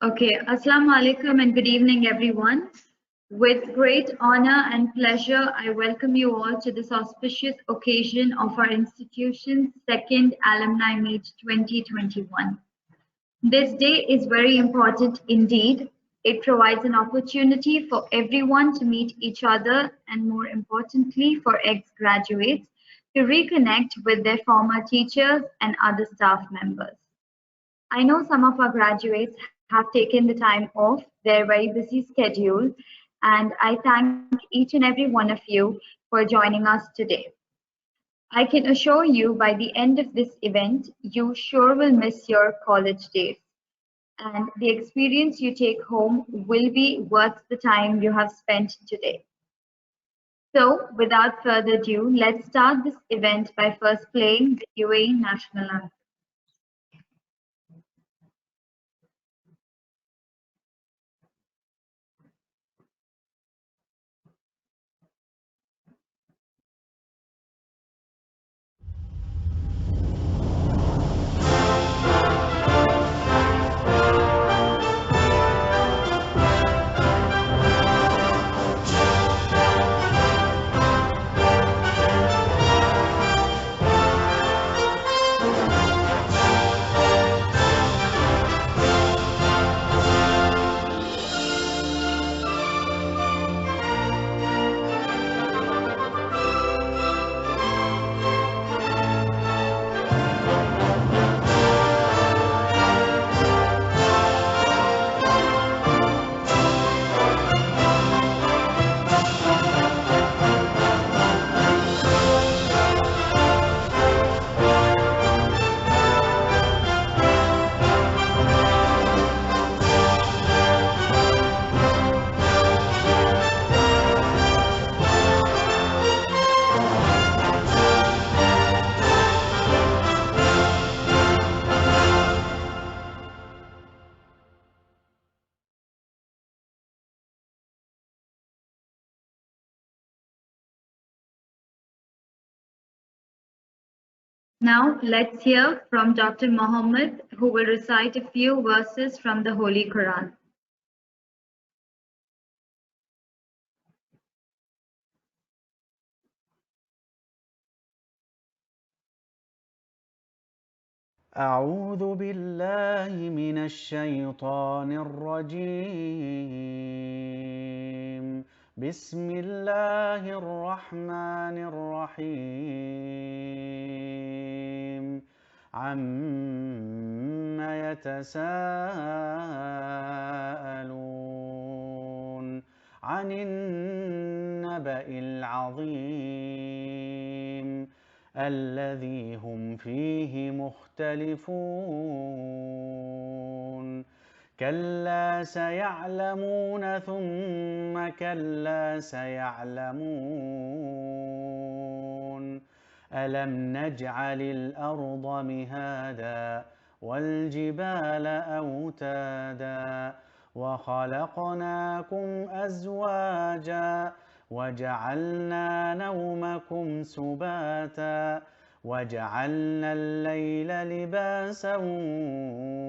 Okay, Assalamu alaikum and good evening, everyone. With great honor and pleasure, I welcome you all to this auspicious occasion of our institution's second Alumni Meet 2021. This day is very important indeed. It provides an opportunity for everyone to meet each other and, more importantly, for ex-graduates to reconnect with their former teachers and other staff members. I know some of our graduates have taken the time off their very busy schedule, and I thank each and every one of you for joining us today. I can assure you by the end of this event, you sure will miss your college days, and the experience you take home will be worth the time you have spent today. So, without further ado, let's start this event by first playing the UAE National Anthem. Now let's hear from Dr. Muhammad, who will recite a few verses from the Holy Quran. أعوذ بالله من الشيطان الرجيم بسم الله الرحمن الرحيم عما يتساءلون عن النبأ العظيم الذي هم فيه مختلفون كلا سيعلمون ثم كلا سيعلمون ألم نجعل الأرض مهادا والجبال أوتادا وخلقناكم أزواجا وجعلنا نومكم سباتا وجعلنا الليل لباسا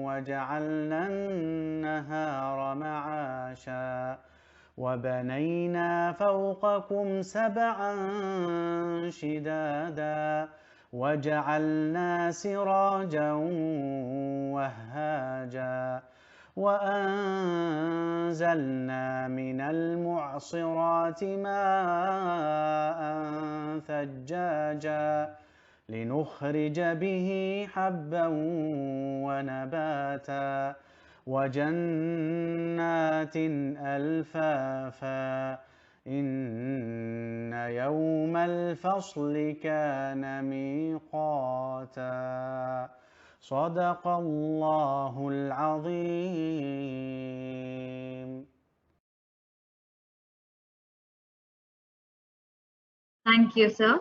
وجعلنا النهار معاشا وبنينا فوقكم سبعا شدادا وجعلنا سراجا وهاجا وأنزلنا من المعصرات ماء ثجاجا لنخرج به حبا ونباتا وجنات ألفافا إن يوم الفصل كان ميقاتا صدق الله العظيم. Thank you, sir.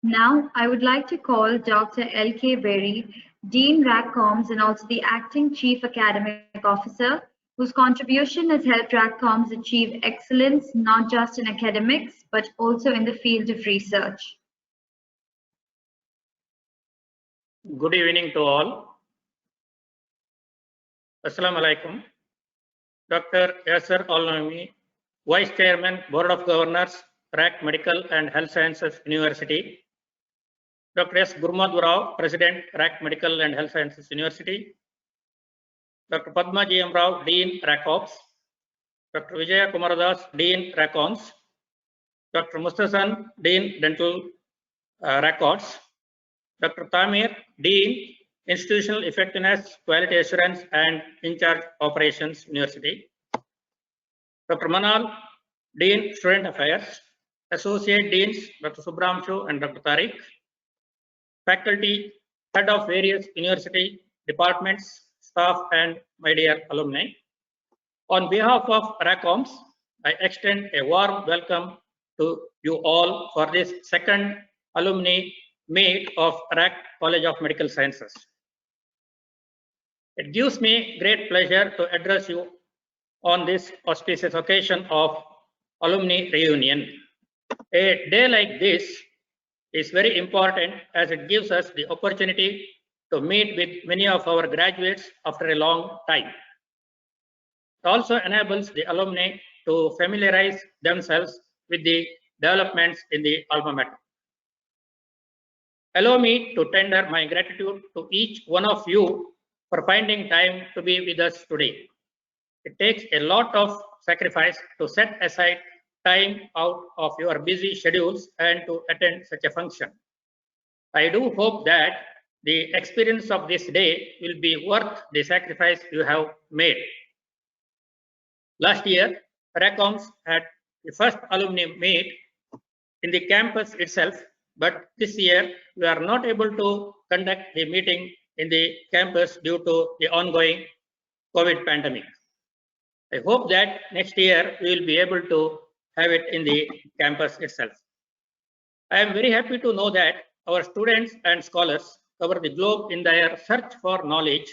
Now, I would like to call Dr. L.K. Berry, Dean RACCOMS and also the Acting Chief Academic Officer, whose contribution has helped RACCOMS achieve excellence not just in academics, but also in the field of research. Good evening to all. Assalamu alaikum. Dr. Yasser Al-Naimi, Vice Chairman, Board of Governors, RAC Medical and Health Sciences University. Dr. S. Gurmadhu Rao, President, RAC Medical and Health Sciences University. Dr. Padma G. M. Rao, Dean, RAC Ops. Dr. Vijaya Kumaradas, Dean, RAC Ons. Dr. Mustasan, Dean, Dental Records. Dr. Tamir, Dean, Institutional Effectiveness, Quality Assurance and In Charge Operations, University. Dr. Manal, Dean, Student Affairs. Associate Deans, Dr. Subramshu and Dr. Tariq. Faculty, Head of various university departments, staff, and my dear alumni. On behalf of RACOMS, I extend a warm welcome to you all for this second alumni meet of RAC College of Medical Sciences. It gives me great pleasure to address you on this auspicious occasion of alumni reunion. A day like this is very important as it gives us the opportunity to meet with many of our graduates after a long time. It also enables the alumni to familiarize themselves with the developments in the alma mater. Allow me to tender my gratitude to each one of you for finding time to be with us today. It takes a lot of sacrifice to set aside time out of your busy schedules and to attend such a function. I do hope that the experience of this day will be worth the sacrifice you have made. Last year, RACOMS had the first alumni meet in the campus itself, but this year we are not able to conduct the meeting in the campus due to the ongoing COVID pandemic. I hope that next year we will be able to have it in the campus itself. I am very happy to know that our students and scholars cover the globe in their search for knowledge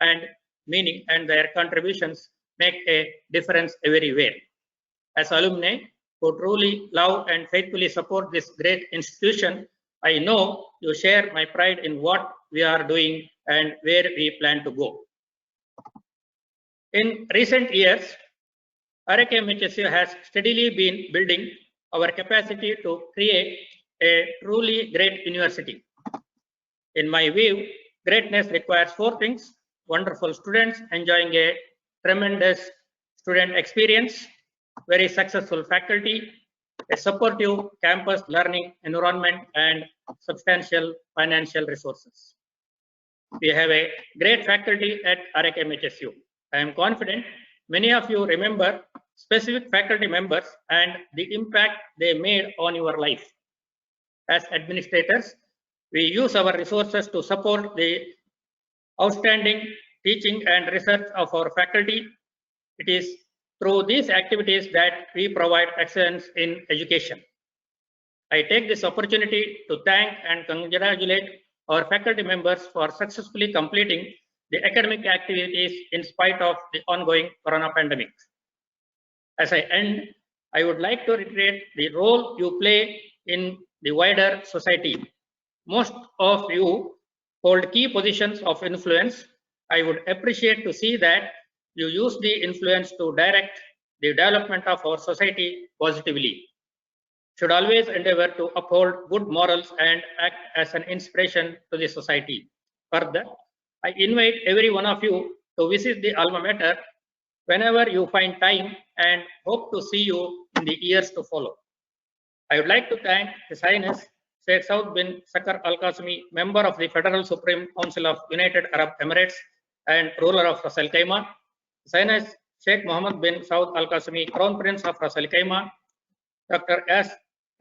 and meaning, and their contributions make a difference everywhere. As alumni who truly love and faithfully support this great institution, I know you share my pride in what we are doing and where we plan to go. In recent years, RAC MHSU has steadily been building our capacity to create a truly great university. In my view, greatness requires four things: wonderful students enjoying a tremendous student experience, very successful faculty, a supportive campus learning environment, and substantial financial resources. We have a great faculty at RAC MHSU. I am confident many of you remember specific faculty members and the impact they made on your life. As administrators, we use our resources to support the outstanding teaching and research of our faculty. It is through these activities that we provide excellence in education. I take this opportunity to thank and congratulate our faculty members for successfully completing the academic activities in spite of the ongoing corona pandemic. As I end, I would like to reiterate the role you play in the wider society. Most of you hold key positions of influence. I would appreciate to see that you use the influence to direct the development of our society positively. Should always endeavor to uphold good morals and act as an inspiration to the society. Further, I invite every one of you to visit the alma mater whenever you find time and hope to see you in the years to follow. I would like to thank His Highness Sheikh Saud bin Sakar Al Qasimi, member of the Federal Supreme Council of United Arab Emirates and ruler of Ras Al Khaimah, His Highness Sheikh Mohammed bin Saud Al Qasimi, Crown Prince of Ras Al Khaimah, Dr.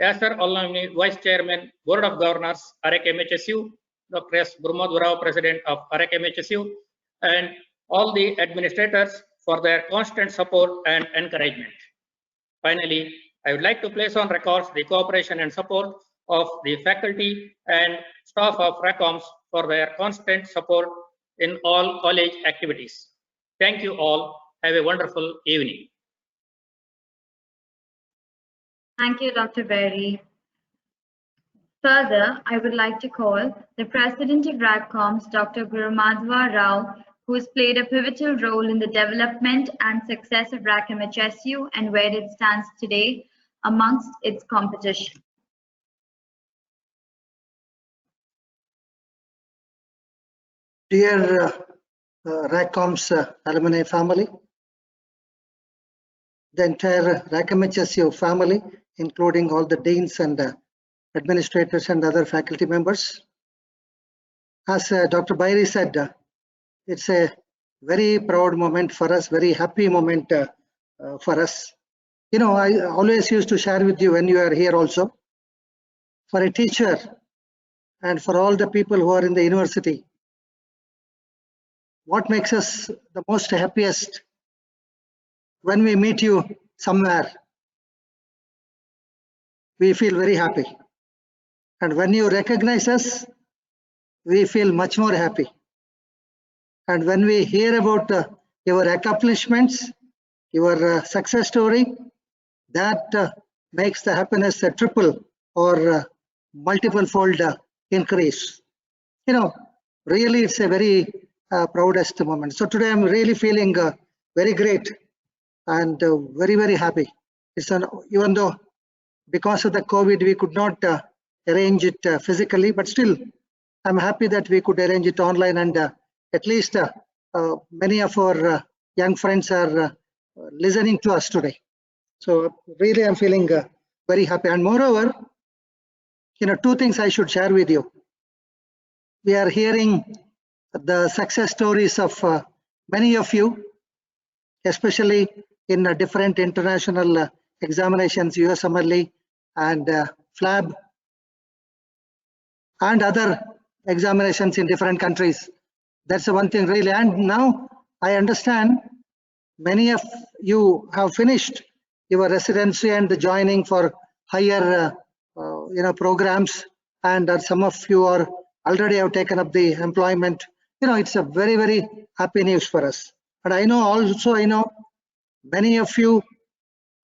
Yasser Al-Naimi, Vice Chairman, Board of Governors, RAC MHSU, Dr. S. Gurmadhu Rao, President of RAC MHSU, and all the administrators for their constant support and encouragement. Finally, I would like to place on record the cooperation and support of the faculty and staff of RACOMS for their constant support in all college activities. Thank you all. Have a wonderful evening. Thank you, Dr. Berry. Further, I would like to call the President of RACOMS, Dr. Gurmadhu Rao, who has played a pivotal role in the development and success of Rackham HSU and where it stands today amongst its competition. Dear Rackham's alumni family, the entire Rackham HSU family, including all the deans and administrators and other faculty members. As Dr. Bairi said, it's a very proud moment for us, very happy moment for us. You know, I always used to share with you when you are here also, for a teacher and for all the people who are in the university, what makes us the most happiest when we meet you somewhere, we feel very happy. And when you recognize us, we feel much more happy. And when we hear about your accomplishments, your success story, that makes the happiness a triple or multiple fold increase. You know, really it's a very proudest moment. So today I'm really feeling very great and very, very happy. It's even though because of the COVID we could not arrange it physically, but still I'm happy that we could arrange it online, and at least many of our young friends are listening to us today. So really I'm feeling very happy. And moreover, you know, two things I should share with you. We are hearing the success stories of many of you, especially in different international examinations, USMLE and FLAB and other examinations in different countries. That's the one thing really. And now I understand many of you have finished your residency and the joining for higher you know, programs, and some of you are already have taken up the employment. You know, it's a very, very happy news for us. And I know also, I know many of you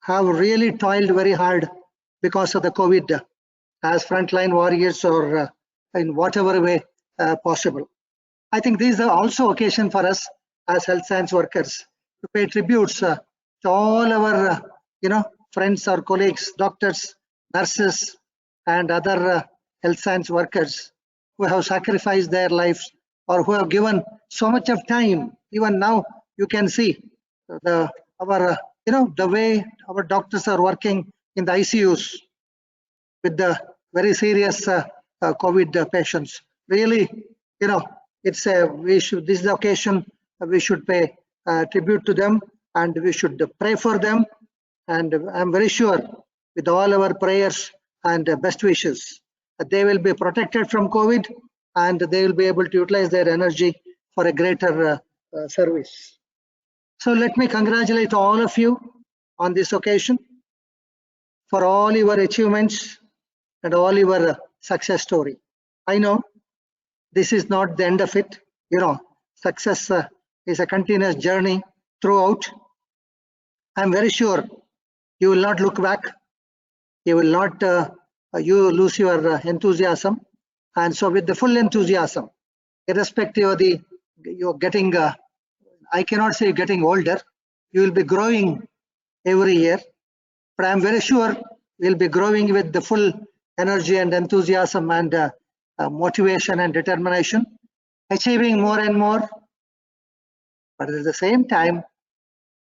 have really toiled very hard because of the COVID as frontline warriors or in whatever way possible. I think these are also occasion for us as health science workers to pay tributes to all our you know, friends or colleagues, doctors, nurses and other health science workers who have sacrificed their lives or who have given so much of time. Even now you can see our you know, the way our doctors are working in the ICUs with the very serious COVID patients. Really, you know, it's a this is the occasion we should pay tribute to them, and we should pray for them. And I'm very sure with all our prayers and best wishes that they will be protected from COVID and they will be able to utilize their energy for a greater service. So let me congratulate all of you on this occasion for all your achievements and all your success story. I know this is not the end of it. You know, success is a continuous journey throughout. I'm very sure you will not look back. You will not you lose your enthusiasm. And so with the full enthusiasm, irrespective of the you're getting I cannot say getting older, you will be growing every year, but I'm very sure we'll be growing with the full energy and enthusiasm and motivation and determination, achieving more and more, but at the same time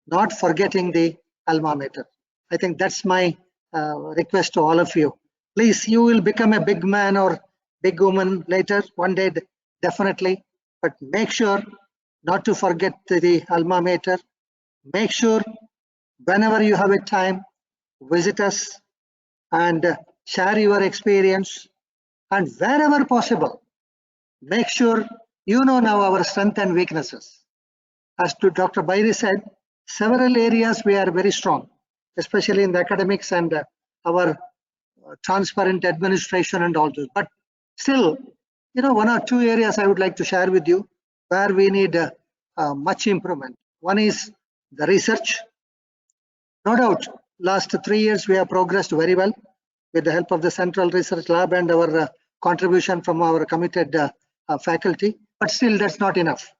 not forgetting the alma mater. I think that's my request to all of you. Please, you will become a big man or big woman later, one day definitely, but make sure not to forget the alma mater. Make sure whenever you have a time, visit us and share your experience, and wherever possible, make sure you know now our strengths and weaknesses. As to Dr. Bairi said, several areas we are very strong, especially in the academics and our transparent administration and all this. But still, you know, one or two areas I would like to share with you where we need much improvement. One is the research. No doubt, last 3 years we have progressed very well with the help of the Central Research Lab and our contribution from our committed faculty. But still, that's not enough.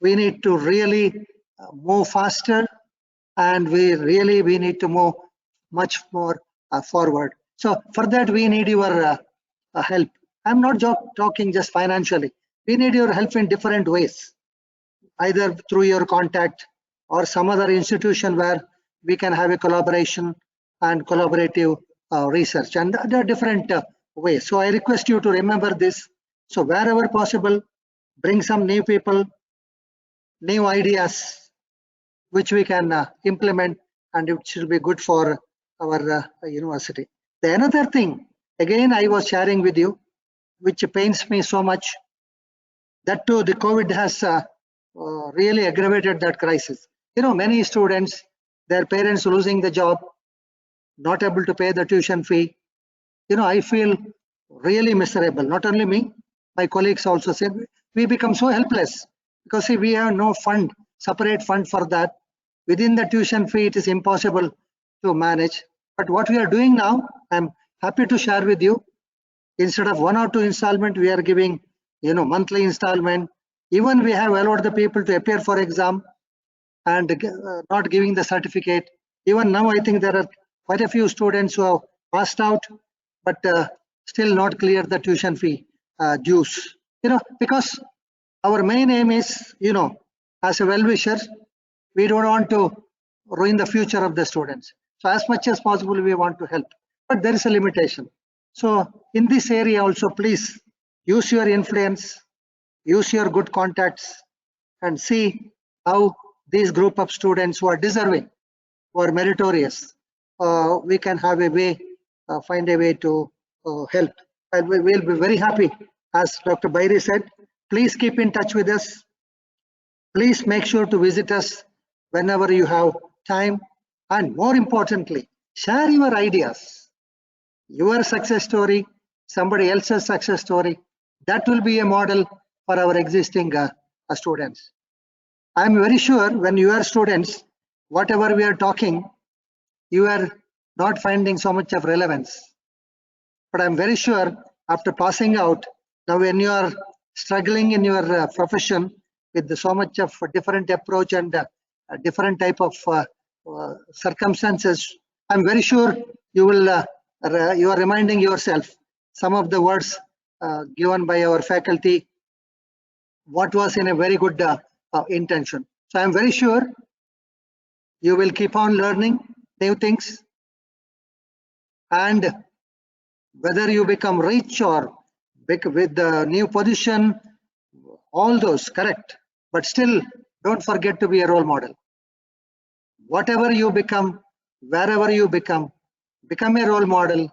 we need to really move faster, and we need to move much more forward. So for that, we need your help. I'm not talking just financially. We need your help in different ways, either through your contact or some other institution where we can have a collaboration and collaborative research, and there are different ways. So I request you to remember this. So wherever possible, bring some new people, new ideas, which we can implement, and it should be good for our university. The another thing, again, I was sharing with you, which pains me so much, that too, the COVID has really aggravated that crisis. Many students, their parents losing the job, not able to pay the tuition fee. I feel really miserable. Not only me, my colleagues also said, we become so helpless because see, we have no fund, separate fund for that. Within the tuition fee, it is impossible to manage. But what we are doing now, I'm happy to share with you. Instead of 1 or 2 installment, we are giving, monthly installment. Even we have allowed the people to appear for exam and not giving the certificate. Even now, I think there are quite a few students who have passed out, but still not cleared the tuition fee dues. Because our main aim is, as a well-wisher, we don't want to ruin the future of the students. So as much as possible, we want to help, but there is a limitation. So in this area also, please use your influence, use your good contacts, and see how this group of students who are deserving, who are meritorious, we can have a way, find a way to help. And we will be very happy, as Dr. Bairi said. Please keep in touch with us. Please make sure to visit us whenever you have time, and more importantly, share your ideas, your success story, somebody else's success story. That will be a model for our existing students. I'm very sure when you are students, whatever we are talking, you are not finding so much of relevance. But I'm very sure after passing out, now when you are struggling in your profession with so much of different approach and different type of circumstances, I'm very sure you will you are reminding yourself some of the words given by our faculty, what was in a very good intention. So I'm very sure you will keep on learning new things, and whether you become rich or big with the new position, all those correct, but still don't forget to be a role model. Whatever you become, wherever you become a role model,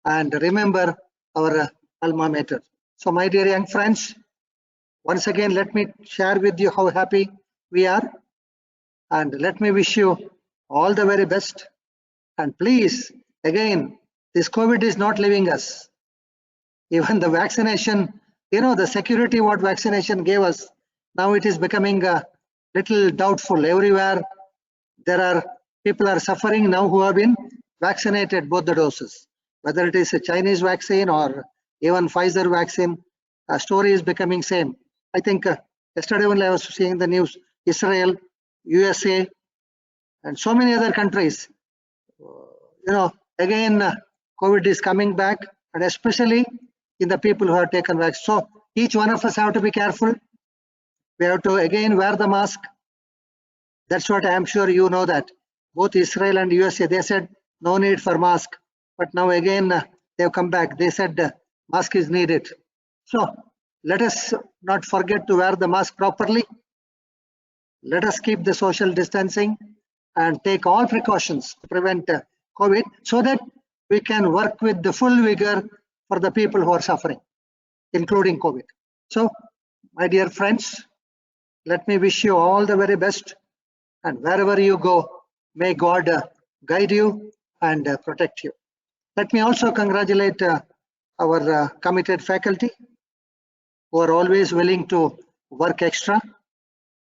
and remember our alma mater. So my dear young friends, once again, let me share with you how happy we are, and let me wish you all the very best. And please, again, this COVID is not leaving us. Even the vaccination, the security what vaccination gave us, now it is becoming a little doubtful. Everywhere there are people are suffering now who have been vaccinated both the doses, whether it is a Chinese vaccine or even Pfizer vaccine. Story is becoming same. I think yesterday when I was seeing the news, Israel, USA, and so many other countries, again COVID is coming back, and especially in the people who have taken vaccine. So each one of us have to be careful. We have to again wear the mask. That's what I am sure you know, that both Israel and USA, they said no need for mask, but now again they have come back. They said mask is needed. So let us not forget to wear the mask properly. Let us keep the social distancing and take all precautions to prevent COVID, so that we can work with the full vigor for the people who are suffering, including COVID. So, my dear friends, let me wish you all the very best, and wherever you go, may God guide you and protect you. Let me also congratulate our committed faculty who are always willing to work extra,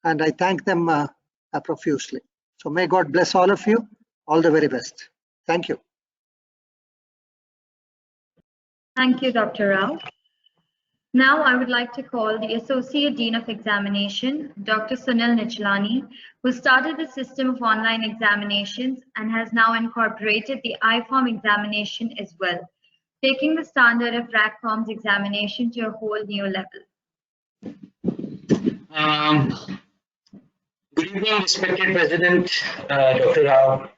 and I thank them profusely. So may God bless all of you. All the very best. Thank you. Thank you, Dr. Rao. Now I would like to call the Associate Dean of Examination, Dr. Sunil Nichlani, who started the system of online examinations and has now incorporated the iForm examination as well, taking the standard of RACCOM's examination to a whole new level. Good evening, respected President, Dr. Rao,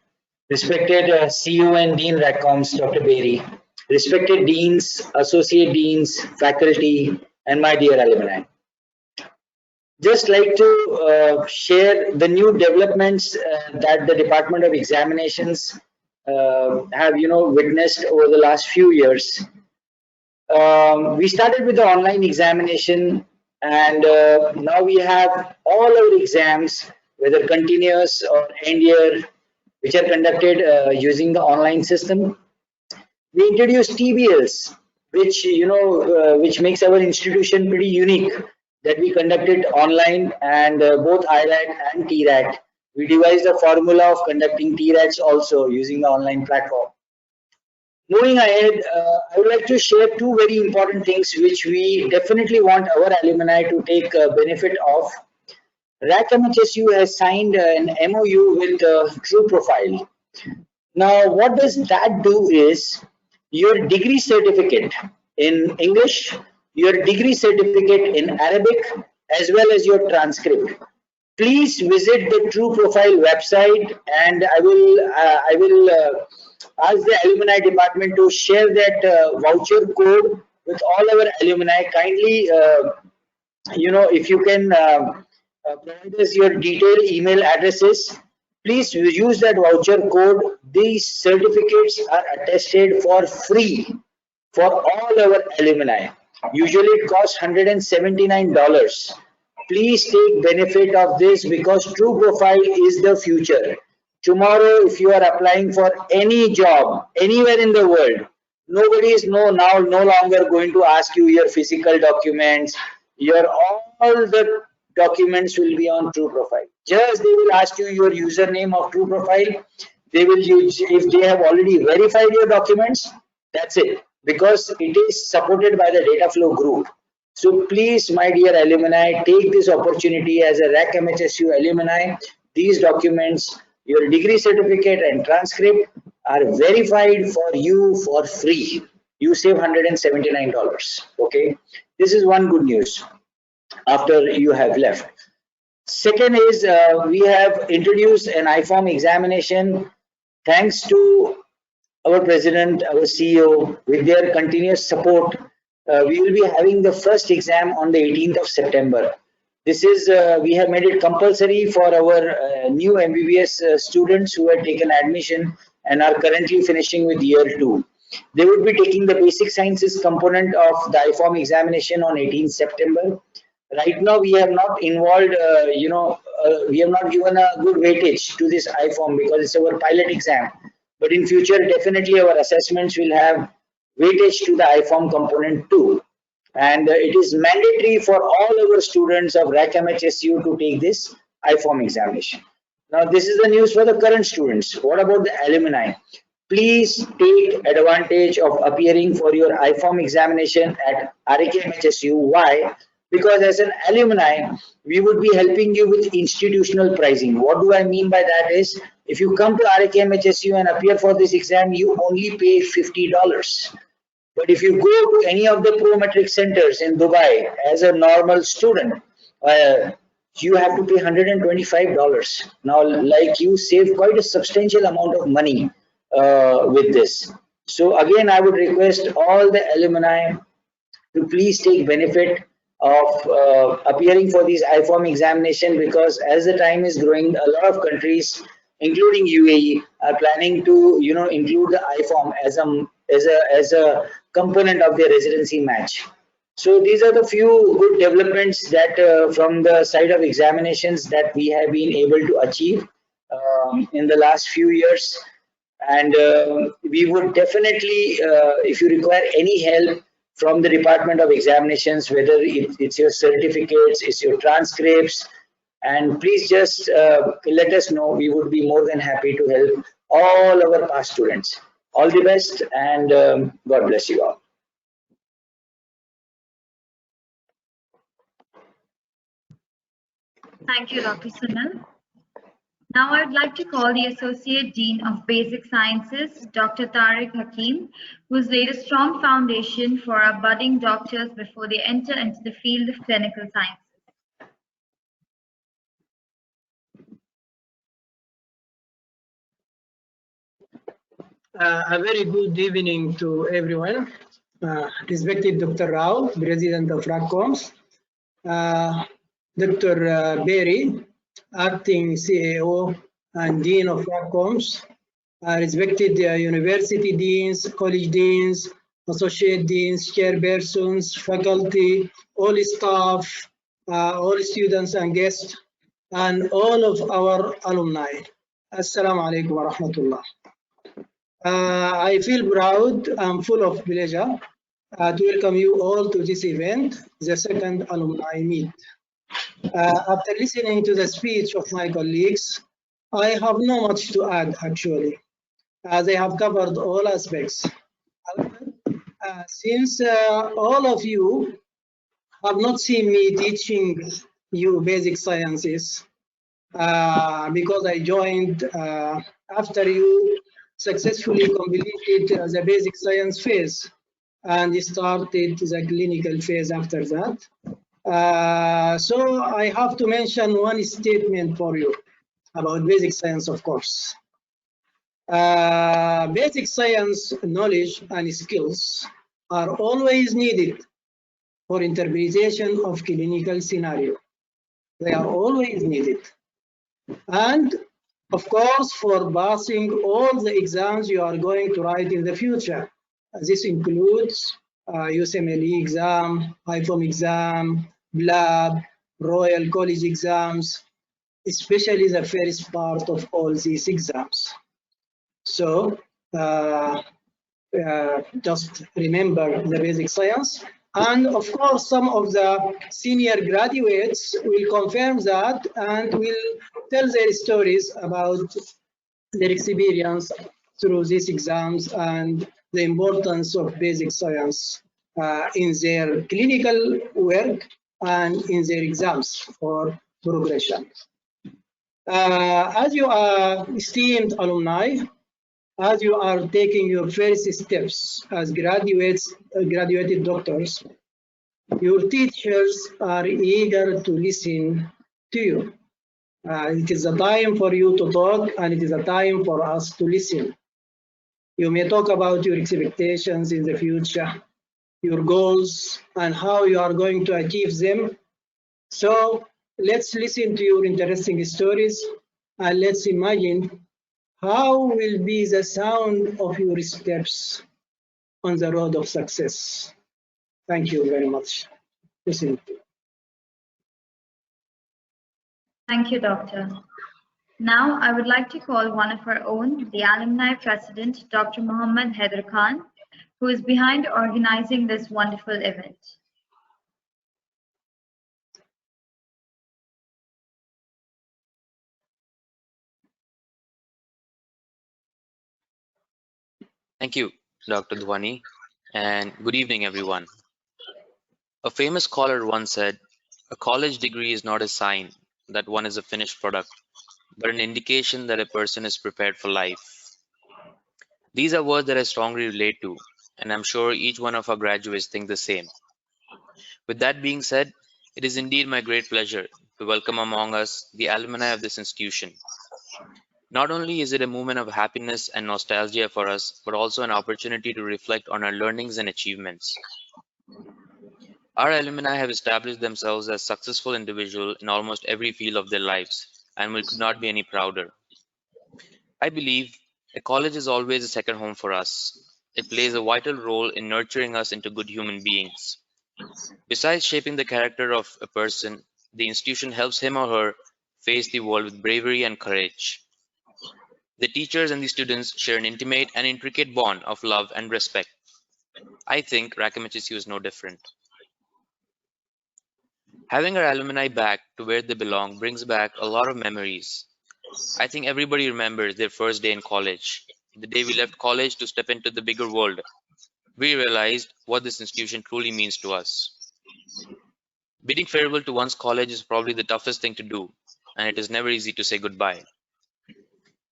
respected CEO and Dean RACCOMs, Dr. Berry, respected Deans, Associate Deans, faculty, and my dear alumni. Just like to share the new developments that the Department of Examinations have, witnessed over the last few years. We started with the online examination, and now we have all our exams, whether continuous or end year, which are conducted using the online system. We introduced TBLs, which which makes our institution pretty unique, that we conducted online, and both IRAC and TRAC. We devised a formula of conducting TRACs also using the online platform. Moving ahead, I would like to share two very important things which we definitely want our alumni to take benefit of. RAC MHSU has signed an MOU with True Profile. Now, what does that do is your degree certificate in English, your degree certificate in Arabic, as well as your transcript. Please visit the True Profile website, and I will ask the alumni department to share that voucher code with all our alumni. Kindly, if you can provide us your detailed email addresses, please use that voucher code. These certificates are attested for free for all our alumni. Usually it costs $179. Please take benefit of this, because True Profile is the future. Tomorrow, if you are applying for any job anywhere in the world, nobody is no longer going to ask you your physical documents. All the documents will be on True Profile. Just they will ask you your username of True Profile. They will use, if they have already verified your documents, that's it, because it is supported by the Dataflow group. So please, my dear alumni, take this opportunity as a RAC MHSU alumni. These documents, your degree certificate and transcript, are verified for you for free. You save $179. Okay, this is one good news after you have left. Second is we have introduced an iForm examination. Thanks to our president, our CEO, with their continuous support, we will be having the first exam on the 18th of September. This is, we have made it compulsory for our new MBBS students who have taken admission and are currently finishing with year 2. They would be taking the basic sciences component of the iForm examination on 18th September. Right now, we have not involved, we have not given a good weightage to this iForm because it's our pilot exam. But in future, definitely our assessments will have weightage to the iForm component too. And it is mandatory for all our students of RAC MHSU to take this iForm examination. Now, this is the news for the current students. What about the alumni? Please take advantage of appearing for your iForm examination at RAK MHSU. Why? Because as an alumni, we would be helping you with institutional pricing. What do I mean by that is, if you come to RAK MHSU and appear for this exam, you only pay $50. But if you go to any of the Prometric centers in Dubai as a normal student, you have to pay $125. Now, like, you save quite a substantial amount of money with this. So again, I would request all the alumni to please take benefit of appearing for these iForm examination, because as the time is growing, a lot of countries, including UAE, are planning to include the iForm as a component of their residency match. So these are the few good developments that from the side of examinations that we have been able to achieve in the last few years. And we would definitely, if you require any help from the Department of Examinations, whether it's your certificates, it's your transcripts, and please just let us know. We would be more than happy to help all our past students. All the best, and God bless you all. Thank you, Dr. Sunil. Now I would like to call the Associate Dean of Basic Sciences, Dr. Tariq Hakim, who has laid a strong foundation for our budding doctors before they enter into the field of clinical sciences. A very good evening to everyone. Respected Dr. Rao, President of RACOMS, Dr. Berry, Acting CEO and Dean of RACOMS, respected university deans, college deans, associate deans, chairpersons, faculty, all staff, all students and guests, and all of our alumni. Assalamu alaikum wa rahmatullah. I feel proud and full of pleasure to welcome you all to this event, the second alumni meet. After listening to the speech of my colleagues, I have not much to add actually, as they have covered all aspects. However, since all of you have not seen me teaching you basic sciences, because I joined after you successfully completed the basic science phase and started the clinical phase after that. So I have to mention one statement for you about basic science, of course. Basic science knowledge and skills are always needed for interpretation of clinical scenario. They are always needed. And of course, for passing all the exams you are going to write in the future. This includes USMLE exam, IFOM exam, BLAB, Royal College exams, especially the first part of all these exams. So just remember the basic science. And of course, some of the senior graduates will confirm that and will tell their stories about their experience through these exams and the importance of basic science in their clinical work and in their exams for progression. As you are esteemed alumni, as you are taking your first steps as graduated doctors, your teachers are eager to listen to you. It is a time for you to talk, and it is a time for us to listen. You may talk about your expectations in the future, your goals, and how you are going to achieve them. So let's listen to your interesting stories, and let's imagine how will be the sound of your steps on the road of success. Thank you very much. Listen. Thank you, Doctor. Now, I would like to call one of our own, the Alumni President, Dr. Muhammad Haider Khan, who is behind organizing this wonderful event. Thank you, Dr. Dhwani, and good evening, everyone. A famous scholar once said, "A college degree is not a sign that one is a finished product, but an indication that a person is prepared for life." These are words that I strongly relate to, and I'm sure each one of our graduates think the same. With that being said, it is indeed my great pleasure to welcome among us the alumni of this institution. Not only is it a moment of happiness and nostalgia for us, but also an opportunity to reflect on our learnings and achievements. Our alumni have established themselves as successful individuals in almost every field of their lives, and we could not be any prouder. I believe a college is always a second home for us. It plays a vital role in nurturing us into good human beings. Besides shaping the character of a person, the institution helps him or her face the world with bravery and courage. The teachers and the students share an intimate and intricate bond of love and respect. I think Rackham HSU is no different. Having our alumni back to where they belong brings back a lot of memories. I think everybody remembers their first day in college, the day we left college to step into the bigger world. We realized what this institution truly means to us. Bidding farewell to one's college is probably the toughest thing to do, and it is never easy to say goodbye.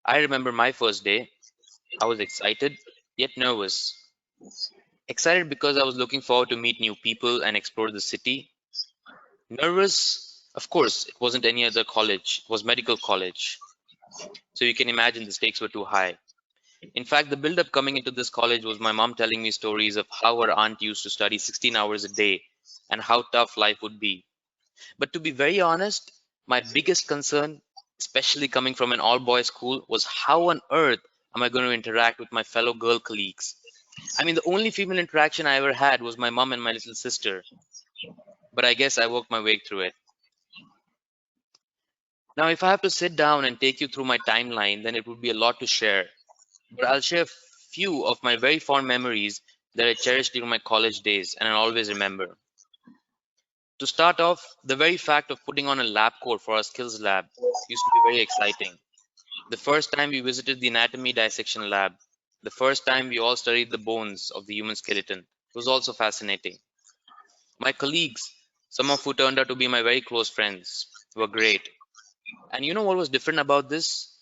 I remember my first day. I was excited, yet nervous. Excited because I was looking forward to meet new people and explore the city. Nervous, of course, it wasn't any other college, it was medical college. So you can imagine the stakes were too high. In fact, the build-up coming into this college was my mom telling me stories of how her aunt used to study 16 hours a day and how tough life would be. But to be very honest, my biggest concern, especially coming from an all-boys school, was how on earth am I going to interact with my fellow girl colleagues? I mean, the only female interaction I ever had was my mom and my little sister. But I guess I worked my way through it. Now, if I have to sit down and take you through my timeline, then it would be a lot to share. But I'll share a few of my very fond memories that I cherished during my college days and I'll always remember. To start off, the very fact of putting on a lab coat for our skills lab used to be very exciting. The first time we visited the anatomy dissection lab, the first time we all studied the bones of the human skeleton, was also fascinating. My colleagues, some of who turned out to be my very close friends, were great. And you know what was different about this?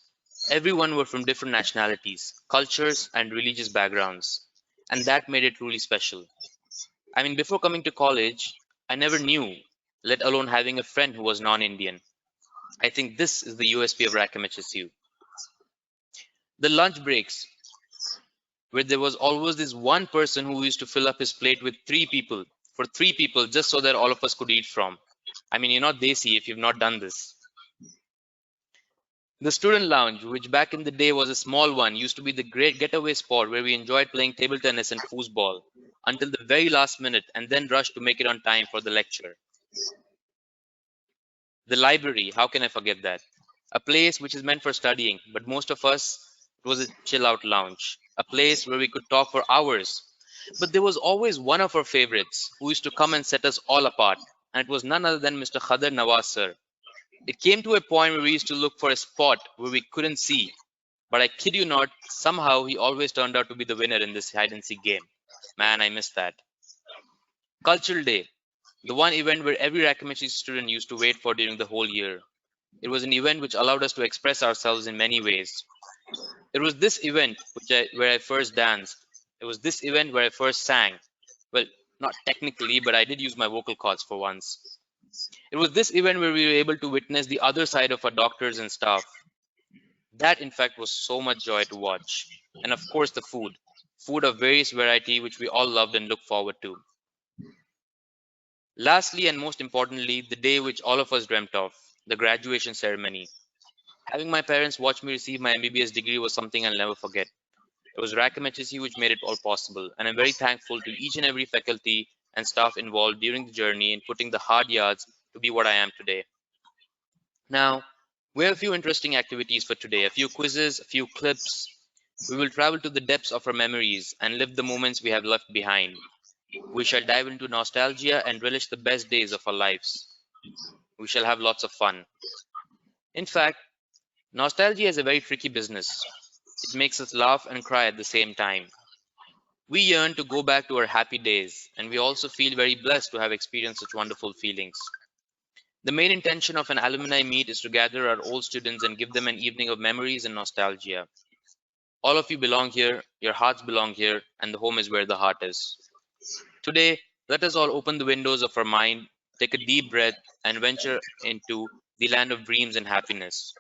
Everyone were from different nationalities, cultures, and religious backgrounds. And that made it truly special. I mean, before coming to college, I never knew, let alone having a friend who was non-Indian. I think this is the USP of Rackham HSU. The lunch breaks, where there was always this one person who used to fill up his plate with for three people, just so that all of us could eat from. I mean, you're not desi if you've not done this. The student lounge, which back in the day was a small one, used to be the great getaway spot where we enjoyed playing table tennis and foosball until the very last minute and then rushed to make it on time for the lecture. The library, how can I forget that? A place which is meant for studying, but most of us, it was a chill out lounge, a place where we could talk for hours. But there was always one of our favorites who used to come and set us all apart, and it was none other than Mr. Khadr Nawaz sir. It came to a point where we used to look for a spot where we couldn't see, but I kid you not, somehow he always turned out to be the winner in this hide and seek game. Man, I missed that. Cultural Day, the one event where every Rackham HSU student used to wait for during the whole year. It was an event which allowed us to express ourselves in many ways. It was this event where I first danced. It was this event where I first sang. Well, not technically, but I did use my vocal cords for once. It was this event where we were able to witness the other side of our doctors and staff. That, in fact, was so much joy to watch. And of course, the food of various variety, which we all loved and looked forward to. Lastly, and most importantly, the day which all of us dreamt of, the graduation ceremony. Having my parents watch me receive my MBBS degree was something I'll never forget. It was Rackham HSU which made it all possible, and I'm very thankful to each and every faculty and staff involved during the journey in putting the hard yards to be what I am today. Now, we have a few interesting activities for today, a few quizzes, a few clips. We will travel to the depths of our memories and live the moments we have left behind. We shall dive into nostalgia and relish the best days of our lives. We shall have lots of fun. In fact, nostalgia is a very tricky business. It makes us laugh and cry at the same time. We yearn to go back to our happy days, and we also feel very blessed to have experienced such wonderful feelings. The main intention of an alumni meet is to gather our old students and give them an evening of memories and nostalgia. All of you belong here, your hearts belong here, and the home is where the heart is. Today, let us all open the windows of our mind, take a deep breath, and venture into the land of dreams and happiness.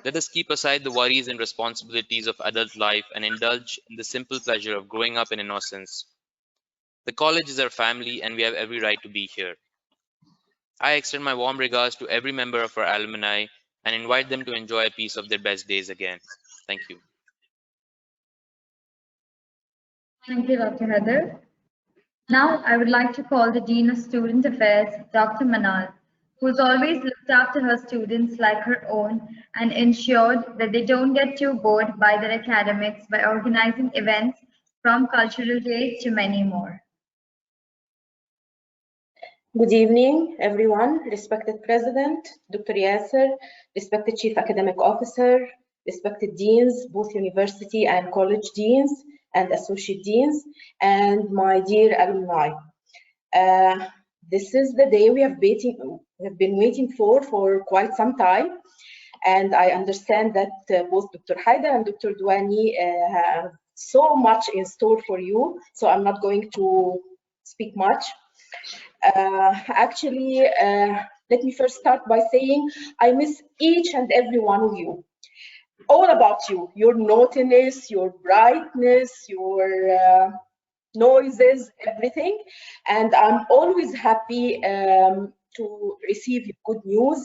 Let us keep aside the worries and responsibilities of adult life and indulge in the simple pleasure of growing up in innocence. The college is our family and we have every right to be here. I extend my warm regards to every member of our alumni and invite them to enjoy a piece of their best days again. Thank you. Thank you, Dr. Heather. Now, I would like to call the Dean of Student Affairs, Dr. Manal, who's always looked after her students like her own and ensured that they don't get too bored by their academics by organizing events from cultural day to many more. Good evening, everyone. Respected President, Dr. Yasser, respected Chief Academic Officer, respected Deans, both university and college deans and associate deans, and my dear alumni. This is the day we have been waiting for quite some time. And I understand that both Dr. Haidar and Dr. Douani have so much in store for you. So I'm not going to speak much. Actually, let me first start by saying I miss each and every one of you. All about you, your naughtiness, your brightness, your noises, everything. And I'm always happy to receive good news.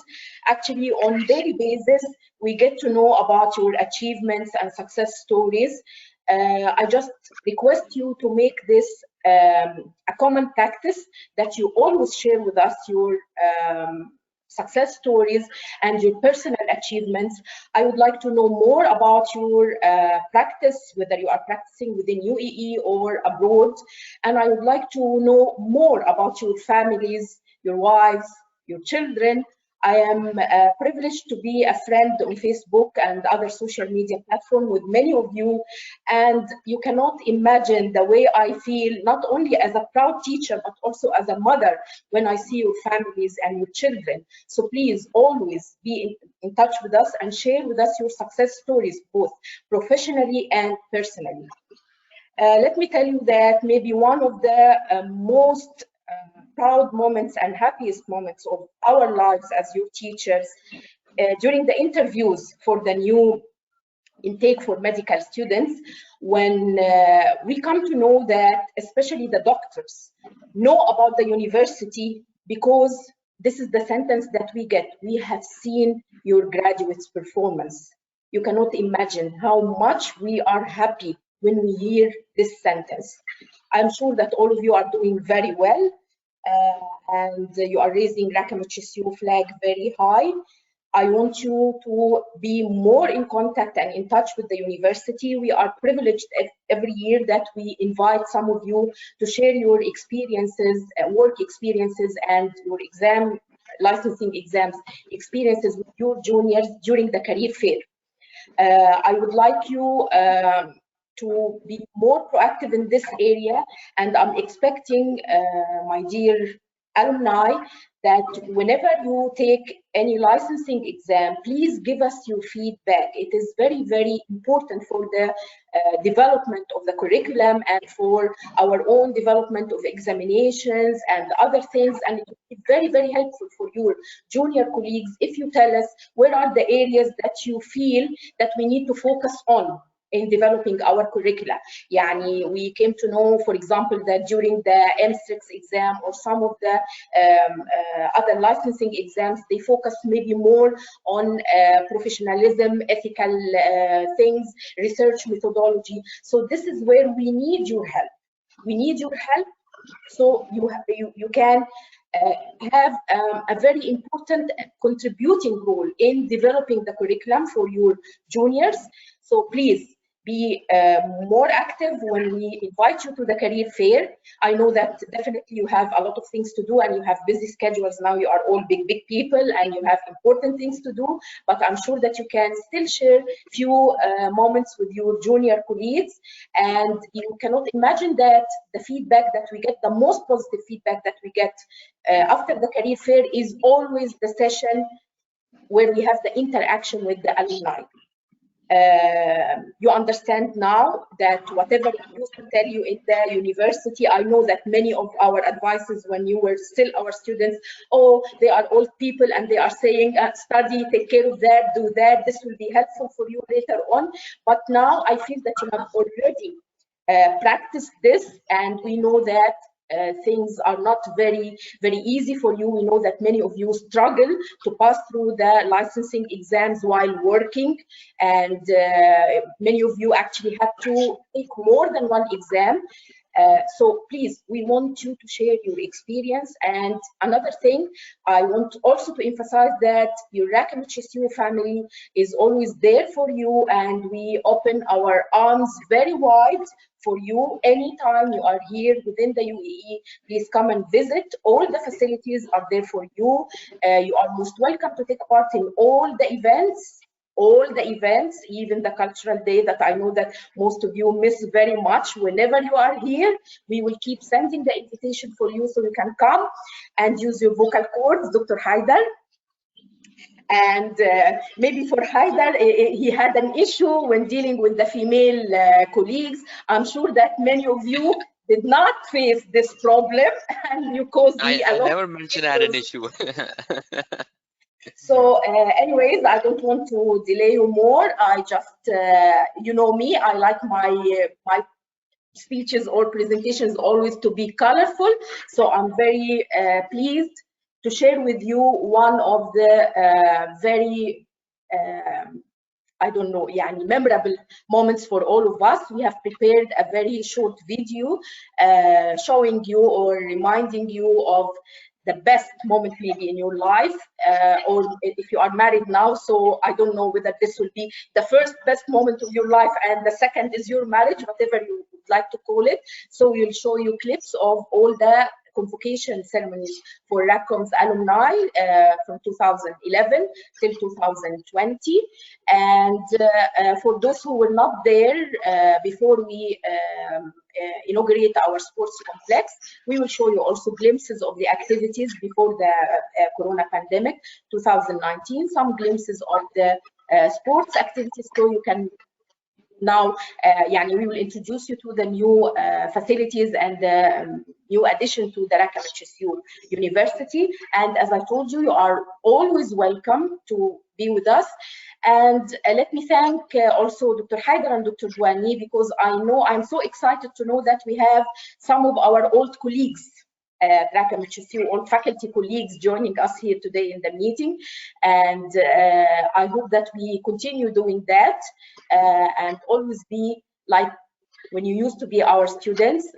Actually, on daily basis, we get to know about your achievements and success stories. I just request you to make this a common practice, that you always share with us your success stories and your personal achievements. I would like to know more about your practice, whether you are practicing within UAE or abroad. And I would like to know more about your families, your wives, your children. I am privileged to be a friend on Facebook and other social media platforms with many of you, and you cannot imagine the way I feel, not only as a proud teacher, but also as a mother, when I see your families and your children. So please always be in touch with us and share with us your success stories, both professionally and personally. Let me tell you that maybe one of the most proud moments and happiest moments of our lives as your teachers during the interviews for the new intake for medical students, when we come to know that especially the doctors know about the university, because this is the sentence that we get: we have seen your graduates' performance. You cannot imagine how much we are happy when we hear this sentence. I'm sure that all of you are doing very well. And you are raising Rakam HSU flag very high. I want you to be more in contact and in touch with the university. We are privileged every year that we invite some of you to share your experiences, work experiences, and your licensing exams experiences with your juniors during the career fair. I would like you to be more proactive in this area, and I'm expecting, my dear alumni, that whenever you take any licensing exam, please give us your feedback. It is very, very important for the development of the curriculum and for our own development of examinations and other things, and it will be very, very helpful for your junior colleagues if you tell us where are the areas that you feel that we need to focus on in developing our curricula. Yani, we came to know, for example, that during the M6 exam or some of the other licensing exams, they focus maybe more on professionalism, ethical things, research methodology. So this is where we need your help. We need your help so you can have a very important contributing role in developing the curriculum for your juniors. So please be more active when we invite you to the career fair. I know that definitely you have a lot of things to do and you have busy schedules now. You are all big people and you have important things to do, but I'm sure that you can still share few moments with your junior colleagues. And you cannot imagine that the feedback that we get, the most positive feedback that we get after the career fair is always the session where we have the interaction with the alumni. You understand now that whatever I used to tell you in the university, I know that many of our advices when you were still our students, oh, they are old people and they are saying, study, take care of that, do that, this will be helpful for you later on. But now I feel that you have already practiced this, and we know that things are not very easy for you. We know that many of you struggle to pass through the licensing exams while working, and many of you actually have to take more than one exam. So please, we want you to share your experience. And another thing, I want also to emphasize that your Rakam HSU family is always there for you, and we open our arms very wide for you. Anytime you are here within the UAE, please come and visit. All the facilities are there for you. You are most welcome to take part in all the events, all the events, even the cultural day that I know that most of you miss very much. Whenever you are here, we will keep sending the invitation for you so you can come and use your vocal cords, Dr. Haidar. And maybe for Haidar, he had an issue when dealing with the female colleagues. I'm sure that many of you did not face this problem, and you caused me a lot. I never mentioned I had an issue. So anyways, I don't want to delay you more. I just, you know me, I like my speeches or presentations always to be colorful. So I'm very pleased to share with you one of the very, I don't know, memorable moments for all of us. We have prepared a very short video showing you or reminding you of the best moment maybe in your life, or if you are married now, so I don't know whether this will be the first best moment of your life and the second is your marriage, whatever you would like to call it. So we'll show you clips of all the convocation ceremonies for RACOM's alumni from 2011 till 2020. And for those who were not there before we inaugurate our sports complex, we will show you also glimpses of the activities before the corona pandemic 2019, some glimpses of the sports activities, so you can now we will introduce you to the new facilities and the new addition to the Raqqa HSU University. And as I told you, you are always welcome to be with us. And let me thank also Dr. Haidar and Dr. Douani, because I'm so excited to know that we have some of our old colleagues at Raqqa HSU, old faculty colleagues joining us here today in the meeting. And I hope that we continue doing that and always be like when you used to be our students.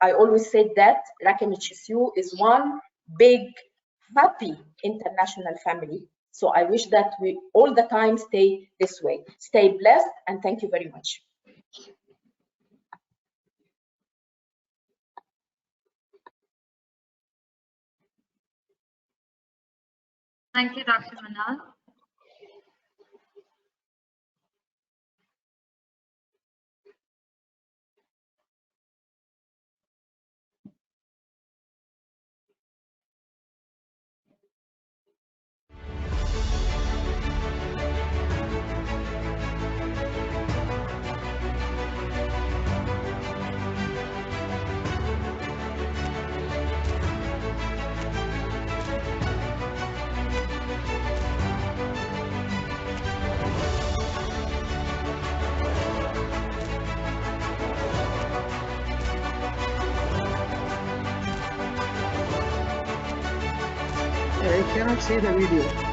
I always said that Raqqa HSU is one big, happy international family. So I wish that we all the time stay this way. Stay blessed, and thank you very much. Thank you, Dr. Manal. I cannot see the video.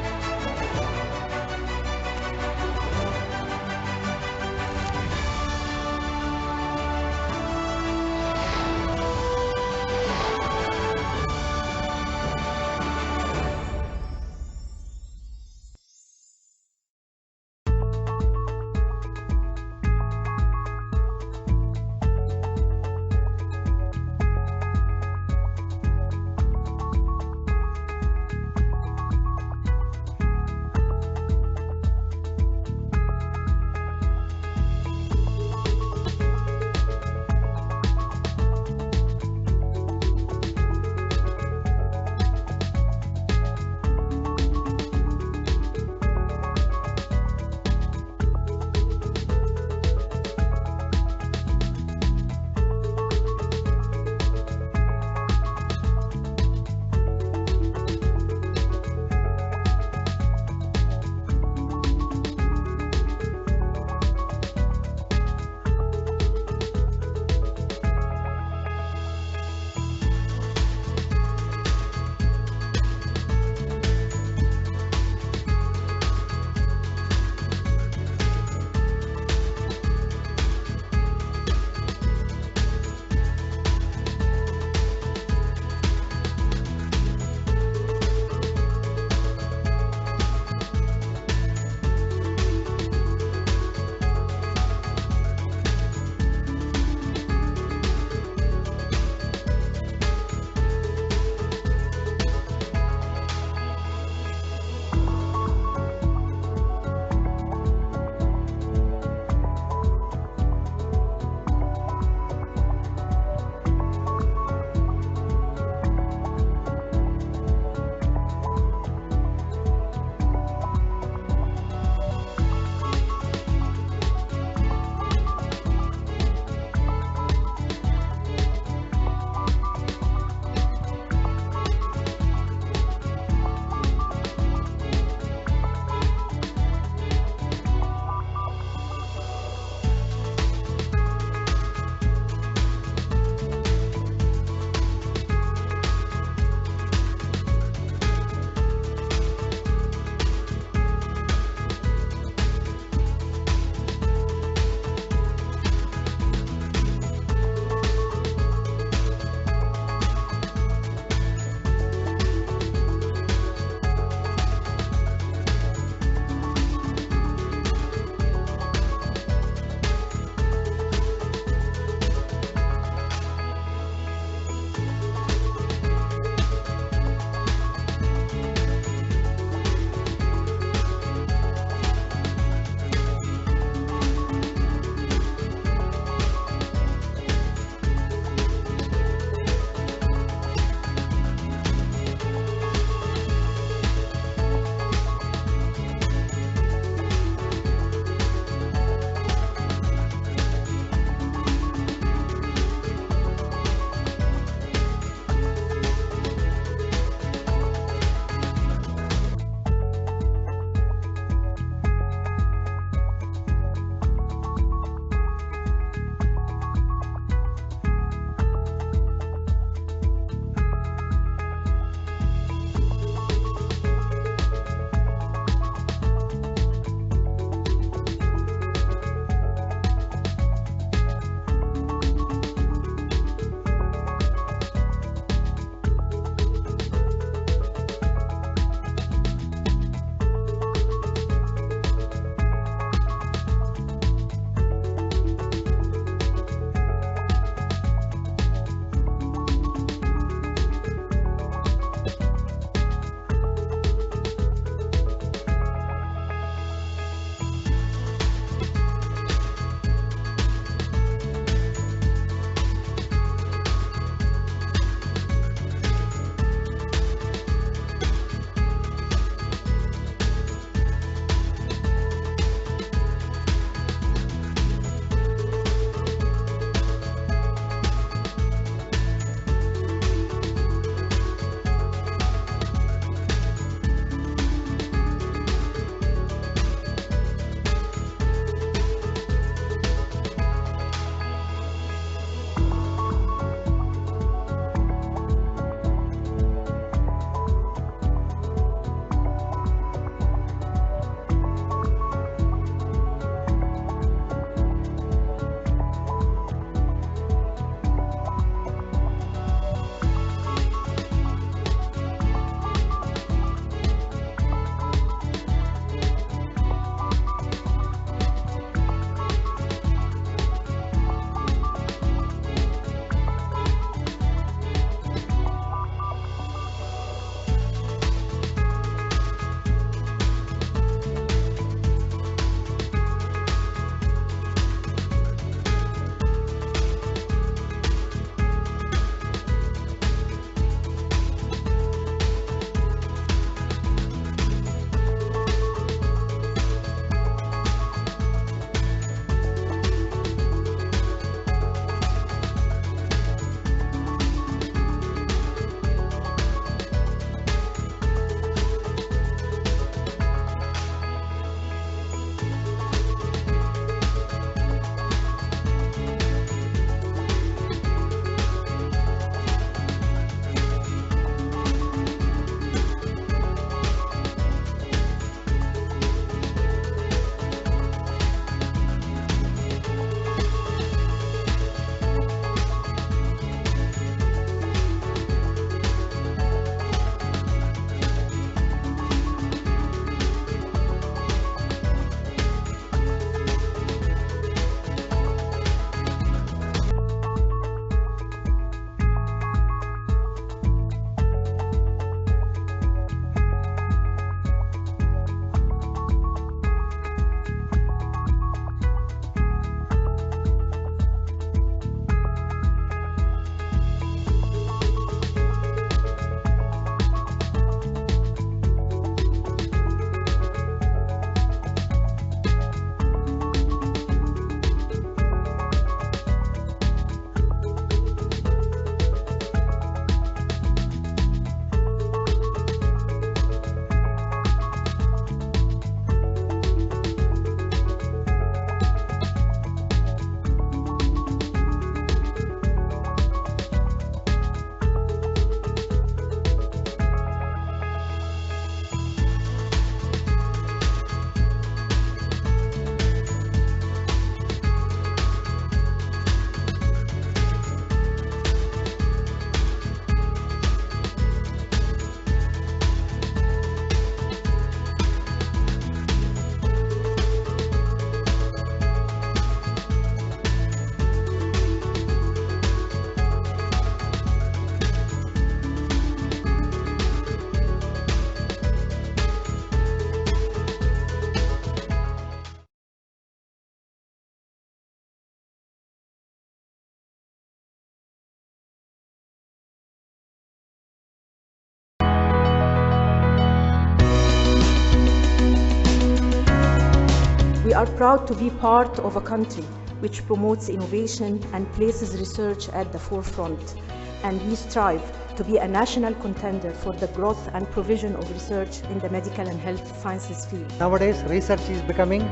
are proud to be part of a country which promotes innovation and places research at the forefront, and we strive to be a national contender for the growth and provision of research in the medical and health sciences field. Nowadays, research is becoming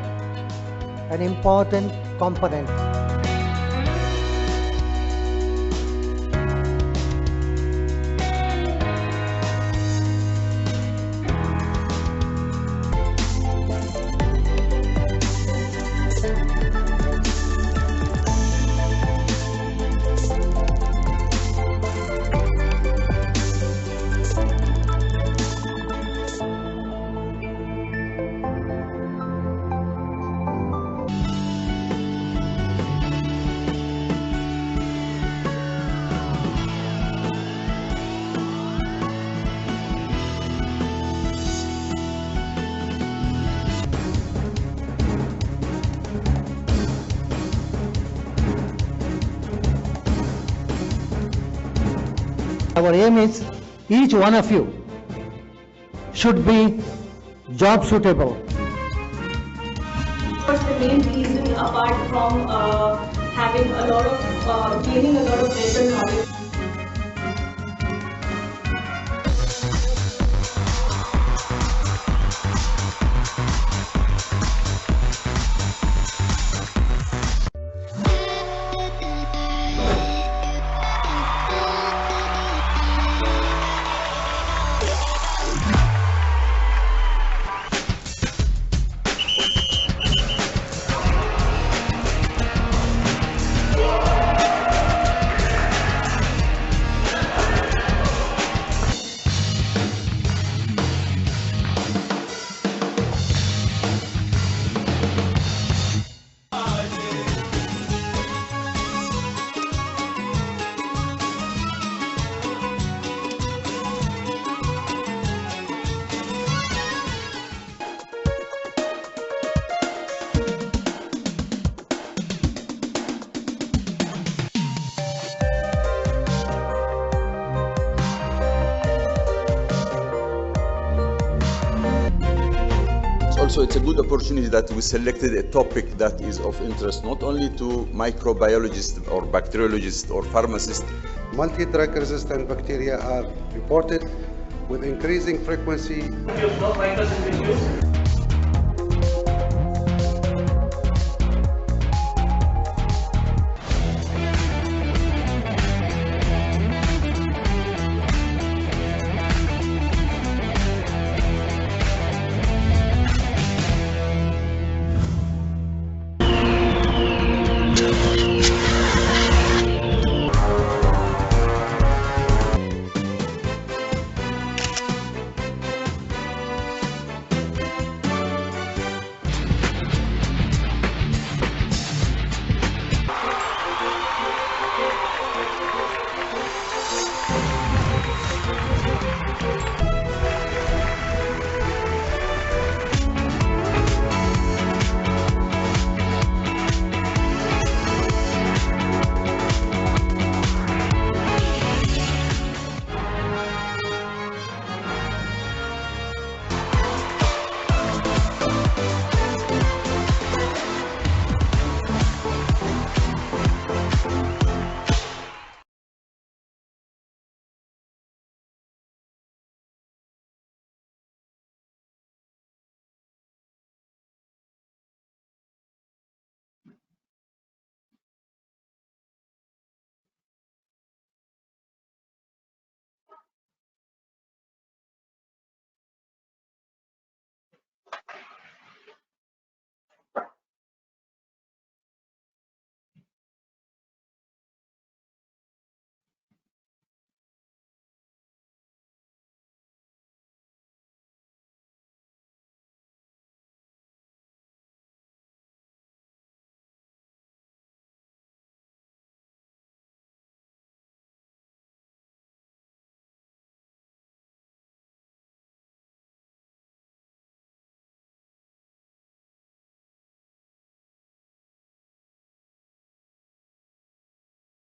an important component. Our aim is each one of you should be job suitable. Of course, the main reason, apart from having a lot of gaining a lot of better knowledge. Also, it's a good opportunity that we selected a topic that is of interest not only to microbiologists or bacteriologists or pharmacists. Multi-drug resistant bacteria are reported with increasing frequency.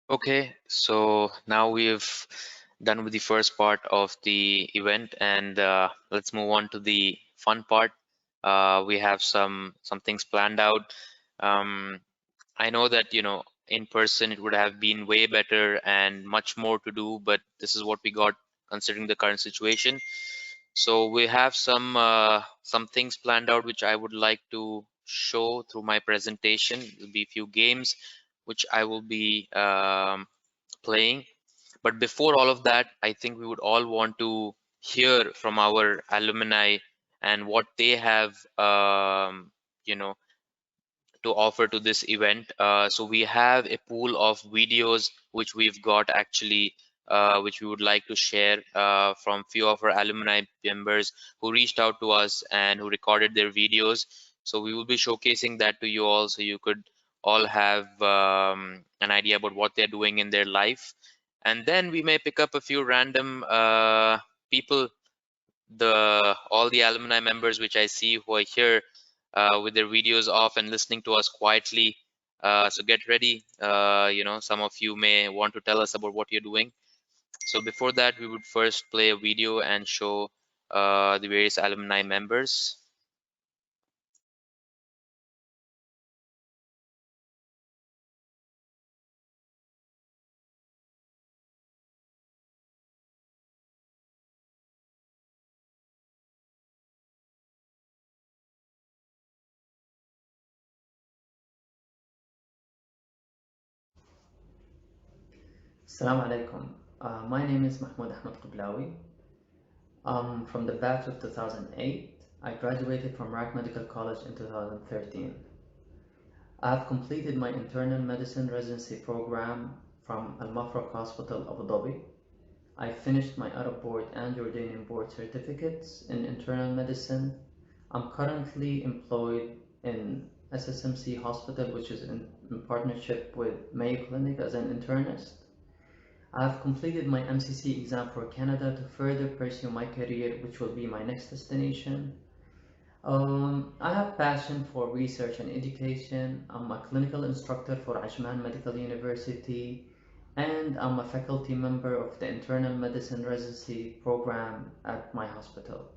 Okay, so now we've done with the first part of the event, and let's move on to the fun part. We have some things planned out. I know that, you know, in person it would have been way better and much more to do, but this is what we got considering the current situation. So we have some things planned out which I would like to show through my presentation. There'll be a few games which I will be playing. But before all of that, I think we would all want to hear from our alumni and what they have, you know, to offer to this event. So we have a pool of videos which we've got actually, which we would like to share from few of our alumni members who reached out to us and who recorded their videos. So we will be showcasing that to you all, so you could all have an idea about what they're doing in their life. And then we may pick up a few random people, all the alumni members which I see who are here with their videos off and listening to us quietly. So get ready. You know, some of you may want to tell us about what you're doing. So before that, we would first play a video and show the various alumni members. Assalamu alaikum. My name is Mahmoud Ahmed Qiblawi. From the batch of 2008. I graduated from RAK Medical College in 2013. I have completed my internal medicine residency program from Al Mafraq Hospital, Abu Dhabi. I finished my Arab board and Jordanian board certificates in internal medicine. I'm currently employed in SSMC Hospital, which is in partnership with Mayo Clinic as an internist. I have completed my MCC exam for Canada to further pursue my career, which will be my next destination. I have passion for research and education. I'm a clinical instructor for Ajman Medical University, and I'm a faculty member of the internal medicine residency program at my hospital.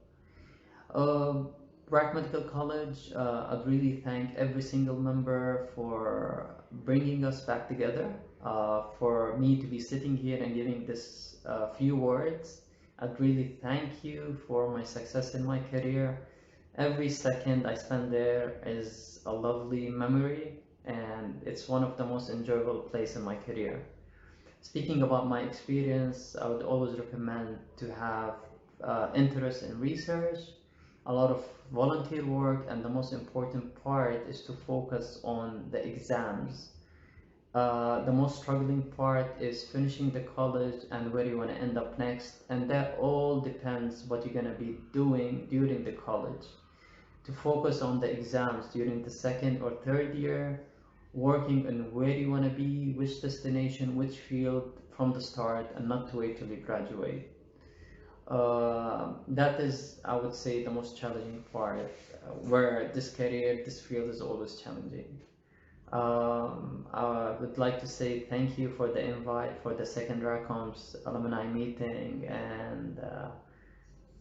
RAK Medical College, I'd really thank every single member for bringing us back together. For me to be sitting here and giving this few words, I'd really thank you for my success in my career. Every second I spend there is a lovely memory, and it's one of the most enjoyable places in my career. Speaking about my experience, I would always recommend to have interest in research, a lot of volunteer work, and the most important part is to focus on the exams. The most struggling part is finishing the college and where you want to end up next, and that all depends what you're going to be doing during the college. To focus on the exams during the second or third year, working on where you want to be, which destination, which field from the start, and not to wait till you graduate. That is, I would say, the most challenging part, where this career, this field is always challenging. I would like to say thank you for the invite for the second RACOMS alumni meeting, and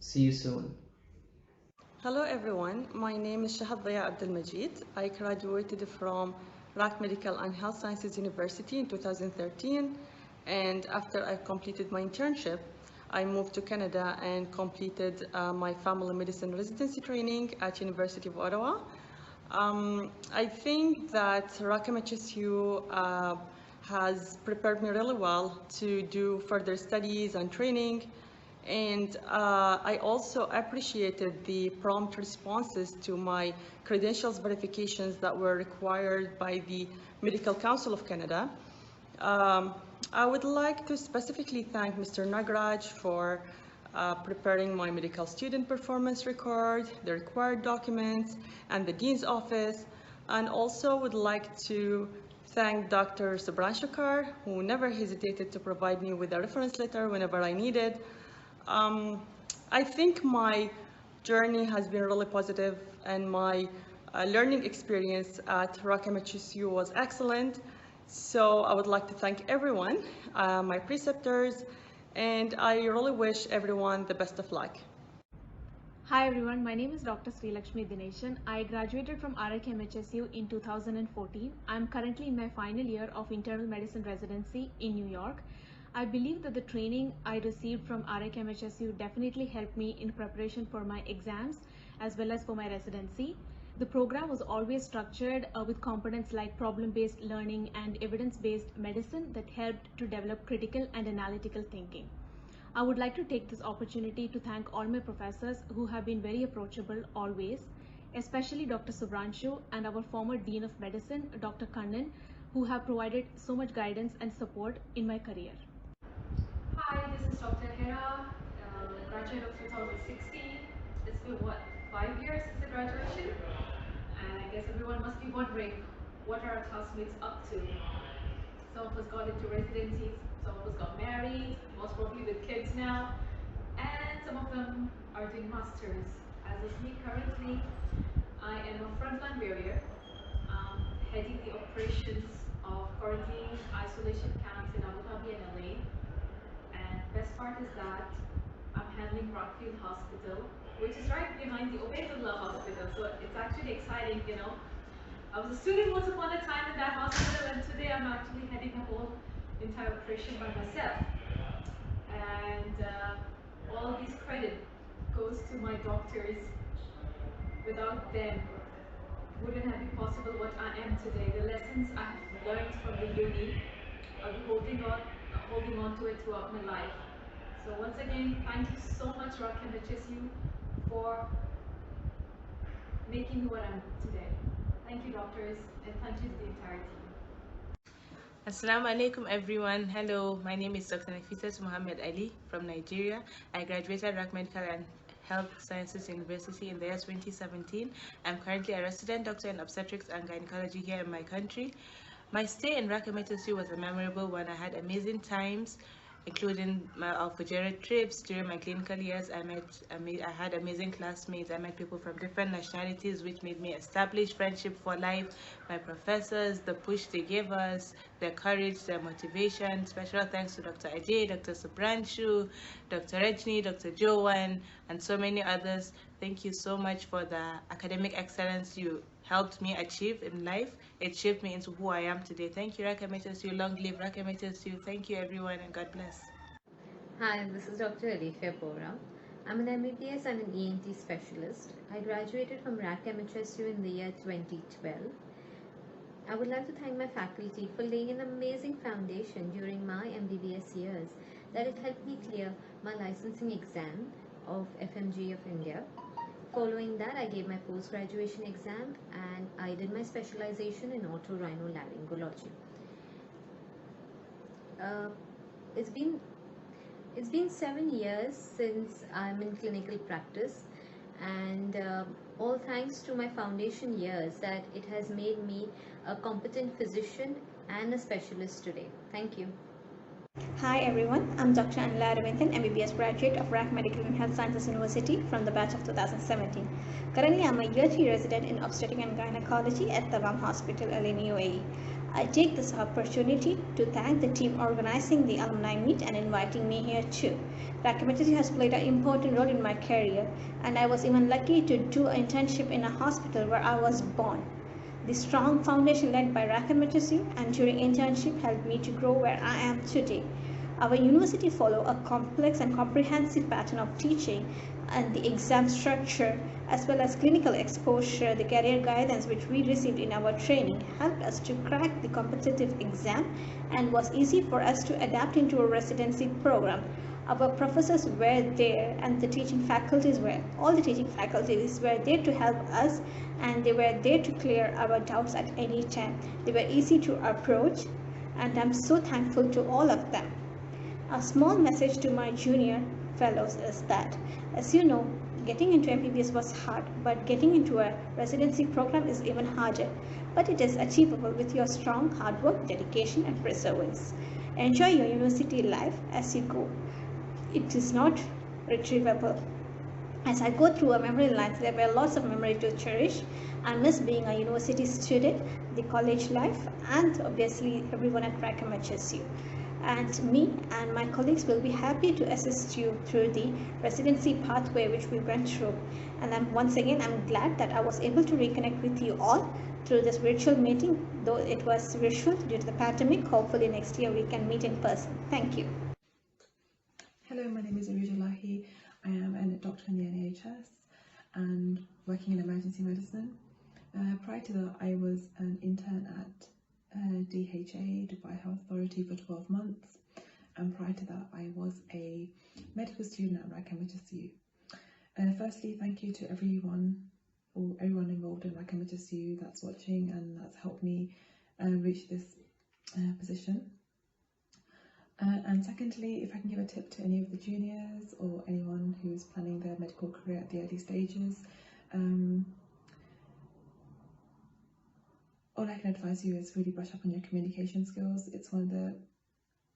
see you soon. Hello everyone, my name is Shahad Daya Abdel Majid. I graduated from RAK Medical and Health Sciences University in 2013, and after I completed my internship, I moved to Canada and completed my family medicine residency training at University of Ottawa. I think that RAK MHSU has prepared me really well to do further studies and training, and I also appreciated the prompt responses to my credentials verifications that were required by the Medical Council of Canada. I would like to specifically thank Mr. Nagraj for preparing my medical student performance record, the required documents, and the Dean's Office, and also would like to thank Dr. Subran Shakar, who never hesitated to provide me with a reference letter whenever I needed. I think my journey has been really positive, and my learning experience at RAK MHSU was excellent. So I would like to thank everyone, my preceptors, and I really wish everyone the best of luck. Hi everyone, my name is Dr. Sri Lakshmi Dineshan. I graduated from RIKMHSU in 2014. I'm currently in my final year of internal medicine residency in New York. I believe that the training I received from RIKMHSU definitely helped me in preparation for my exams as well as for my residency. The program was always structured with components like problem-based learning and evidence-based medicine that helped to develop critical and analytical thinking. I would like to take this opportunity to thank all my professors who have been very approachable always, especially Dr. Subhranshu and our former Dean of Medicine, Dr. Kannan, who have provided so much guidance and support in my career. Hi, this is Dr. Hera, graduate of 2016. It's been what, 5 years since the graduation? And I guess everyone must be wondering, what are our classmates up to? Some of us got into residencies, some of us got married, most probably with kids now, and some of them are doing masters. As of me currently, I am a frontline warrior, heading the operations of quarantine isolation camps in Abu Dhabi and LA. And best part is that I'm handling Rockfield Hospital, which is right behind the Ubaydullah Hospital. So it's actually exciting, you know. I was a student once upon a time in that hospital, and today I'm actually heading the whole entire operation by myself. And all of this credit goes to my doctors. Without them, wouldn't have been possible what I am today. The lessons I have learned from the uni, I'll be holding on to it throughout my life. So once again, thank you so much, RIKMHSU, for making me what I am today. Thank you, doctors, and thank you to the entire team. Assalamu alaikum everyone. Hello, my name is Dr. Nafisat Muhammad Ali from Nigeria. I graduated RAK Medical and Health Sciences University in the year 2017. I'm currently a resident doctor in obstetrics and gynecology here in my country. My stay in RIKMHSU was a memorable one. I had amazing times, including my Al-Fujairah trips. During my clinical years, I had amazing classmates. I met people from different nationalities, which made me establish friendship for life. My professors, the push they gave us, their courage, their motivation. Special thanks to Dr. Ajay, Dr. Subhranshu, Dr. Rajni, Dr. Jowan, and so many others. Thank you so much for the academic excellence you helped me achieve in life. It shaped me into who I am today. Thank you, RIKMHSU. Long live RIKMHSU. Thank you, everyone, and God bless. Hi, this is Dr. Alifia Bora. I'm an MBBS and an ENT specialist. I graduated from RIKMHSU in the year 2012. I would like to thank my faculty for laying an amazing foundation during my MBBS years that it helped me clear my licensing exam of FMG of India. Following that, I gave my post-graduation exam and I did my specialization in otorhinolaryngology. It's been 7 years since I'm in clinical practice, and all thanks to my foundation years that it has made me a competent physician and a specialist today. Thank you. Hi everyone, I'm Dr. Anila Aravindan, MBBS graduate of RAK Medical and Health Sciences University from the batch of 2017. Currently, I'm a Year 3 resident in obstetric and gynecology at Tawam Hospital, Al Ain, UAE. I take this opportunity to thank the team organizing the alumni meet and inviting me here too. RIKMHSU has played an important role in my career, and I was even lucky to do an internship in a hospital where I was born. The strong foundation led by RIKMHSU and during internship helped me to grow where I am today. Our university follows a complex and comprehensive pattern of teaching, and the exam structure as well as clinical exposure, the career guidance which we received in our training helped us to crack the competitive exam and was easy for us to adapt into a residency program. Our professors were there and the teaching faculties were, all the teaching faculties were there to help us, and they were there to clear our doubts at any time. They were easy to approach, and I'm so thankful to all of them. A small message to my junior fellows is that, as you know, getting into MBBS was hard, but getting into a residency program is even harder. But it is achievable with your strong hard work, dedication, and perseverance. Enjoy your university life as you go. It is not retrievable. As I go through a memory line, there were lots of memories to cherish. I miss being a university student, the college life, and obviously everyone at RIKMHSU. and me and my colleagues will be happy to assist you through the residency pathway which we went through. And once again, I'm glad that I was able to reconnect with you all through this virtual meeting, though it was virtual due to the pandemic. Hopefully next year we can meet in person. Thank you. Hello, my name is Aruja Lahi. I am a doctor in the NHS and working in emergency medicine. Prior to that, I was an intern at DHA, Dubai Health Authority, for 12 months. And prior to that, I was a medical student at RAK MHSU. Firstly, thank you to everyone involved in RAK MHSU that's watching and that's helped me reach this position. And secondly, if I can give a tip to any of the juniors or anyone who's planning their medical career at the early stages, all I can advise you is really brush up on your communication skills. It's one of the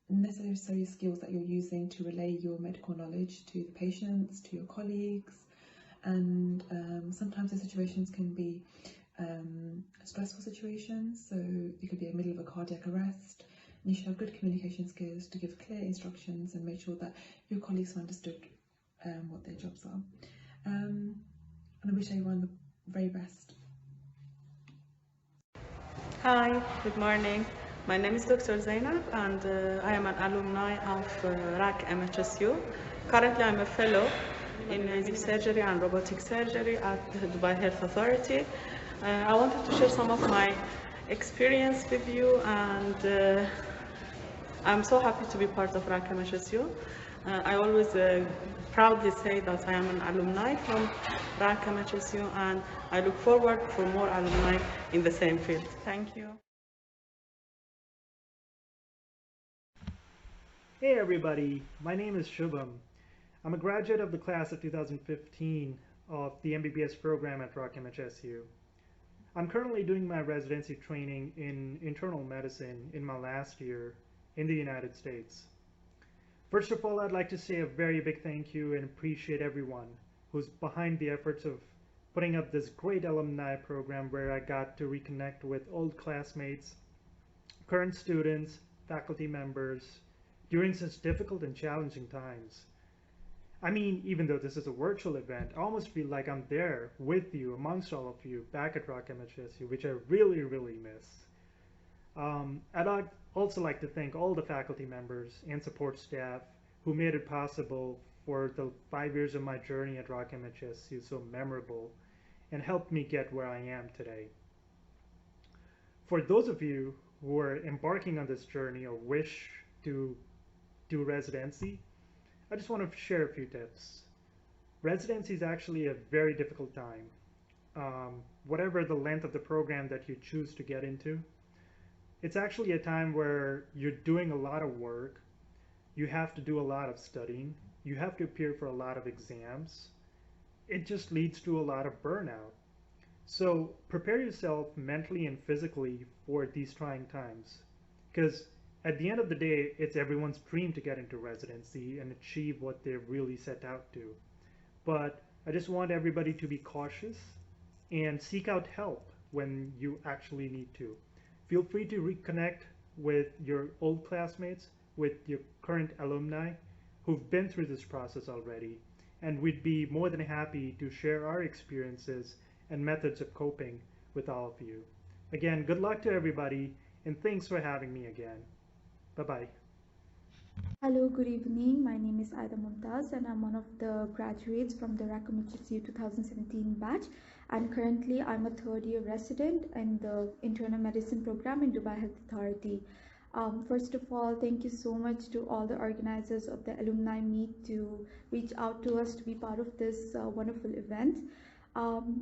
necessary skills that you're using to relay your medical knowledge to the patients, to your colleagues, and sometimes the situations can be stressful situations, so you could be in the middle of a cardiac arrest. You should have good communication skills to give clear instructions and make sure that your colleagues have understood what their jobs are. And I wish everyone the very best. Hi, good morning. My name is Dr. Zainab and I am an alumni of RAK MHSU. Currently I'm a fellow in deep surgery and robotic surgery at the Dubai Health Authority. I wanted to share some of my experience with you, and I'm so happy to be part of RAK MHSU. I always proudly say that I am an alumni from RAK MHSU, and I look forward for more alumni in the same field. Thank you. Hey everybody, my name is Shubham. I'm a graduate of the class of 2015 of the MBBS program at RAK MHSU. I'm currently doing my residency training in internal medicine in my last year in the United States. First of all, I'd like to say a very big thank you and appreciate everyone who's behind the efforts of putting up this great alumni program where I got to reconnect with old classmates, current students, faculty members during such difficult and challenging times. I mean, even though this is a virtual event, I almost feel like I'm there with you, amongst all of you, back at RAK MHSU, which I really, really miss. I'd also like to thank all the faculty members and support staff who made it possible for the 5 years of my journey at RAK MHSU so memorable and helped me get where I am today. For those of you who are embarking on this journey or wish to do residency, I just want to share a few tips. Residency is actually a very difficult time. Whatever the length of the program that you choose to get into, it's actually a time where you're doing a lot of work, you have to do a lot of studying, you have to appear for a lot of exams. It just leads to a lot of burnout. So prepare yourself mentally and physically for these trying times, because at the end of the day, it's everyone's dream to get into residency and achieve what they're really set out to. But I just want everybody to be cautious and seek out help when you actually need to. Feel free to reconnect with your old classmates, with your current alumni who've been through this process already, and we'd be more than happy to share our experiences and methods of coping with all of you. Again, good luck to everybody, and thanks for having me again. Bye-bye. Hello, good evening. My name is Aida Mumtaz and I'm one of the graduates from the RAK MHSU 2017 batch, and currently I'm a third-year resident in the internal medicine program in Dubai Health Authority. First of all, thank you so much to all the organizers of the alumni meet to reach out to us to be part of this wonderful event.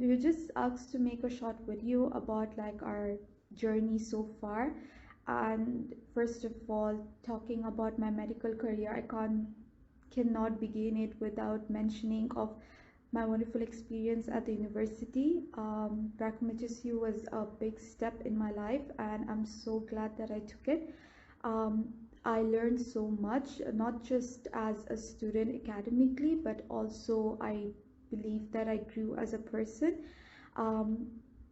We were just asked to make a short video about like our journey so far. And first of all, talking about my medical career, I cannot begin it without mentioning of my wonderful experience at the university. RAK MHSU was a big step in my life and I'm so glad that I took it. I learned so much, not just as a student academically, but also I believe that I grew as a person.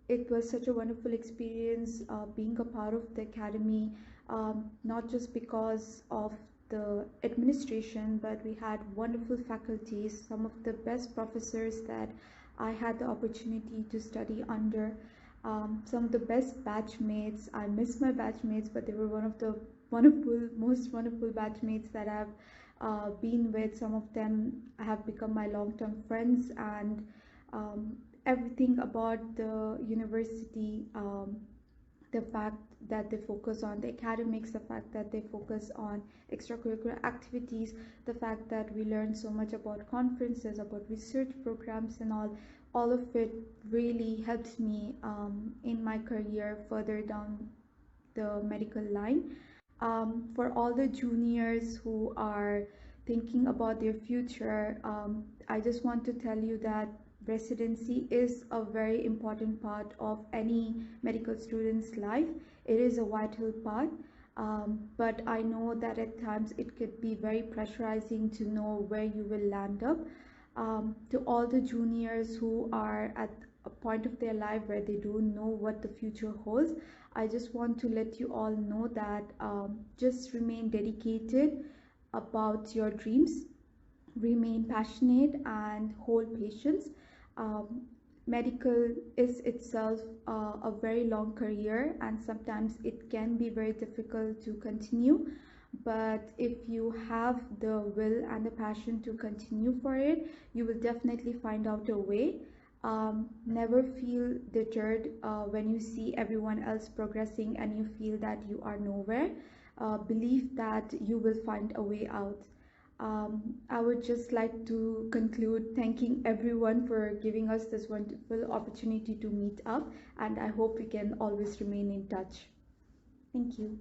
It was such a wonderful experience being a part of the academy, not just because of the administration, but we had wonderful faculties, some of the best professors that I had the opportunity to study under, some of the best batchmates. I miss my batchmates, but they were one of the most wonderful batchmates that I've been with. Some of them have become my long-term friends, and everything about the university, the fact that they focus on the academics, the fact that they focus on extracurricular activities, the fact that we learn so much about conferences, about research programs and all of it really helps me in my career further down the medical line. For all the juniors who are thinking about their future, I just want to tell you that residency is a very important part of any medical student's life. It is a vital part, but I know that at times it could be very pressurizing to know where you will land up. To all the juniors who are at a point of their life where they don't know what the future holds, I just want to let you all know that just remain dedicated about your dreams, remain passionate and hold patience. Medical is itself a very long career, and sometimes it can be very difficult to continue, but if you have the will and the passion to continue for it, you will definitely find out a way. Never feel deterred when you see everyone else progressing and you feel that you are nowhere. Believe that you will find a way out. I would just like to conclude thanking everyone for giving us this wonderful opportunity to meet up, and I hope we can always remain in touch. Thank you.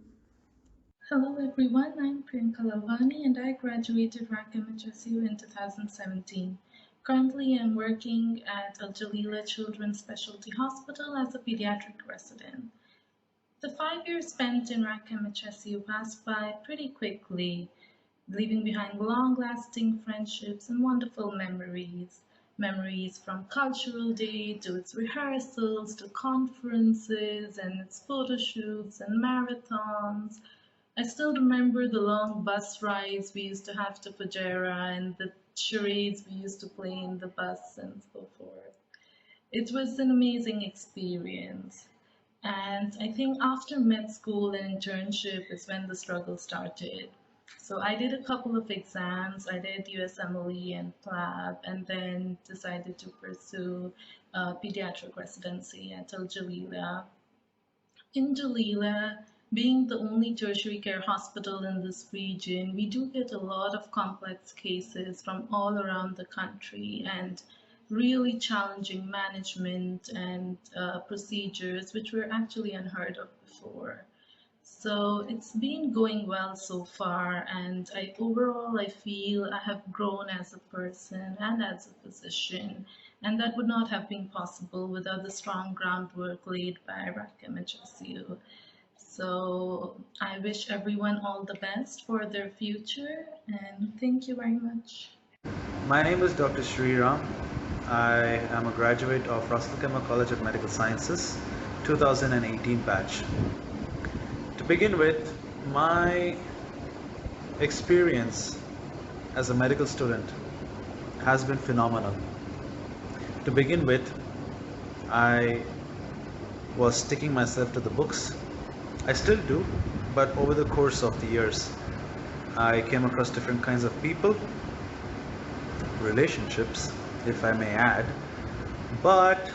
Hello everyone, I'm Priyanka Lalvani and I graduated RAK MHSU in 2017. Currently I'm working at Al Jalila Children's Specialty Hospital as a pediatric resident. The 5 years spent in RAK MHSU passed by pretty quickly, leaving behind long-lasting friendships and wonderful memories. Memories from cultural day to its rehearsals to conferences and its photo shoots and marathons. I still remember the long bus rides we used to have to Fujairah and the charades we used to play in the bus and so forth. It was an amazing experience. And I think after med school and internship is when the struggle started. So I did a couple of exams. I did USMLE and PLAB, and then decided to pursue pediatric residency at Al Jalila. In Jalila, being the only tertiary care hospital in this region, we do get a lot of complex cases from all around the country and really challenging management and procedures which were actually unheard of before. So it's been going well so far, and overall I feel I have grown as a person and as a physician, and that would not have been possible without the strong groundwork laid by RAK MHSU. So I wish everyone all the best for their future, and thank you very much. My name is Dr. Sriram. I am a graduate of Russell Khema College of Medical Sciences, 2018 batch. To begin with, my experience as a medical student has been phenomenal. To begin with, I was sticking myself to the books. I still do, but over the course of the years, I came across different kinds of people, relationships, if I may add, but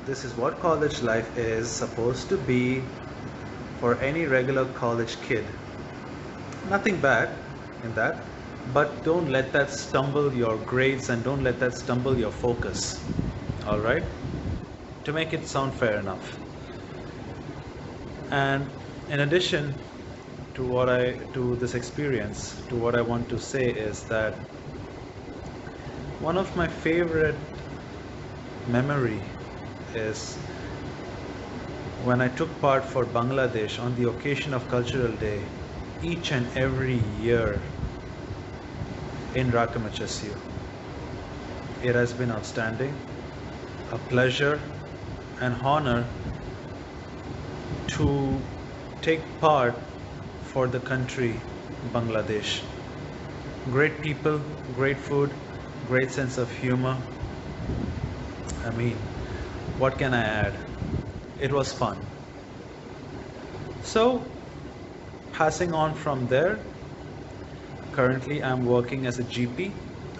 this is what college life is supposed to be for any regular college kid. Nothing bad in that, but don't let that stumble your grades and don't let that stumble your focus. All right? To make it sound fair enough. And in addition to this experience, to what I want to say is that one of my favorite memory is when I took part for Bangladesh on the occasion of Cultural Day each and every year in RAK MHSU. It has been outstanding, a pleasure and honor to take part for the country Bangladesh. Great people, great food, great sense of humor. I mean, what can I add? It was fun. So, passing on from there, currently I'm working as a GP,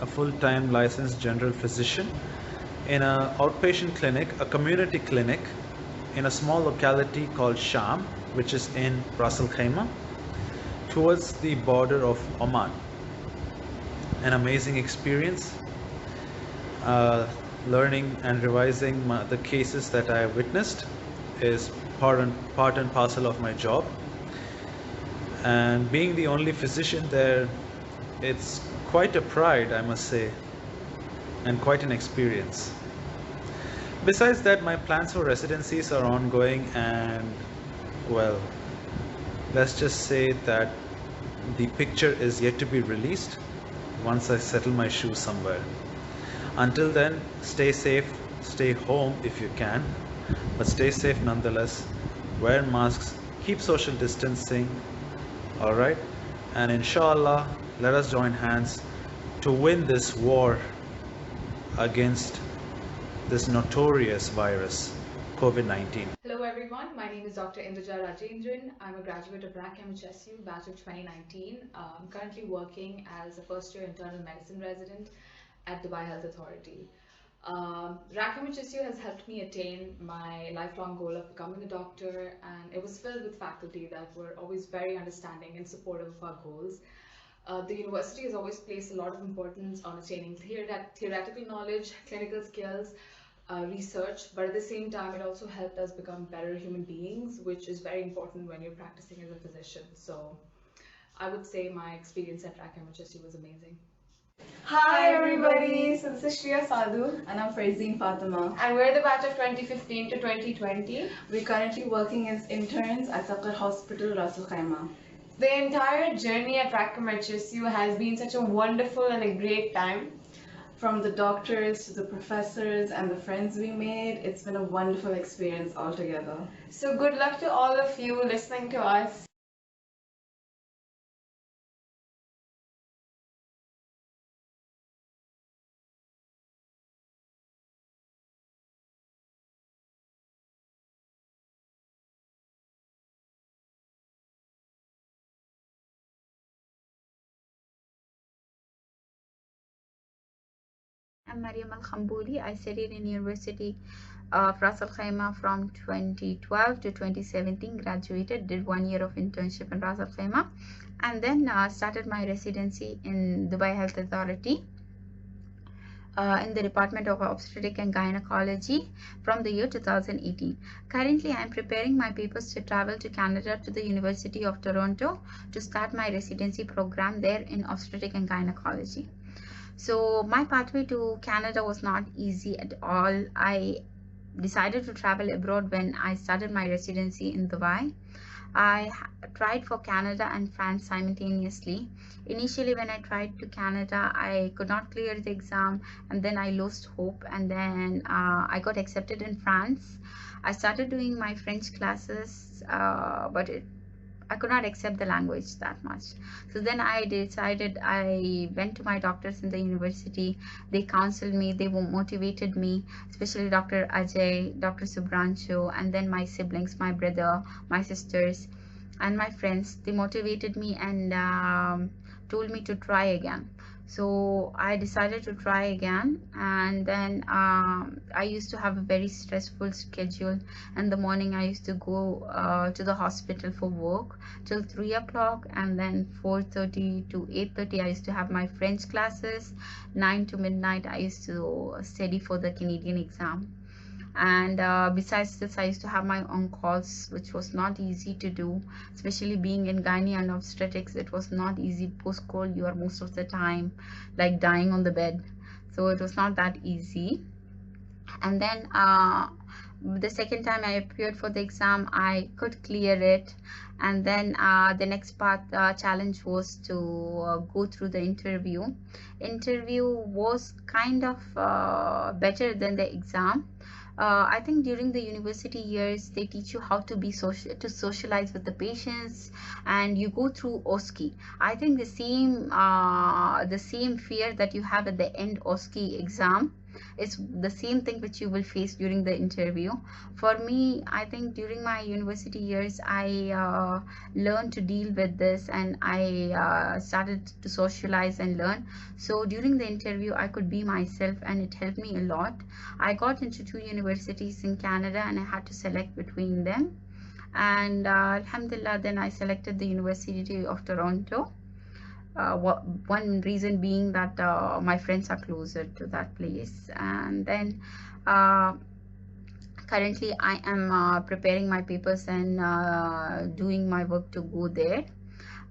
a full-time licensed general physician in an outpatient clinic, a community clinic in a small locality called Sham, which is in Ras Al Khaimah, towards the border of Oman. An amazing experience, learning and revising the cases that I witnessed is part and parcel of my job. And being the only physician there, it's quite a pride, I must say, and quite an experience. Besides that, my plans for residencies are ongoing, and well, let's just say that the picture is yet to be released once I settle my shoes somewhere. Until then, stay safe, stay home if you can, but stay safe nonetheless. Wear masks, keep social distancing, alright? And inshallah, let us join hands to win this war against this notorious virus, COVID-19. Hello everyone, my name is Dr. Induja Rajendran. I'm a graduate of RAC MHSU, batch of 2019. I'm currently working as a first-year internal medicine resident at Dubai Health Authority. RAC MHSU has helped me attain my lifelong goal of becoming a doctor, and it was filled with faculty that were always very understanding and supportive of our goals. The university has always placed a lot of importance on attaining theoretical knowledge, clinical skills, research, but at the same time it also helped us become better human beings, which is very important when you're practicing as a physician. So I would say my experience at RAC MHSU was amazing. Hi everybody, so this is Shriya Sadhu and I'm Farzeen Fatima. And we're the batch of 2015 to 2020. We're currently working as interns at Saqar Hospital, Ras Al Khaimah. The entire journey at RAC MHSU has been such a wonderful and a great time. From the doctors to the professors and the friends we made, it's been a wonderful experience altogether. So good luck to all of you listening to us. I'm Mariam Al-Khambouli. I studied in University of Ras Al Khaimah from 2012 to 2017, graduated, did 1 year of internship in Ras Al Khaimah, and then started my residency in Dubai Health Authority in the Department of Obstetric and Gynecology from the year 2018. Currently, I am preparing my papers to travel to Canada to the University of Toronto to start my residency program there in Obstetric and Gynecology. So my pathway to Canada was not easy at all. I decided to travel abroad when I started my residency in Dubai. I tried for Canada and France simultaneously. Initially, when I tried to Canada, I could not clear the exam, and then I lost hope, and then I got accepted in France. I started doing my French classes, but I could not accept the language that much. So then I decided, I went to my doctors in the university. They counseled me, they motivated me, especially Dr. Ajay, Dr. Subranchu, and then my siblings, my brother, my sisters, and my friends. They motivated me and told me to try again. So I decided to try again, and then I used to have a very stressful schedule. In the morning I used to go to the hospital for work till 3 o'clock, and then 4:30 to 8:30 I used to have my French classes. 9 to midnight I used to study for the Canadian exam. And besides this, I used to have my own calls, which was not easy to do, especially being in gynae and obstetrics. It was not easy. Post call, you are most of the time like dying on the bed, so it was not that easy. And then the second time I appeared for the exam, I could clear it. And then the next part challenge was to go through the interview. Interview was kind of better than the exam. I think during the university years, they teach you how to be socialize with the patients, and you go through OSCE. I think the same fear that you have at the end OSCE exam is the same thing which you will face during the interview. For me, I think during my university years, I learned to deal with this, and I started to socialize and learn. So during the interview, I could be myself, and it helped me a lot. I got into 2 universities in Canada, and I had to select between them. And Alhamdulillah, then I selected the University of Toronto. One reason being that my friends are closer to that place. And then currently I am preparing my papers and doing my work to go there.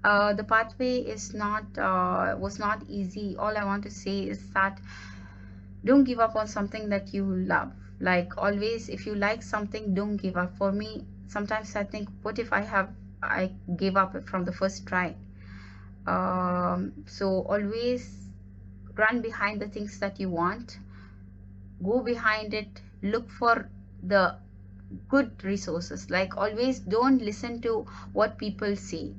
The pathway is was not easy. All I want to say is that don't give up on something that you love. Like always, if you like something, don't give up. For me, sometimes I think, what if I gave up from the first try? So always run behind the things that you want, go behind it, look for the good resources. Like always, don't listen to what people say.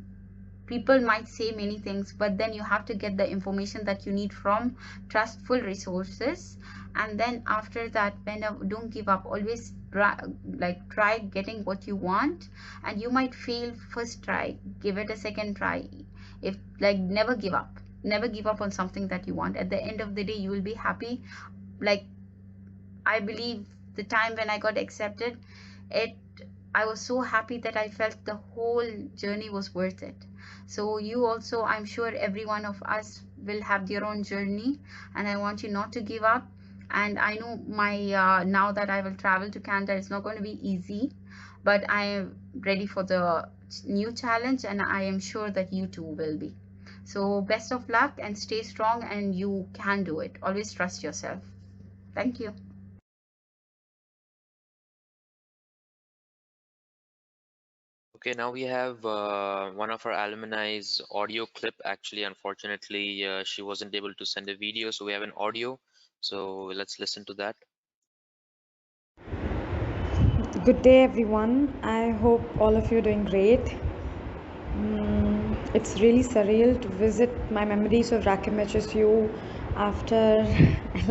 People might say many things, but then you have to get the information that you need from trustful resources. And then after that, don't give up. Always try getting what you want, and you might fail first try. Give it a second try. If never give up on something that you want. At the end of the day, you will be happy. Like I believe the time when I got accepted, I was so happy that I felt the whole journey was worth it. So you also, I'm sure every one of us will have their own journey, and I want you not to give up. And I know my now that I will travel to Canada, it's not going to be easy, but I am ready for the new challenge, and I am sure that you too will be. So best of luck, and stay strong, and you can do it. Always trust yourself. Thank you. Okay, now we have one of our alumni's audio clip. Actually, unfortunately, she wasn't able to send a video, so we have an audio. So let's listen to that. Good day, everyone. I hope all of you are doing great. It's really surreal to visit my memories of RACMHSU after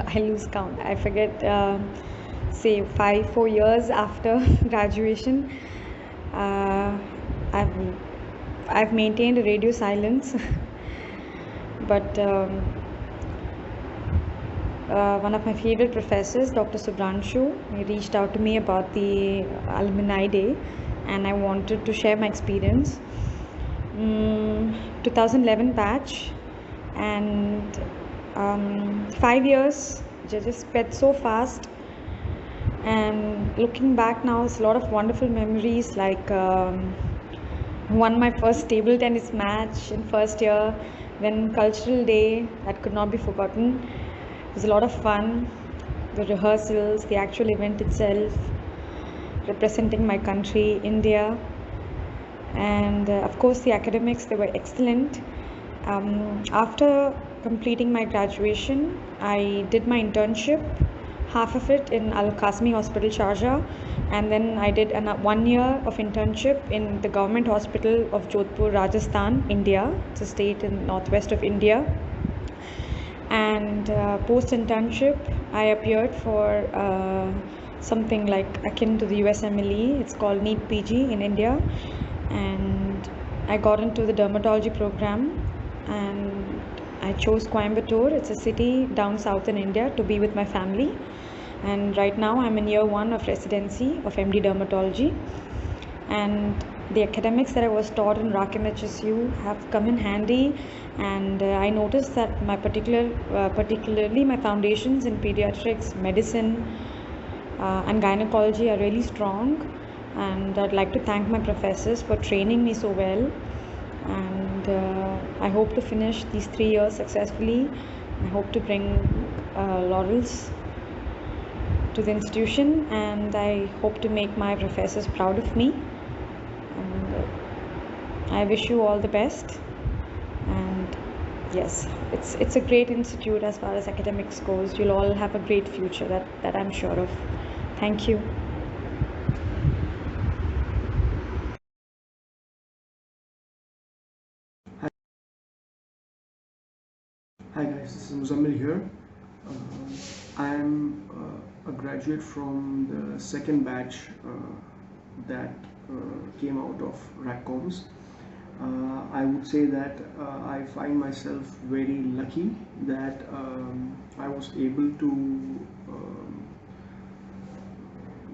I lose count. I forget, say 4 years after graduation. I've maintained a radio silence, but one of my favorite professors, Dr. Subhranshu, he reached out to me about the Alumni Day, and I wanted to share my experience. 2011 batch, and 5 years just sped so fast. And looking back now, it's a lot of wonderful memories, like won my first table tennis match in first year, then cultural day, that could not be forgotten. It was a lot of fun, the rehearsals, the actual event itself, representing my country, India, and of course the academics, they were excellent. After completing my graduation, I did my internship, half of it in Al Qasmi Hospital, Sharjah, and then I did 1 year of internship in the government hospital of Jodhpur, Rajasthan, India. It's a state in northwest of India. And post internship, I appeared for something like akin to the USMLE. It's called NEET PG in India, and I got into the dermatology program, and I chose Coimbatore. It's a city down south in India, to be with my family. And right now I'm in year 1 of residency of MD dermatology, and the academics that I was taught in RACMHSU have come in handy, and I noticed that my particularly my foundations in pediatrics, medicine and gynecology are really strong, and I'd like to thank my professors for training me so well. And I hope to finish these 3 years successfully. I hope to bring laurels to the institution, and I hope to make my professors proud of me. And I wish you all the best. And yes, it's a great institute as far as academics goes. You'll all have a great future, that I'm sure of. Thank you. Hi guys, this is Muzammil here. I am a graduate from the second batch that came out of RACCOMS. I would say that I find myself very lucky that I was able to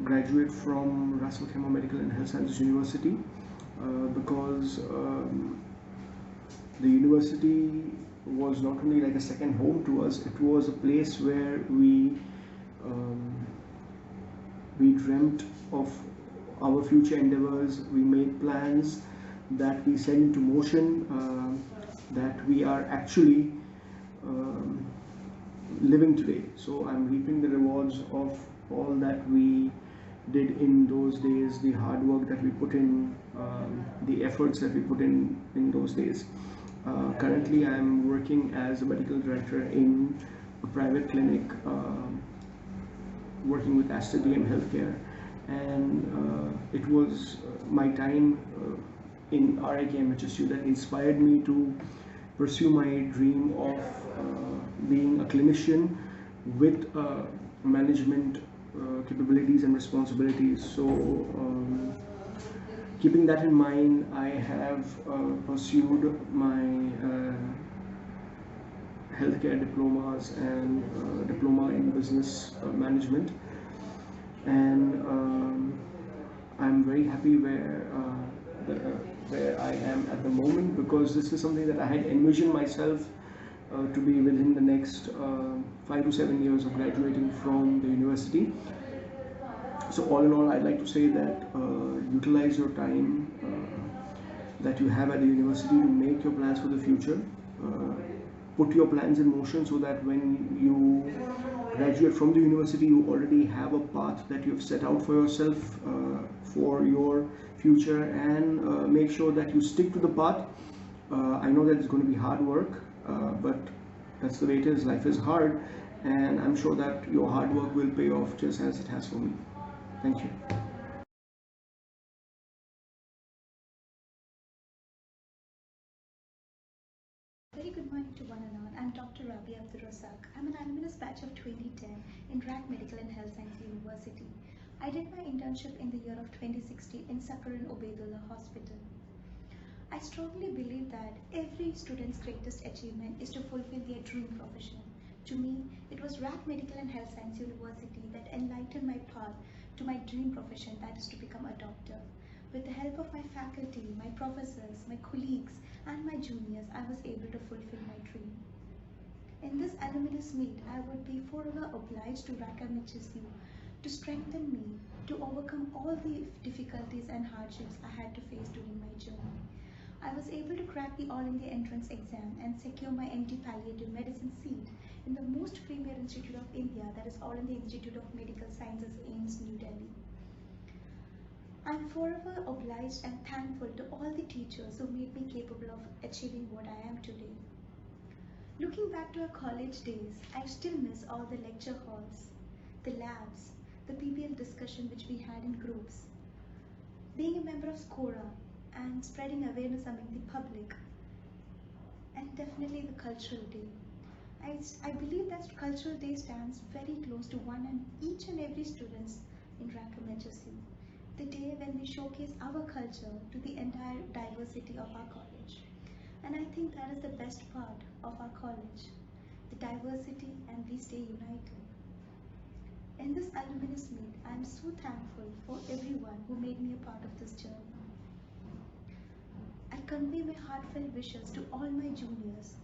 graduate from Ras Al Khaimah Medical and Health Sciences University because the university was not only like a second home to us, it was a place where we dreamt of our future endeavors, we made plans that we set into motion, that we are actually living today. So I'm reaping the rewards of all that we did in those days, the hard work that we put in, the efforts that we put in those days. Currently I'm working as a medical director in a private clinic working with Aster DM Healthcare, and it was my time in RIK MHSU that inspired me to pursue my dream of being a clinician with management capabilities and responsibilities. So keeping that in mind, I have pursued my healthcare diplomas and diploma in business management, and I'm very happy where I am at the moment, because this is something that I had envisioned myself to be within the next 5 to 7 years of graduating from the university. So all in all, I'd like to say that utilize your time that you have at the university to make your plans for the future. Put your plans in motion so that when you graduate from the university, you already have a path that you've set out for yourself for your future, and make sure that you stick to the path. I know that it's going to be hard work, but that's the way it is. Life is hard, and I'm sure that your hard work will pay off just as it has for me. Thank you. Very good morning to one and all. I'm Dr. Rabi Abdul Razak. I'm an alumnus batch of 2010 in RAC Medical and Health Science University. I did my internship in the year of 2016 in Sakaran Obaidullah Hospital. I strongly believe that every student's greatest achievement is to fulfill their dream profession. To me, it was RAC Medical and Health Science University that enlightened my path to my dream profession, that is to become a doctor. With the help of my faculty, my professors, my colleagues, and my juniors, I was able to fulfill my dream. In this alumnus meet, I would be forever obliged to RAC MHSU to strengthen me to overcome all the difficulties and hardships I had to face during my journey. I was able to crack the All India Entrance exam and secure my MD Palliative Medicine seat in the most premier institute of India, that is All India Institute of Medical Sciences, AIIMS, New Delhi. I am forever obliged and thankful to all the teachers who made me capable of achieving what I am today. Looking back to our college days, I still miss all the lecture halls, the labs, the PPL discussion which we had in groups, being a member of SCORA and spreading awareness among the public, and definitely the cultural day. I believe that cultural day stands very close to one and each and every student in RAC MHSU. The day when we showcase our culture to the entire diversity of our college. And I think that is the best part of our college, the diversity, and we stay united. In this alumnus meet, I am so thankful for everyone who made me a part of this journey. I convey my heartfelt wishes to all my juniors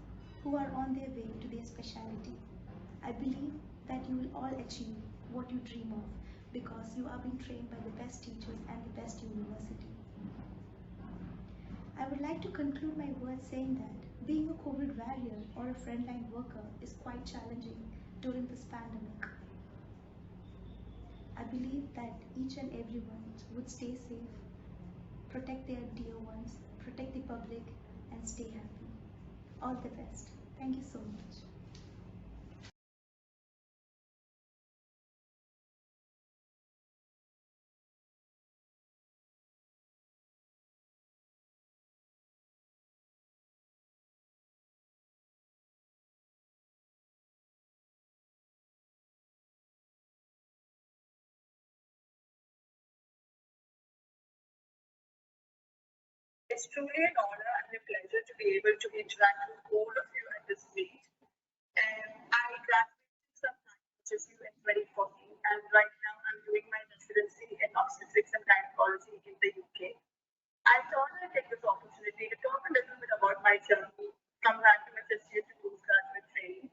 who are on their way to their specialty. I believe that you will all achieve what you dream of, because you are being trained by the best teachers and the best university. I would like to conclude my words saying that being a COVID warrior or a frontline worker is quite challenging during this pandemic. I believe that each and everyone would stay safe, protect their dear ones, protect the public, and stay happy. All the best. Thank you so much. It's truly an honor and a pleasure to be able to interact with all of you at this meet. I graduated from HSU in 2014, and right now I'm doing my residency in obstetrics and gynecology in the UK. I thought I'd take this opportunity to talk a little bit about my journey from HSU to postgraduate training.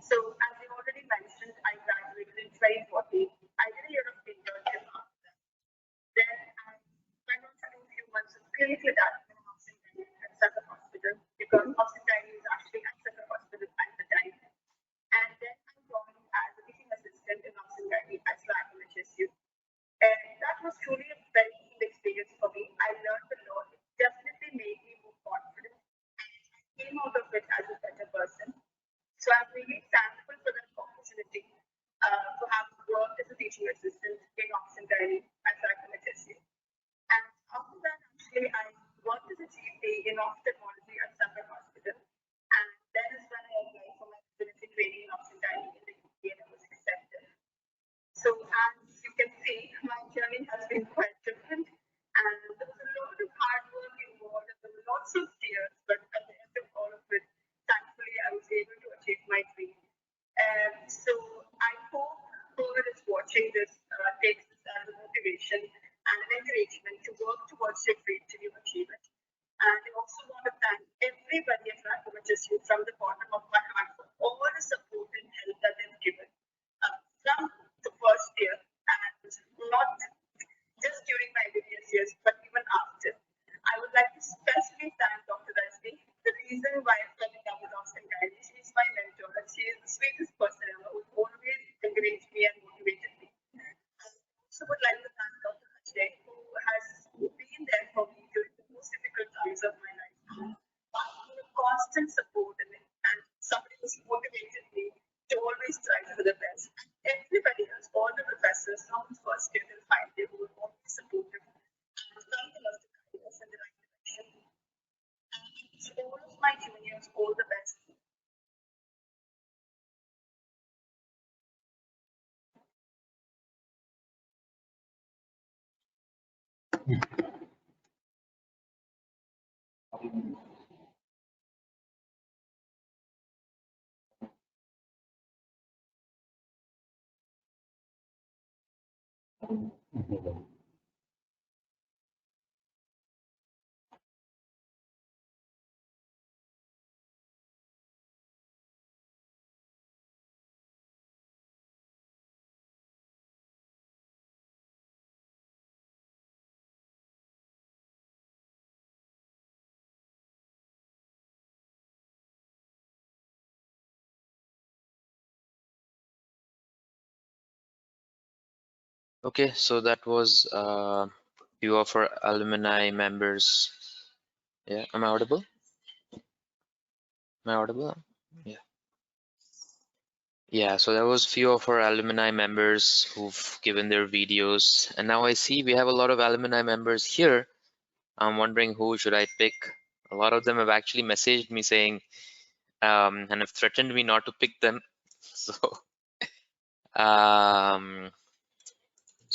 So, as you already mentioned, I graduated in 2014. I did a year of internship after that. Then I went on to do a few months of clinical data at Suffolk Hospital because obstetrics is actually at Suffolk Hospital at the time. And then I joined as a teaching assistant in obstetrics at RAC-MHSU. And that was truly a very key experience for me. I learned a lot. It definitely made me more confident. And I came out of it as a better person. So I'm really thankful for that opportunity to have worked as a teaching assistant in obstetrics at RAC-MHSU. And after that, actually, I worked as a GP in ophthalmology at Suffolk Hospital. And that is when I applied for my residency training in obstetrics in the UK and I was accepted. So as you can see, my journey has been quite different. And there was a lot of hard work involved and there were lots of tears. But at the end of all of it, thankfully, I was able to achieve my dream. So I hope whoever is watching this takes this as a motivation and an encouragement to work towards your dream till you achieve it. And I also want to thank everybody at RAC-MHSU from the bottom of my heart for all the support and help that they've given from the first year and not just during my MBBS years, but even after. I would like to especially thank Dr. Rajni. The reason why I fell in love with obstetrics, she is my mentor and she is the sweetest person ever who always encouraged me and motivated me. I also would like to thank Dr. Ajay, who has been there for me during the most difficult times of my life. Constant support and somebody who's motivated me to always strive for the best. And everybody else, all the professors from the first year till final year, who were always supportive and helping us to guide us in the right direction. And I wish all of my juniors all the best. Okay, so that was few of our alumni members. Yeah, am I audible? Am I audible? Yeah. Yeah, so there was few of our alumni members who've given their videos, and now I see we have a lot of alumni members here. I'm wondering who should I pick. A lot of them have actually messaged me saying and have threatened me not to pick them.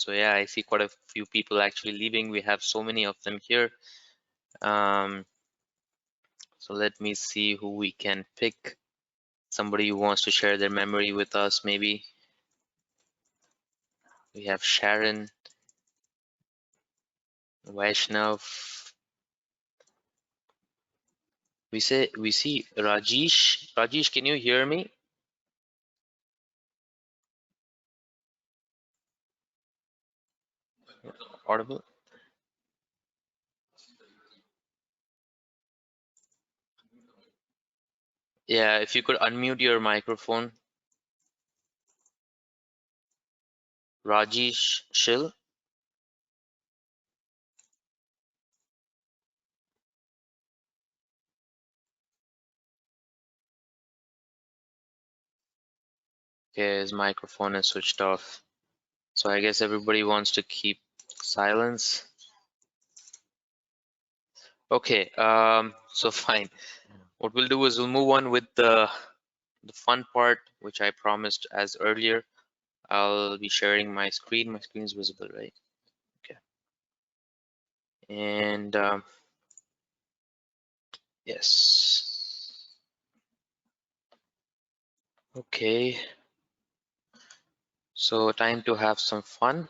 So yeah, I see quite a few people actually leaving. We have so many of them here. So let me see who we can pick. Somebody who wants to share their memory with us, maybe. We have Sharon, Vaishnav. We see Rajesh. Rajesh, can you hear me? Audible? Yeah, if you could unmute your microphone. Rajesh Shil. Okay, his microphone is switched off. So I guess everybody wants to keep silence. Okay, so fine. What we'll do is we'll move on with the fun part, which I promised as earlier. I'll be sharing my screen. My screen is visible, right? Okay. And Yes. Okay. So time to have some fun.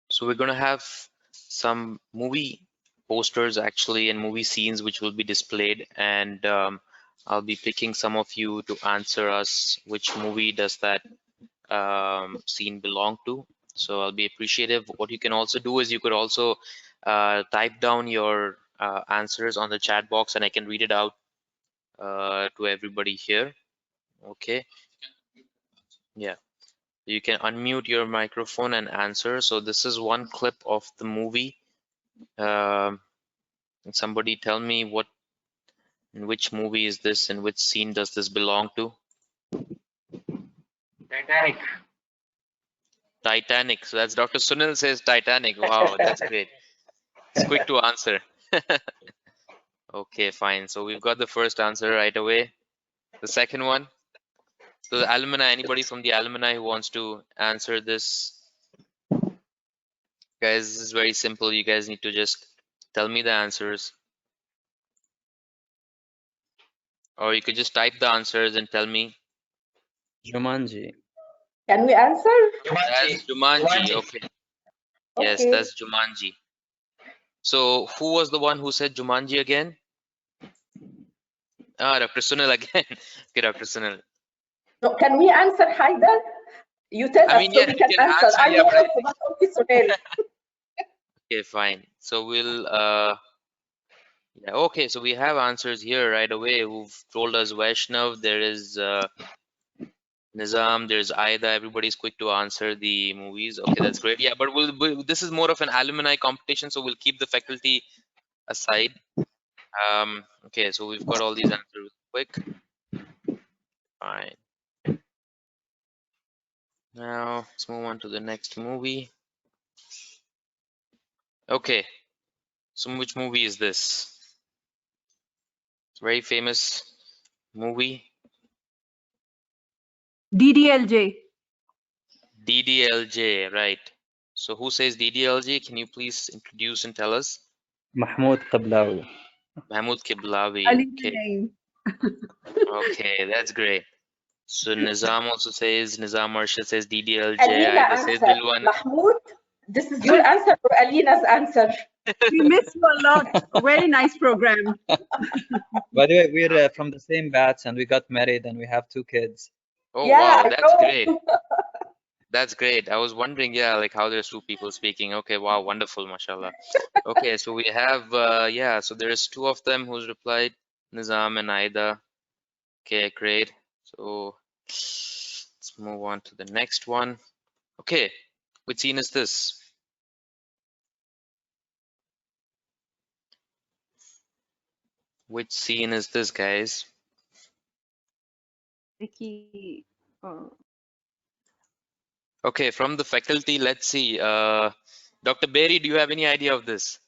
So we're gonna have some movie posters actually and movie scenes which will be displayed, and I'll be picking some of you to answer us which movie does that scene belong to. So I'll be appreciative. What you can also do is you could also type down your answers on the chat box and I can read it out to everybody here. Okay. Yeah. You can unmute your microphone and answer. So this is one clip of the movie. Somebody tell me in which movie is this, in which scene does this belong to? Titanic. Titanic. So that's Dr. Sunil says Titanic. Wow, that's great. It's quick to answer. Okay, fine. So we've got the first answer right away. The second one. So the alumni, anybody from the alumni who wants to answer this? Guys, this is very simple. You guys need to just tell me the answers. Or you could just type the answers and tell me. Jumanji. Can we answer? That's Jumanji. Okay. Yes, Okay. that's Jumanji. So who was the one who said Jumanji again? Ah, Dr. Sunil again. Okay, Dr. Sunil. No, can we answer, Haidar? You tell I us mean, so yeah, we you can can answer. answer, I yeah, know but also, but only Sunil. okay, fine. So we'll yeah, okay, so we have answers here right away who've told us Vaishnav, there is Nizam, there's Aida, everybody's quick to answer the movies. Okay, that's great. Yeah, but this is more of an alumni competition, so we'll keep the faculty aside. Okay, so we've got all these answers quick. Fine. Now let's move on to the next movie. Okay, so which movie is this? It's a very famous movie. DDLJ. DDLJ, right. So who says DDLJ? Can you please introduce and tell us? Mahmoud Qiblawi. Mahmoud Qiblawi. Ali Okay. name. Okay, that's great. So Nizam also says, Nizam Arshad says DDLJ. Alina Aida says answer. Dilwan. Mahmoud, this is your answer or Alina's answer? We miss you a lot. Very nice program. By the way, we're from the same batch and we got married and we have 2 kids. Oh Yeah, wow, I that's know. great. That's great. I was wondering, yeah, like how there's 2 people speaking. Okay, wow, wonderful, mashallah. Okay, so we have, yeah, so there's 2 of them who's replied, Nizam and Aida. Okay, great. So let's move on to the next one. Okay, which scene is this? Which scene is this, guys? Vicky. Okay, from the faculty, let's see. Dr. Berry, do you have any idea of this?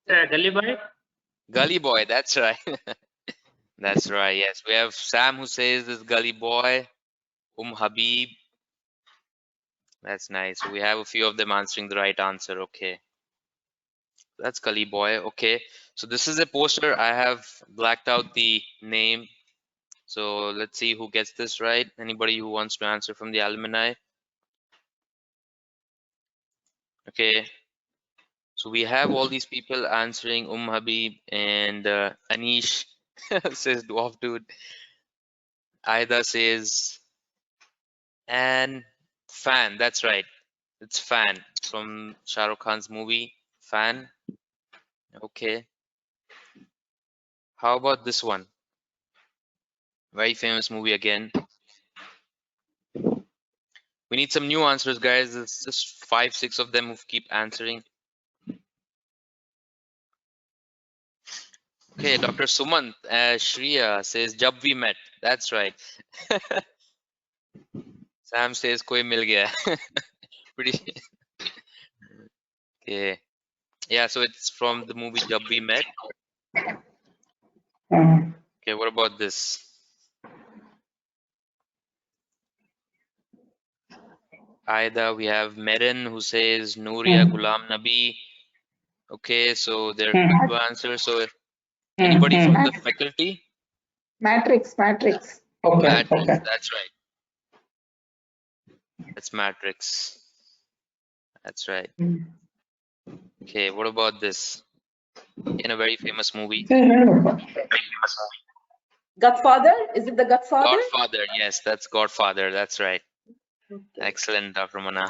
Gully Boy? Gully Boy, that's right. That's right, yes. We have Sam who says this Gully Boy, Habib. That's nice. So we have a few of them answering the right answer. Okay. That's Gully Boy. Okay. So this is a poster. I have blacked out the name. So let's see who gets this right. Anybody who wants to answer from the alumni. Okay. So we have all these people answering Habib and Anish says Dwarf Dude. Aida says and Fan. That's right. It's Fan from Shah Rukh Khan's movie Fan. Okay. How about this one? Very famous movie again. We need some new answers, guys. It's just 5, 6 of them who keep answering. Okay, Dr. Sumant Shriya says Jab We Met. That's right. Sam says Koi Mil Gaya. Pretty. Okay. Yeah, so it's from the movie Jab We Met. Okay, what about this? Aida, we have Merin who says Nooria Ghulam Nabi. Okay, so there are two answers. So anybody from the faculty? Matrix. Matrix, that's right. That's Matrix. That's right. Okay, what about this? In a very famous movie. Godfather? Is it the Godfather? Godfather, yes, that's Godfather. That's right. Excellent, Dr. Mana.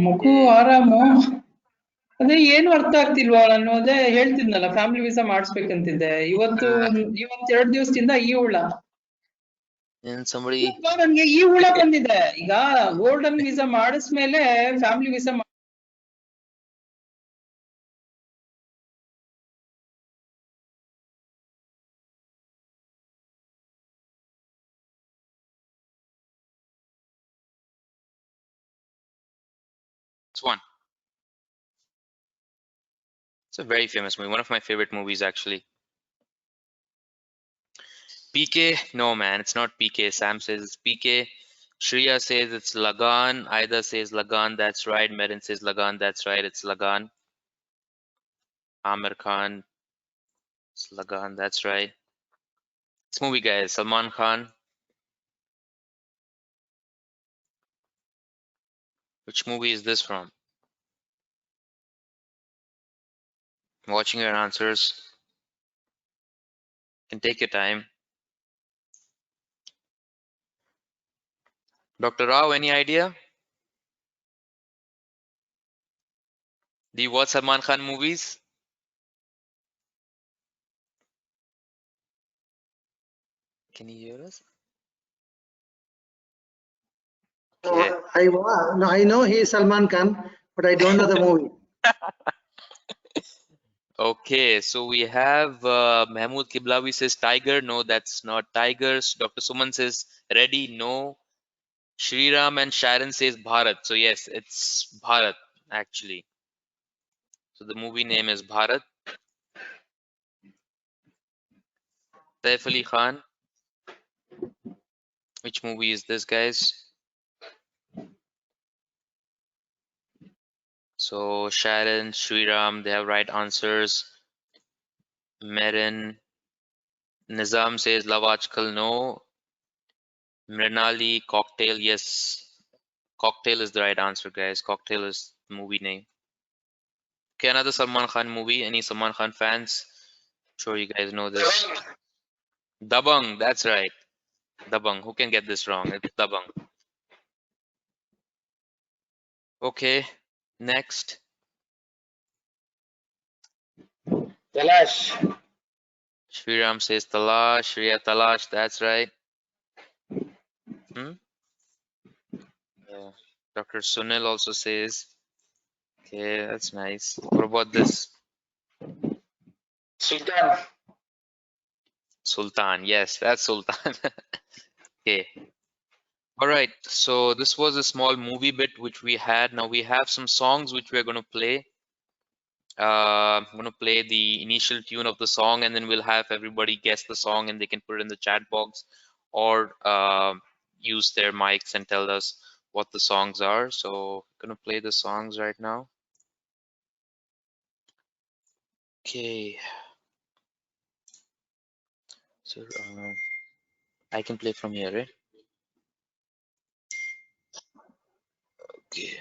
ಮಗು ಆರಾಮು ಅದೇ ಏನು ಅರ್ಥ ಆಗ್ತಿಲ್ವಾ ನಾನು ಅದೇ ಹೇಳ್ತಿದ್ನಲ್ಲ family visa ಮಾಡಿಸ್ಬೇಕಂತಿದ್ದೆ ಇವತ್ತು 2 ದಿವಸದಿಂದ ಈ ಹುಳ And somebody ನನ್ಗೆ ಈ ಹುಳ ಬಂದಿದೆ ಈಗ ಗೋಲ್ಡನ್ ವೀಸಾ ಮಾಡಿಸ್ಮೇಲೆ family visa one. It's a very famous movie, one of my favorite movies actually. PK, no man, it's not PK. Sam says it's PK. Shreya says it's Lagan. Aida says Lagan, that's right. Merin says Lagan, that's right. It's Lagan. Amir Khan, it's Lagan, that's right. This movie, guys, Salman Khan. Which movie is this from? Watching your answers. You can take your time. Dr. Rao, any idea? Do you watch Salman Khan movies? Can you hear us? Okay. I know he is Salman Khan, but I don't know the movie. Okay, so we have Mahmood Kiblawi says Tiger. No, that's not Tigers. Dr. Suman says Ready. No. Shriram and Sharon says Bharat. So yes, it's Bharat actually. So the movie name is Bharat. Saif Ali Khan. Which movie is this, guys? So Sharon, Shriram, they have right answers. Merin, Nizam says Love Aajkal. No. Mrinali, Cocktail, yes. Cocktail is the right answer, guys. Cocktail is the movie name. Okay, another Salman Khan movie. Any Salman Khan fans? I'm sure you guys know this. Dabang, that's right. Dabang. Who can get this wrong? It's Dabang. Okay, next. Talash. Shriram says Talash. Shriya Talash, that's right. Yeah. Dr. Sunil also says. Okay, that's nice. What about this? Sultan. Sultan, yes, that's Sultan. Okay. All right, so this was a small movie bit which we had. Now we have some songs which we're going to play. I'm going to play the initial tune of the song, and then we'll have everybody guess the song, and they can put it in the chat box or use their mics and tell us what the songs are. So I'm going to play the songs right now. Okay. So I can play from here, right? Okay.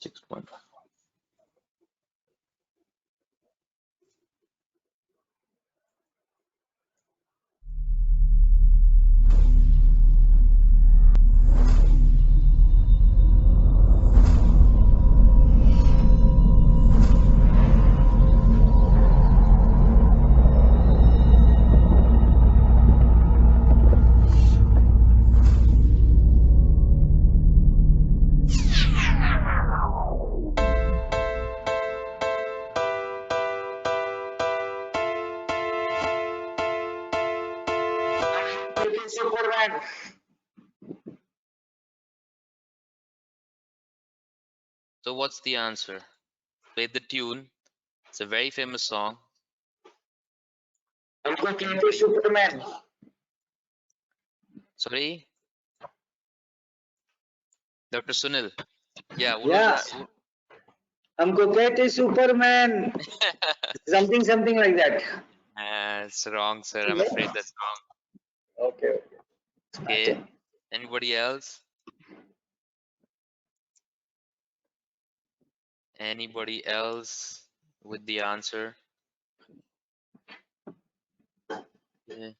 6.5. Superman. So what's the answer? Play the tune. It's a very famous song. Superman. Sorry? Dr. Sunil. Yeah, what Yeah, was that? हमको कहते Superman. Something like that. It's wrong, sir. I'm afraid that's wrong. Okay. Okay. Anybody else? Anybody else with the answer? Yeah.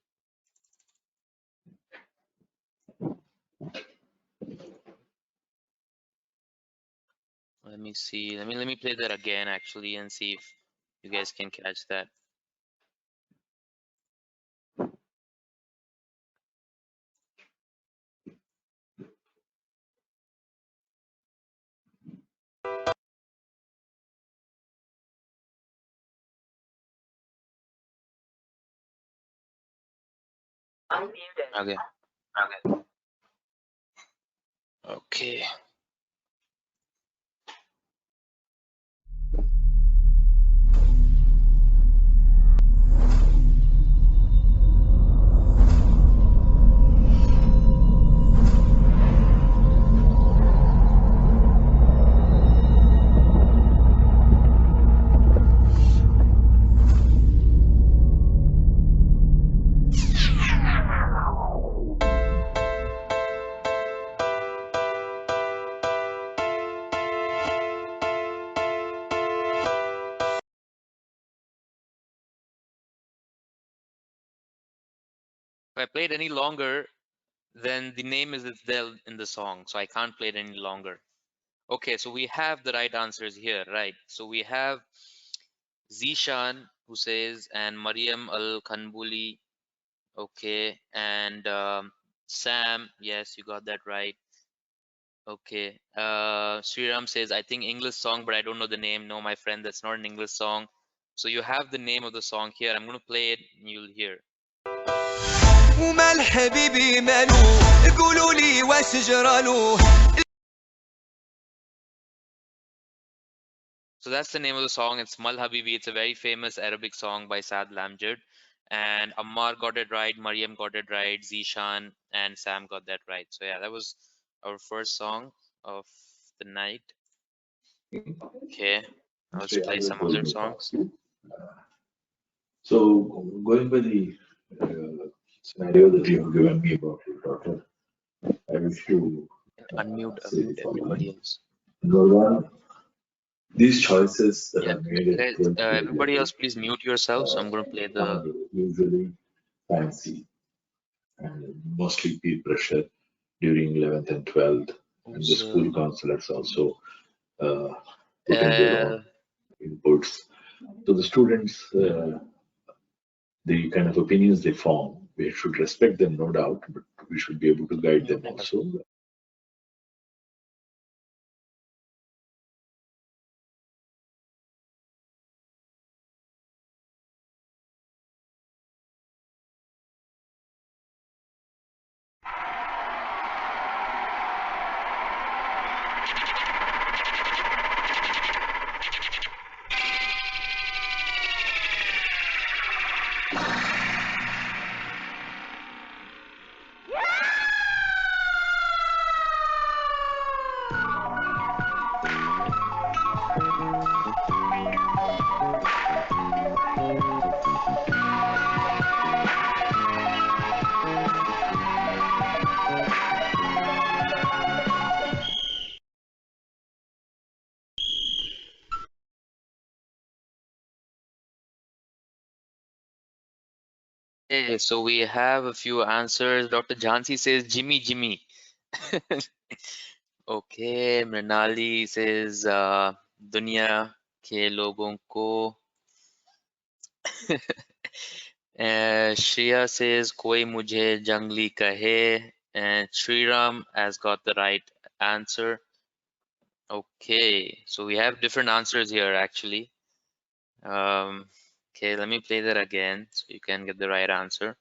Let me see. Let me play that again actually and see if you guys can catch that. Okay. Okay. If I played any longer, then the name is there in the song, so I can't play it any longer. Okay, so we have the right answers here, right? So we have Zishan who says, and Mariam Al-Kanbuli, okay, and Sam, yes, you got that right. Okay, Sriram says, I think English song, but I don't know the name. No, my friend, that's not an English song. So you have the name of the song here. I'm going to play it and you'll hear. ومال حبيبي مالو قولوا لي واش جرالو. So that's the name of the song. It's Mal Habibi. It's a very famous Arabic song by Saad Lamjad. And Ammar got it right, Mariam got it right, Zishan and Sam got that right. So yeah, that was our first song of the night. Okay, now let's play some other songs. So going by the scenario that you have given me about your daughter, I wish to unmute everybody else. Number one, these choices that are made Guys, everybody else, please mute yourselves. I'm going to play the usually fancy and mostly peer pressure during 11th and 12th, and the school counselors also put in their own inputs. So the students, the kind of opinions they form, we should respect them, no doubt, but we should be able to guide them also. Okay, so we have a few answers. Dr. Jhansi says Jimmy Jimmy. Okay, Mrinali says Dunya ke logon ko. Shreya says Koi mujhe jangli kahe. And Sriram has got the right answer. Okay, so we have different answers here actually. Okay, let me play that again so you can get the right answer.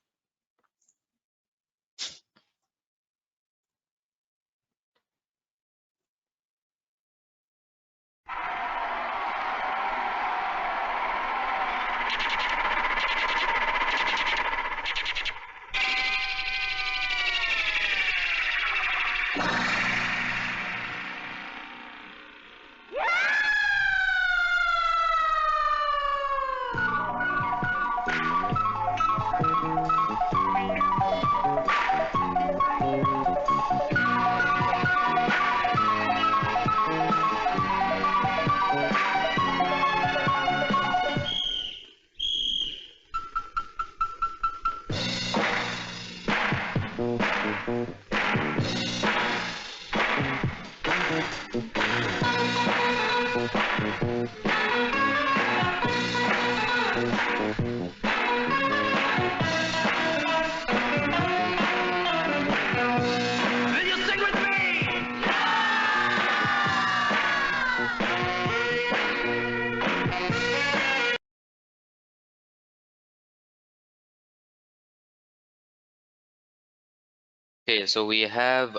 Okay, so we have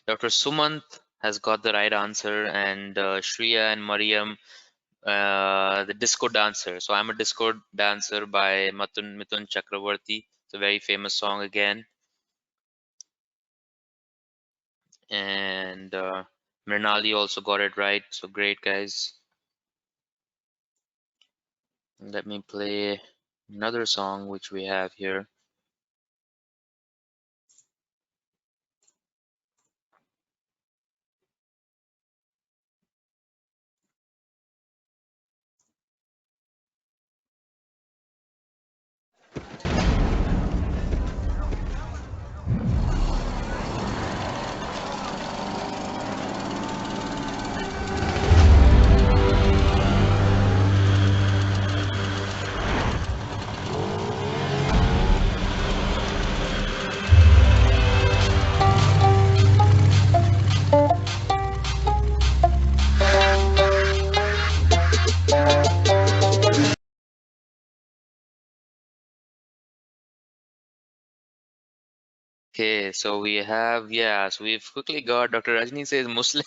Dr. Sumant has got the right answer, and Shreya and Mariam, the disco dancer. So I'm a disco dancer by Mithun Chakravarti. It's a very famous song again. And Mrinali also got it right. So great, guys. Let me play another song which we have here. Okay, so we have, yeah, so we've quickly got Dr. Rajni says Muslim.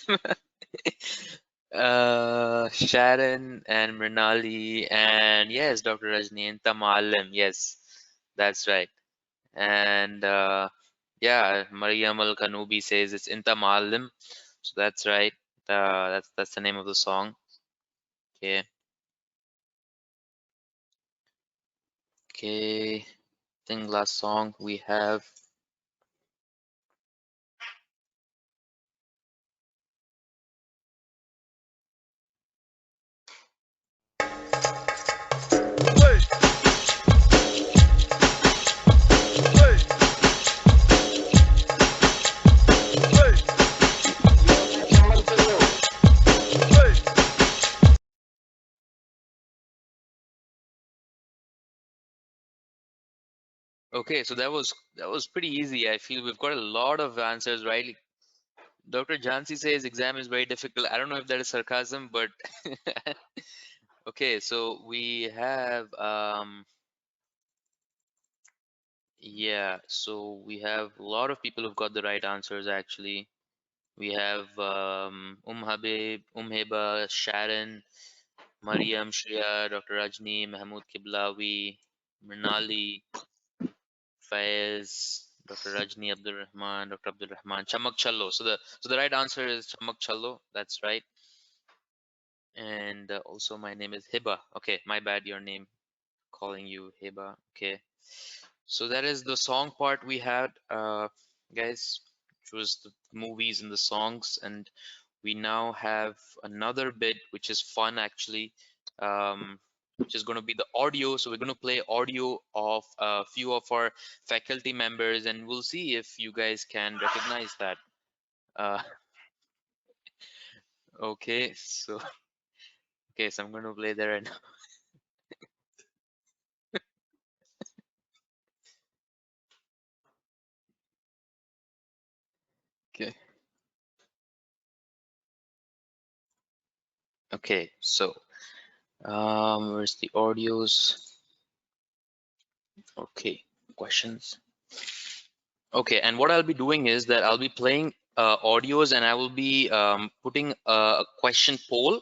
Sharon and Mrinali, and yes, Dr. Rajni and Tamalim, yes, that's right. And yeah, Mariam Al Kanubi says it's Inta Maalim, so that's right. That's the name of the song. Okay. Okay. I think last song we have. Okay, so that was pretty easy. I feel we've got a lot of answers right. Like, Dr. Jansi says exam is very difficult. I don't know if that is sarcasm, but okay, so we have yeah, so we have a lot of people who've got the right answers actually. We have Habib, Heba, Sharon, Mariam, Shreya, Dr. Rajni, Mahmood Kiblawi, Mrinali, Faiz, Dr. Rajni Abdul Rahman, Dr. Abdul Rahman, Chamak Challo. So the right answer is Chamak Challo. That's right. And also my name is Heba. Okay, my bad. Your name, calling you Heba. Okay. So that is the song part we had, guys, which was the movies and the songs, and we now have another bit which is fun actually, which is going to be the audio. So we're going to play audio of a few of our faculty members, and we'll see if you guys can recognize that. Okay, so so I'm going to play that right now. Okay. Okay, so where's the audios? Okay, questions. Okay, and what I'll be doing is that I'll be playing audios, and I will be putting a question poll.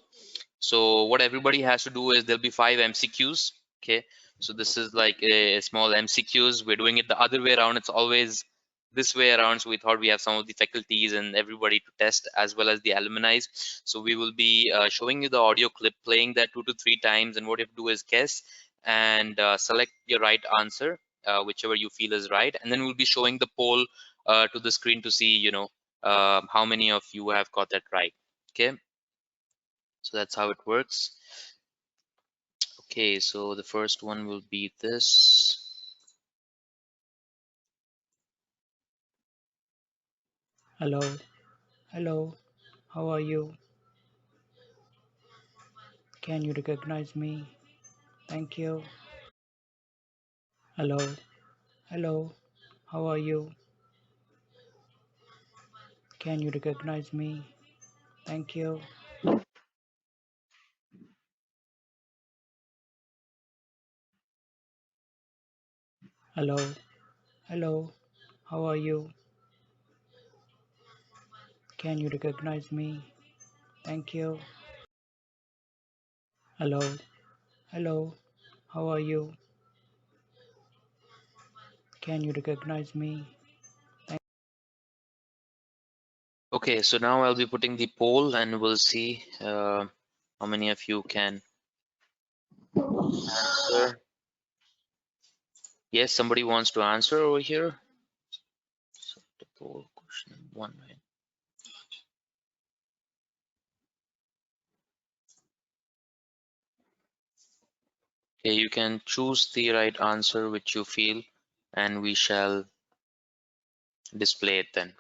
So what everybody has to do is there'll be 5 MCQs. Okay, so this is like a small MCQs. We're doing it the other way around. It's always this way around. So we thought we have some of the faculties and everybody to test, as well as the alumni. So we will be showing you the audio clip, playing that 2 to 3 times, and what you have to do is guess and select your right answer, whichever you feel is right, and then we'll be showing the poll to the screen to see, you know, how many of you have got that right. Okay, so that's how it works. Okay, so the first one will be this. Hello, hello, how are you? Can you recognize me? Thank you. Hello, hello, how are you? Can you recognize me? Thank you. Hello, hello, how are you? Can you recognize me? Thank you. Hello, hello, how are you? Can you recognize me? Okay, so now I'll be putting the poll and we'll see how many of you can answer. Yes, somebody wants to answer over here. So the poll question 1, right? Okay, you can choose the right answer which you feel and we shall display it then.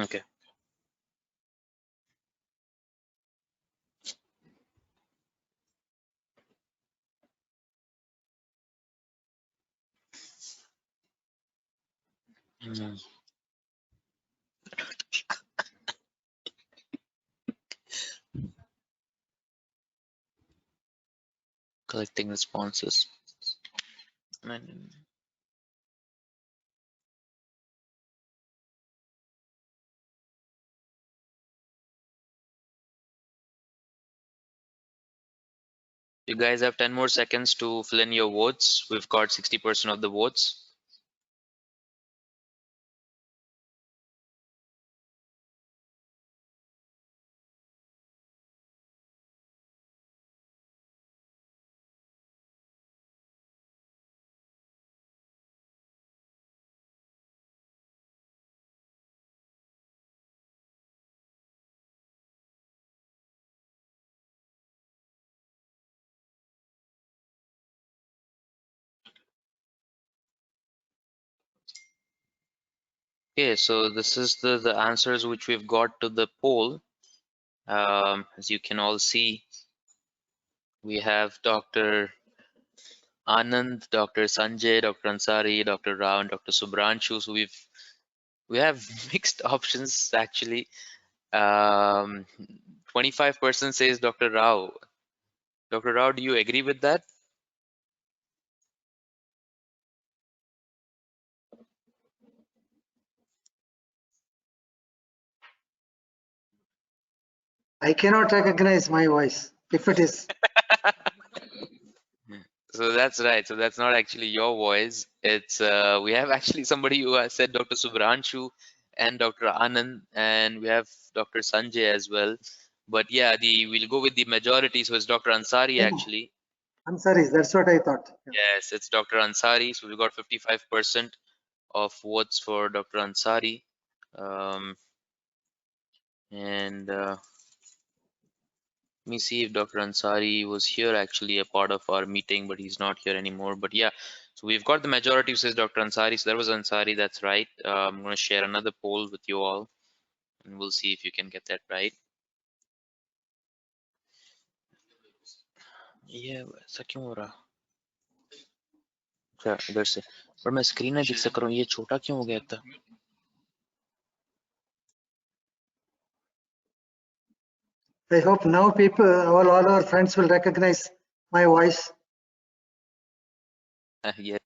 Okay. Hmm. Collecting responses. And you guys have 10 more seconds to fill in your votes. We've got 60% of the votes. Okay, so this is the answers which we've got to the poll. As you can all see, we have Dr. Anand, Dr. Sanjay, Dr. Ansari, Dr. Rao, and Dr. Subhranshu. So we have mixed options actually. 25% says Dr. Rao. Dr. Rao, do you agree with that? I cannot recognize my voice if it is. So that's right. So that's not actually your voice. It's we have actually somebody who has said Dr. Subhranshu and Dr. Anand, and we have Dr. Sanjay as well. But yeah, we'll go with the majority. So it's Dr. Ansari actually. I'm sorry, that's what I thought. Yes, it's Dr. Ansari. So we got 55% of votes for Dr. Ansari. And let me see if Dr. Ansari was here actually a part of our meeting, but he's not here anymore. But yeah, so we've got the majority who says Dr. Ansari. So that was Ansari, that's right. I'm going to share another poll with you all and we'll see if you can get that right. ये ऐसा क्यों हो रहा? अच्छा इधर से पर मैं स्क्रीन में दिख सक रहा हूँ ये छोटा क्यों हो गया था? I hope now people, all our friends will recognize my voice. Yeah.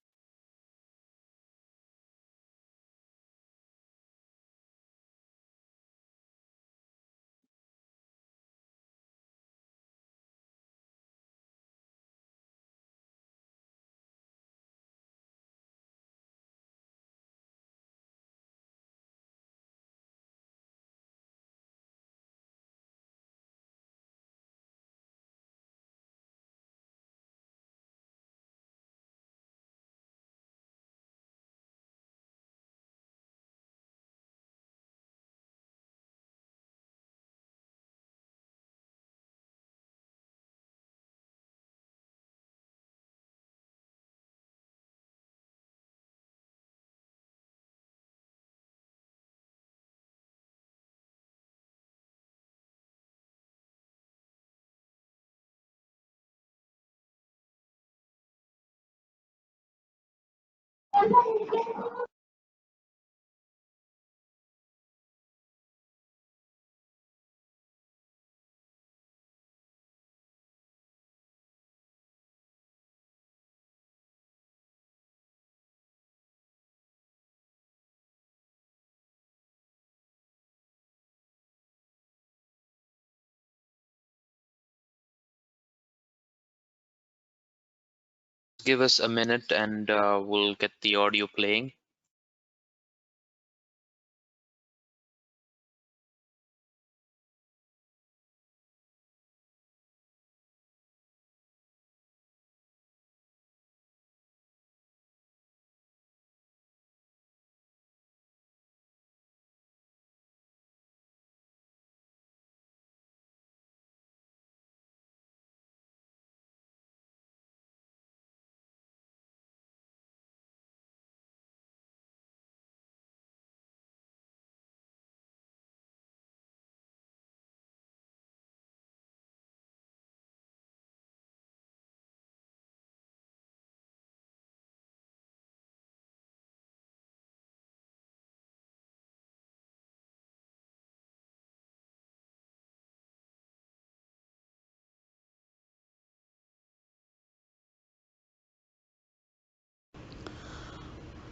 Give us a minute and we'll get the audio playing.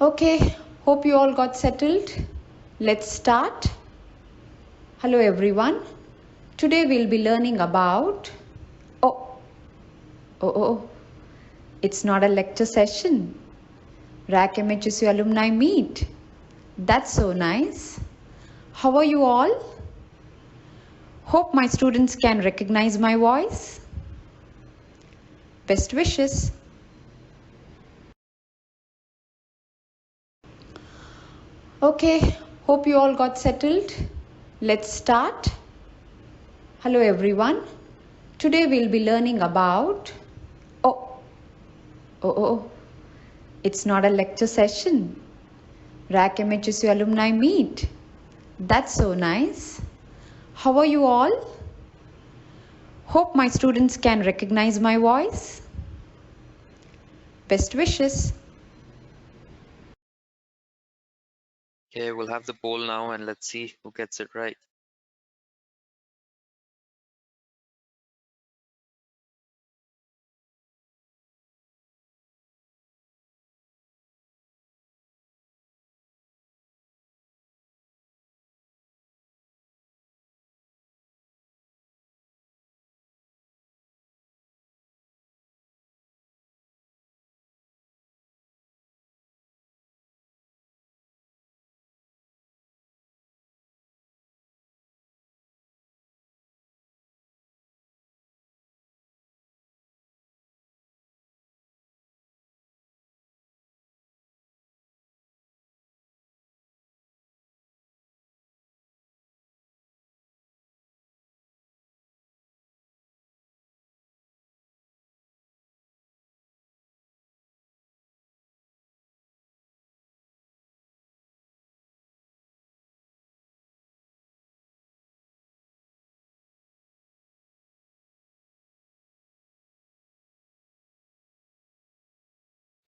Okay, hope you all got settled. Let's start. Hello everyone. Today we'll be learning about... Oh, it's not a lecture session. RAC MHSU alumni meet. That's so nice. How are you all? Hope my students can recognize my voice. Best wishes. Okay, hope you all got settled. Let's start. Hello everyone. Today we'll be learning about... Oh, it's not a lecture session. RAC MHSU alumni meet. That's so nice. How are you all? Hope my students can recognize my voice. Best wishes. Okay, we'll have the poll now and let's see who gets it right.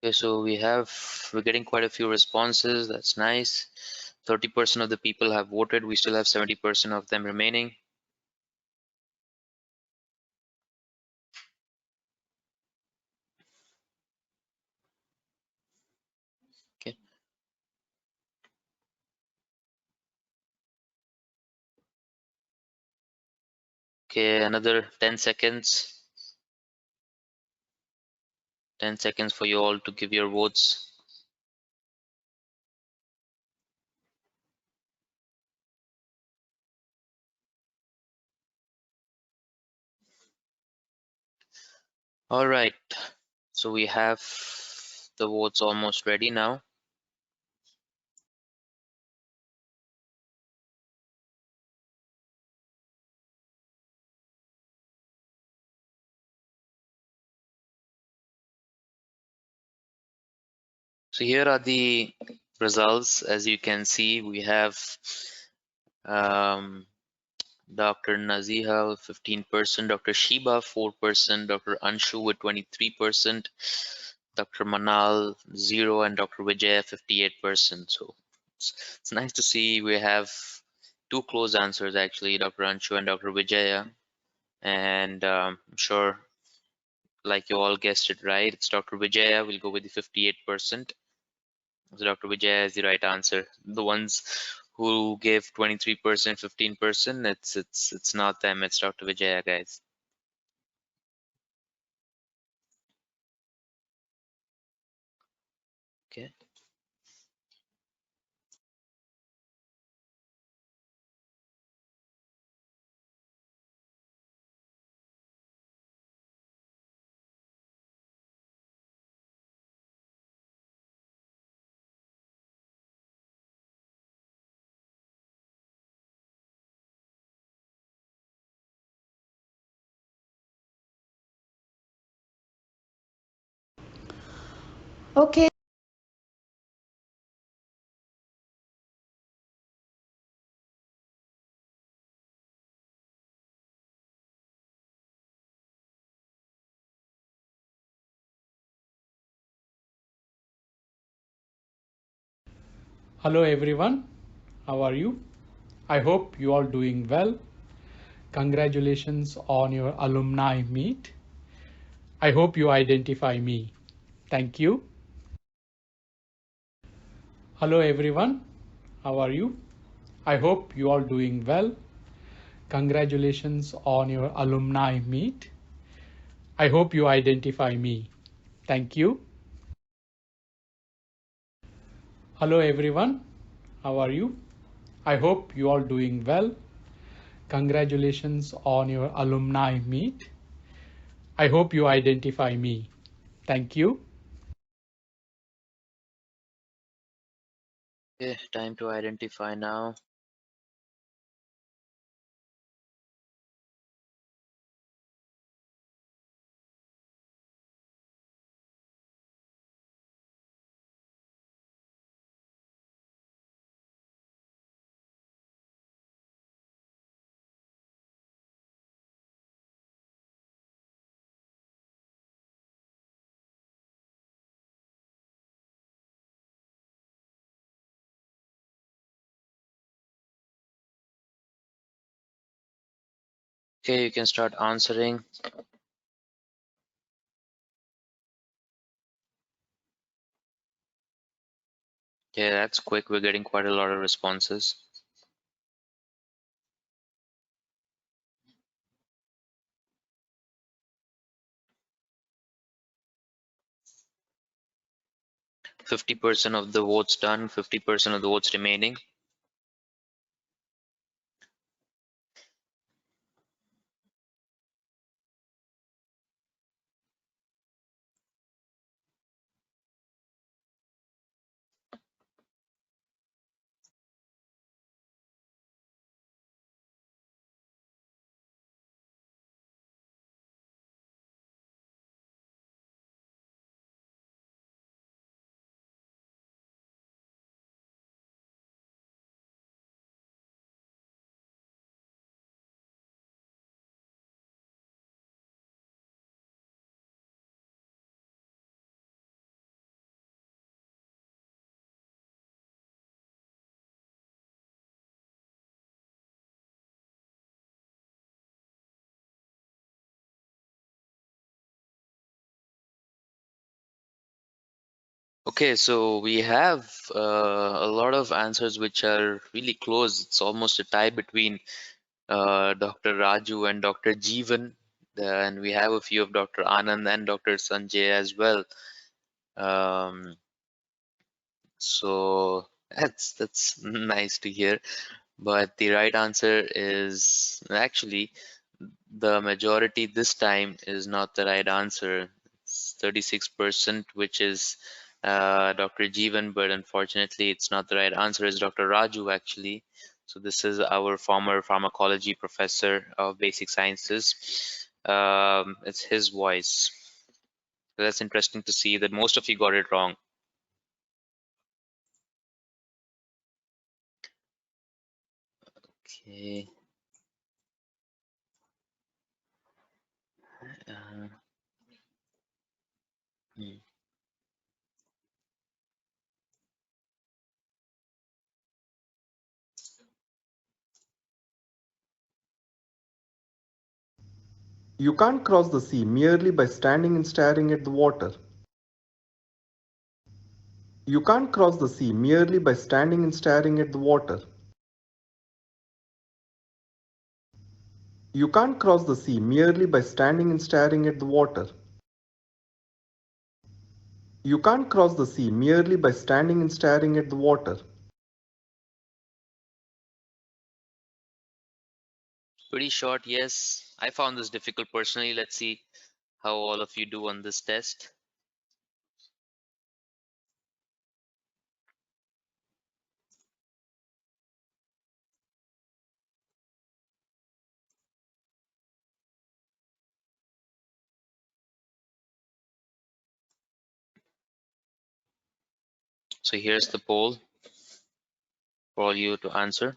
Okay, so we're getting quite a few responses. That's nice. 30% of the people have voted. We still have 70% of them remaining. Okay. Okay, another 10 seconds. 10 seconds for you all to give your votes. All right, so we have the votes almost ready now. So here are the results. As you can see, we have Dr. Naziha 15%, Dr. Shiba 4%, Dr. Anshu with 23%, Dr. Manal 0 and Dr. Vijay 58%. So it's nice to see we have two close answers actually, Dr. Anshu and Dr. Vijaya. And I'm sure, like you all guessed it right, it's Dr. Vijaya. We'll go with the 58%. So Dr. Vijaya is the right answer. The ones who gave 23%, 15%, it's not them. It's Dr. Vijaya, guys. Okay. Okay. Hello everyone, how are you? I hope you all doing well. Congratulations on your alumni meet. I hope you identify me. Thank you. Hello everyone, how are you? I hope you all doing well. Congratulations on your alumni meet. I hope you identify me. Thank you. Hello everyone, how are you? I hope you all doing well. Congratulations on your alumni meet. I hope you identify me. Thank you. Okay, time to identify now. Okay, you can start answering. Yeah, that's quick. We're getting quite a lot of responses. %50 of the votes done, 50% of the votes remaining. Okay, so we have a lot of answers which are really close. It's almost a tie between Dr. Raju and Dr. Jeevan, and we have a few of Dr. Anand and Dr. Sanjay as well. So that's nice to hear. But the right answer is actually the majority this time is not the right answer. It's 36%, which is Dr. Jeevan, but unfortunately it's not the right answer. It's Dr. Raju actually. So this is our former pharmacology professor of basic sciences. It's his voice. So that's interesting to see that most of you got it wrong. Okay. Uh, hmm. You can't cross the sea merely by standing and staring at the water. You can't cross the sea merely by standing and staring at the water. You can't cross the sea merely by standing and staring at the water. You can't cross the sea merely by standing and staring at the water. Pretty short, yes. I found this difficult personally. Let's see how all of you do on this test. So here's the poll for all you to answer.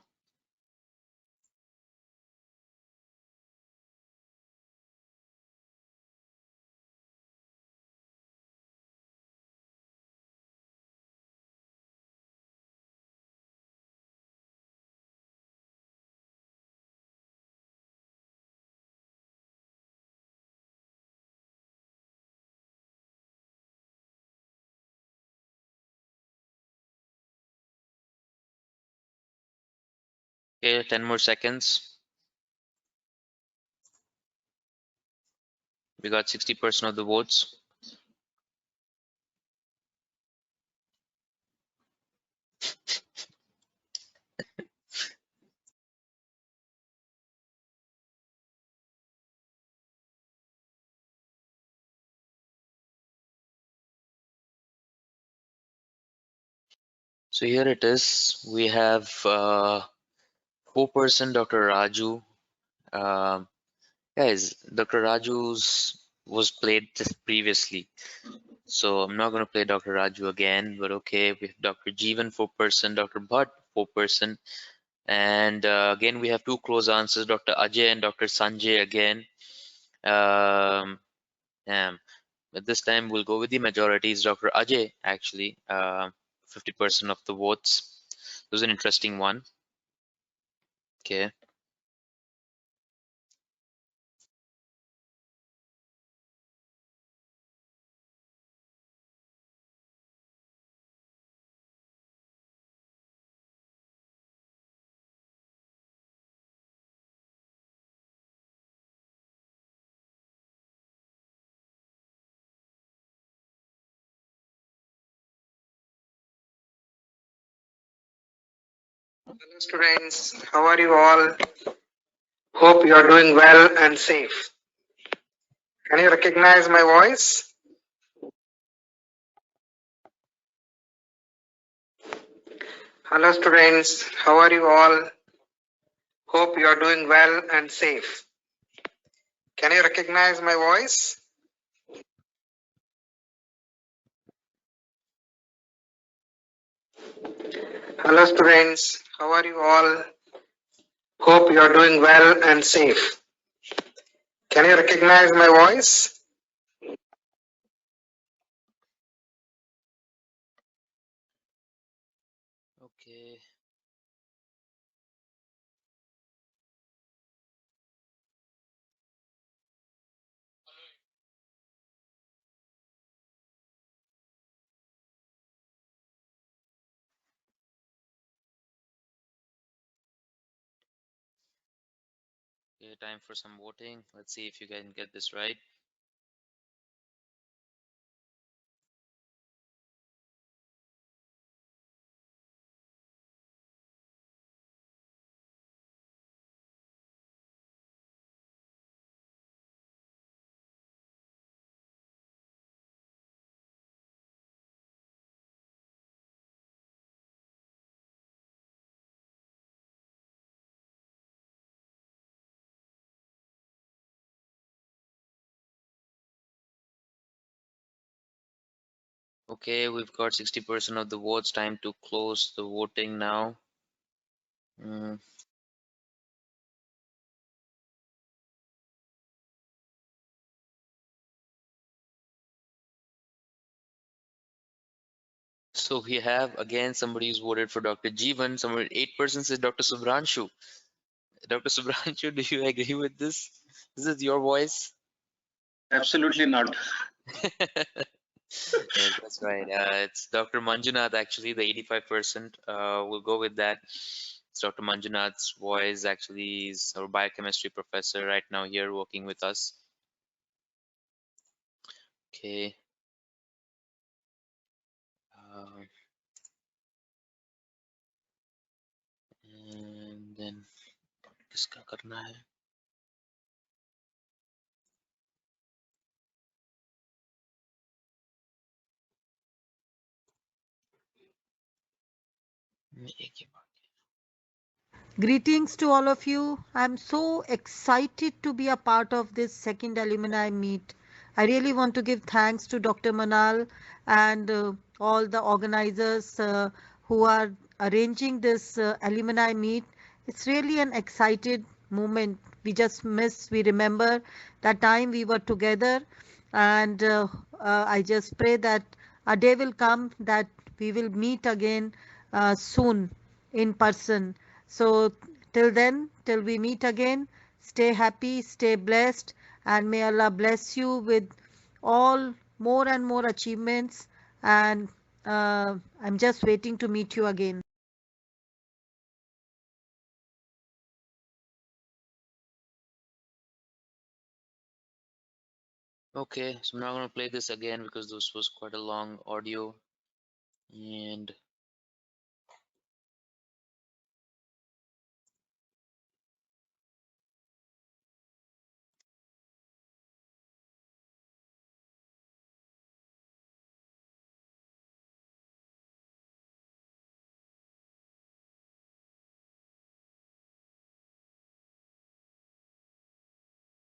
Okay, 10 more seconds. We got 60% of the votes. So here it is. We have 4% Dr. Raju. Guys, Dr. Raju's was played just previously. So I'm not going to play Dr. Raju again, but okay, we have Dr. Jeevan 4%, Dr. Bhatt 4%, and again we have two close answers, Dr. Ajay and Dr. Sanjay again. But this time we'll go with the majorities. Dr. Ajay actually, 50% of the votes. It was an interesting one. Okay. Hello students, how are you all? Hope you are doing well and safe. Can you recognize my voice? Hello students, how are you all? Hope you are doing well and safe. Can you recognize my voice? Hello students, how are you all? Hope you are doing well and safe. Can you recognize my voice? Okay. Okay, time for some voting. Let's see if you can get this right. Okay, we've got 60% of the votes. Time to close the voting now. So we have again somebody who's voted for Dr. Jeevan. Somebody 8% says Dr. Subhranshu. Dr. Subhranshu, do you agree with this? This is your voice? Absolutely not. Yes, that's right. It's Dr. Manjunath, actually, the 85%. We'll go with that. It's Dr. Manjunath's voice. Actually, he's our biochemistry professor right now here working with us. Okay. And then किसका करना है? एक ही बात. Greetings to all of you. I'm so excited to be a part of this second alumni meet. I really want to give thanks to Dr. Manal and all the organizers who are arranging this alumni meet. It's really an excited moment. We remember that time we were together, and I just pray that a day will come that we will meet again soon in person. So till then, till we meet again, stay happy, stay blessed, and may Allah bless you with all more and more achievements. And I'm just waiting to meet you again. Okay, so I'm not going to play this again because this was quite a long audio. And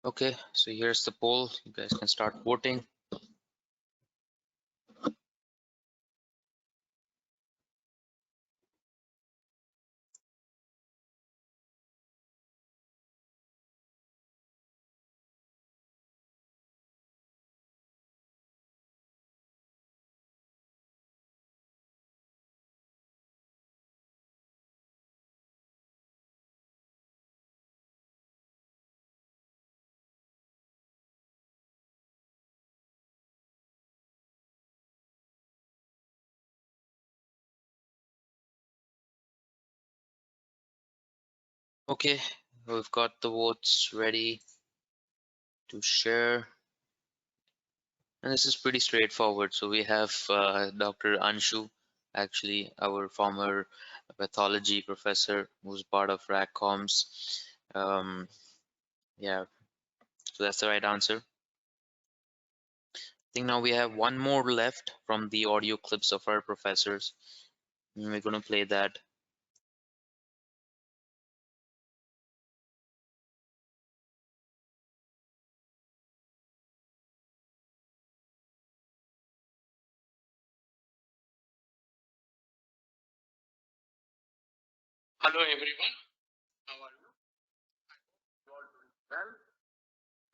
okay, so here's the poll. You guys can start voting. Okay, we've got the votes ready to share. And this is pretty straightforward. So we have Dr. Anshu, actually our former pathology professor who's part of RACCOMS. Yeah, so that's the right answer. I think now we have one more left from the audio clips of our professors. And we're going to play that. Hello everyone, how are you? You all doing well?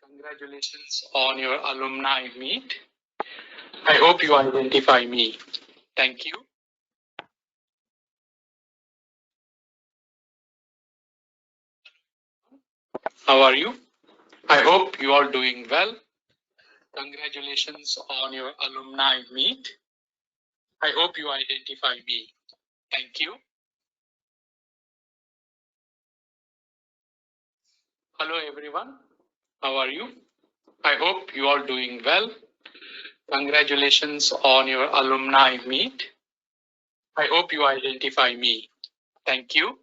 Congratulations on your alumni meet. I hope you identify me. Thank you. How are you? I hope you all doing well. Congratulations on your alumni meet. I hope you identify me. Thank you. Hello everyone, how are you? I hope you all doing well. Congratulations on your alumni meet. I hope you identify me. Thank you.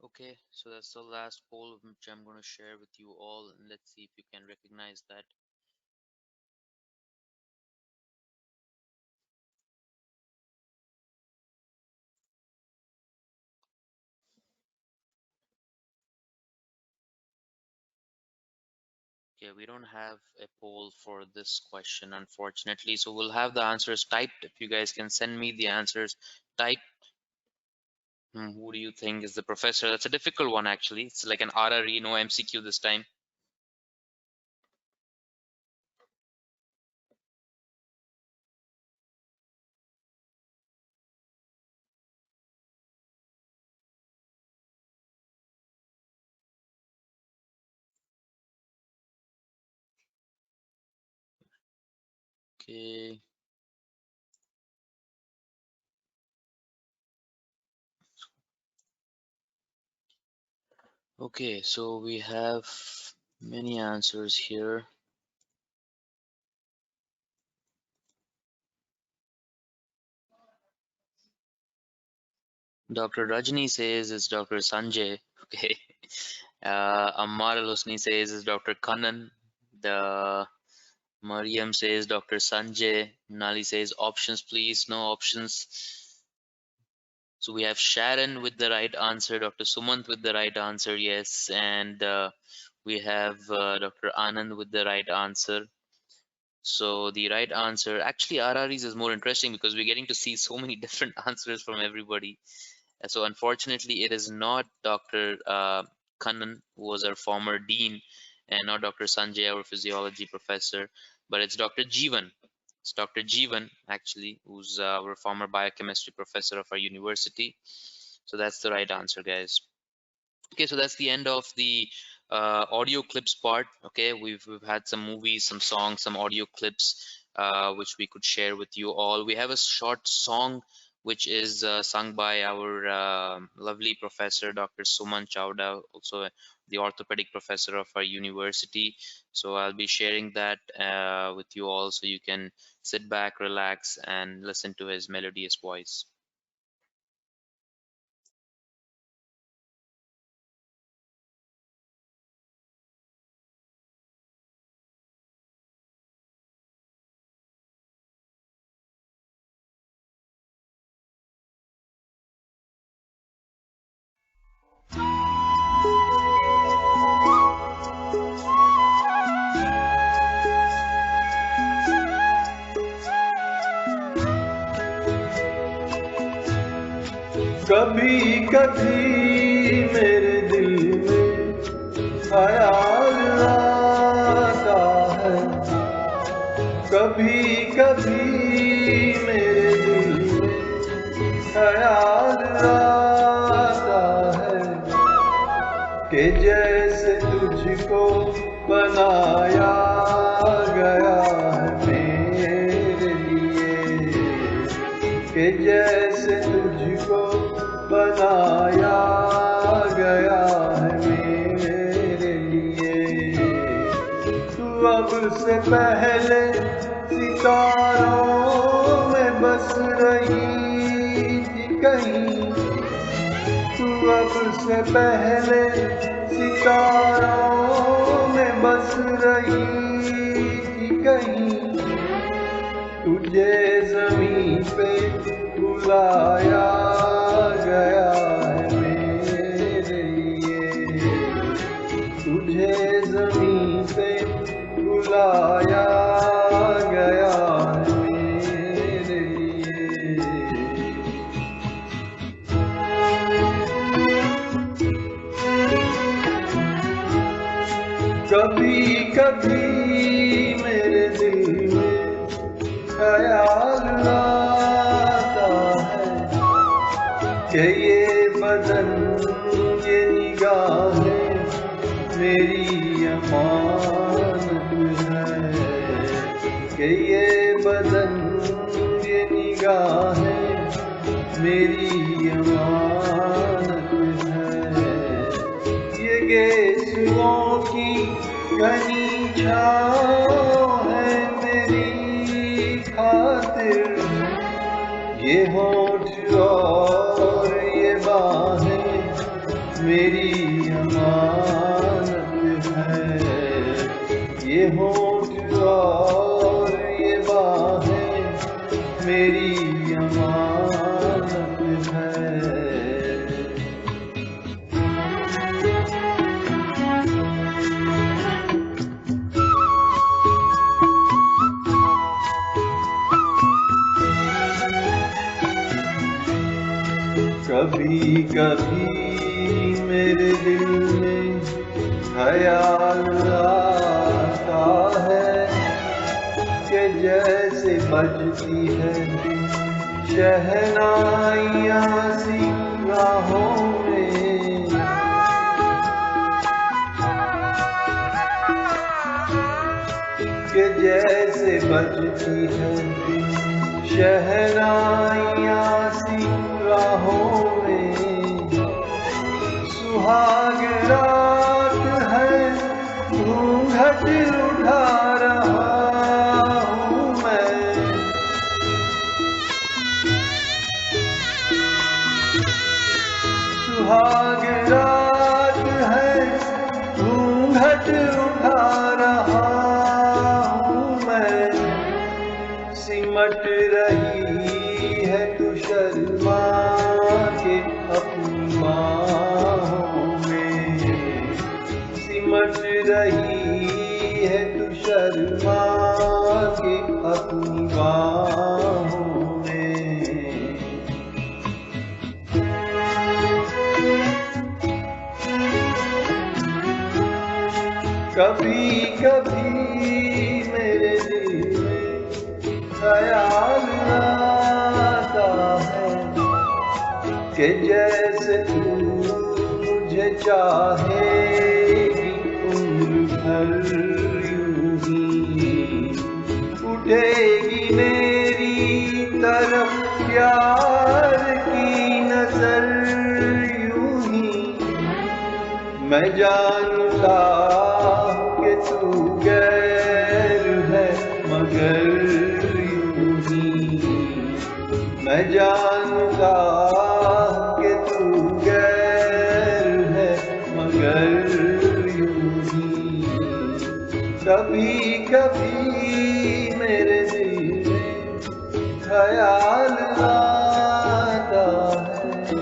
Okay, so that's the last poll which I'm going to share with you all, and let's see if you can recognize that. Okay, we don't have a poll for this question, unfortunately, so we'll have the answers typed. If you guys can send me the answers typed. Who do you think is the professor? That's a difficult one, actually. It's like an RRE, no MCQ this time. Okay. Okay, so we have many answers here. Dr. Rajni says it's Dr. Sanjay. Okay. Ammar Al-Husni says it's Dr. Kannan. The Mariam says Dr. Sanjay. Nali says options please, no options. So we have Sharon with the right answer, Dr. Sumant with the right answer, yes, and we have Dr. Anand with the right answer. So the right answer, actually RREs is more interesting because we're getting to see so many different answers from everybody. So unfortunately, it is not Dr. Kannan, who was our former dean, and not Dr. Sanjay, our physiology professor, but it's Dr. Jeevan. It's Dr. Jeevan, actually, who's our former biochemistry professor of our university. So that's the right answer, guys. Okay, so that's the end of the audio clips part. Okay, we've had some movies, some songs, some audio clips, which we could share with you all. We have a short song which is sung by our lovely professor, Dr. Suman Chawda, also the orthopedic professor of our university. So I'll be sharing that with you all, so you can sit back, relax, and listen to his melodious voice. कभी कभी मेरे दिल में ख्याल आता है, कभी कभी मेरे दिल में ख्याल आता है कि जैसे तुझको बनाया गया है मेरे लिए, कि जैसे तुझको बनाया गया है मेरे लिए। तू अब से पहले सितारों में बस रही थी कहीं, तू अब से पहले सितारों में बस रही थी कहीं, तुझे ज़मीं पे बुलाया गया है मेरे लिए, तुझे ज़मीं पे बुलाया गया है मेरे लिए। कभी कभी मेरे दिल में ख्याल आता है कि ये बदन, ये निगाहें मेरी अमानत है, कि ये बदन, ये निगाहें मेरी अमानत है। ये गेसुओं की घनी छाँव है मेरी खातिर, ये होठ और ये बाहें मेरी अमानत है, ये होठ और ये बाहें मेरी अमानत है। कभी कभी मेरे दिल में ख्याल आता है कि जैसे बजती है शहनाइयाँ सी राहों में, कि जैसे बजती है शहनाइयाँ सी राहों में। सुहाग रात है घूंघट उठा रहा हूँ मैं। सुहाग रात है घूंघट उठा रहा हूँ मैं। सिमट रही है तू शर्मा के अपनी बाहों में। सिमट रही है तू शर्मा के अपनी बाहों में। कभी कभी मेरे दिल में ख्याल आता है कि जैसे तू मुझे चाहेगी उम्र भर यूं ही। उठेगी मेरी तरफ प्यार की नजर यूं ही। मैं जानता हूँ कि तू गैर है मगर यूं ही। मैं जानता हूँ कि तू गैर है मगर यूं ही। कभी कभी मेरे दिल में ख्याल आता है।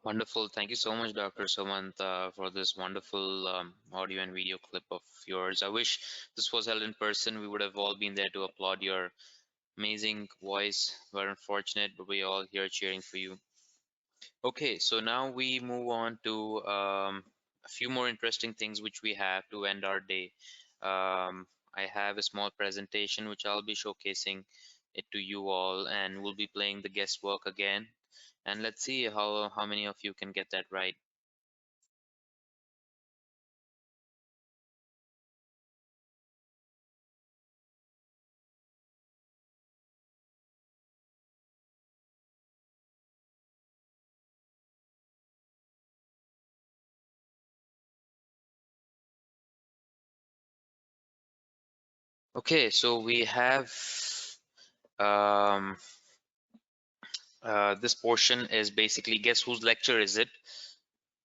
Wonderful. Thank you so much, Dr. Sumant, for this wonderful audio and video clip of yours. I wish this was held in person. We would have all been there to applaud your amazing voice. We're unfortunate, but we're all here cheering for you. Okay, so now we move on to a few more interesting things which we have to end our day. I have a small presentation which I'll be showcasing it to you all, and we'll be playing the guesswork again. And let's see how many of you can get that right. Okay, so we have this portion is basically guess whose lecture is it.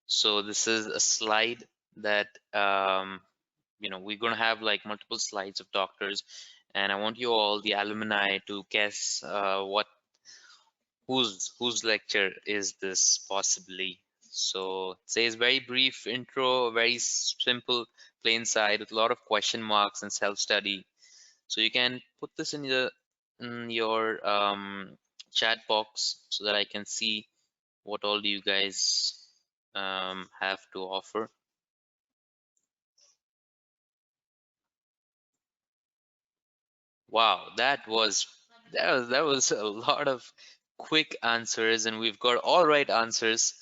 So this is a slide that we're gonna have like multiple slides of doctors, and I want you all, the alumni, to guess whose lecture is this possibly. So it says very brief intro, very simple, plain side with a lot of question marks and self-study. So you can put this in your chat box so that I can see what all do you guys have to offer. Wow, that was a lot of quick answers, and we've got all right answers.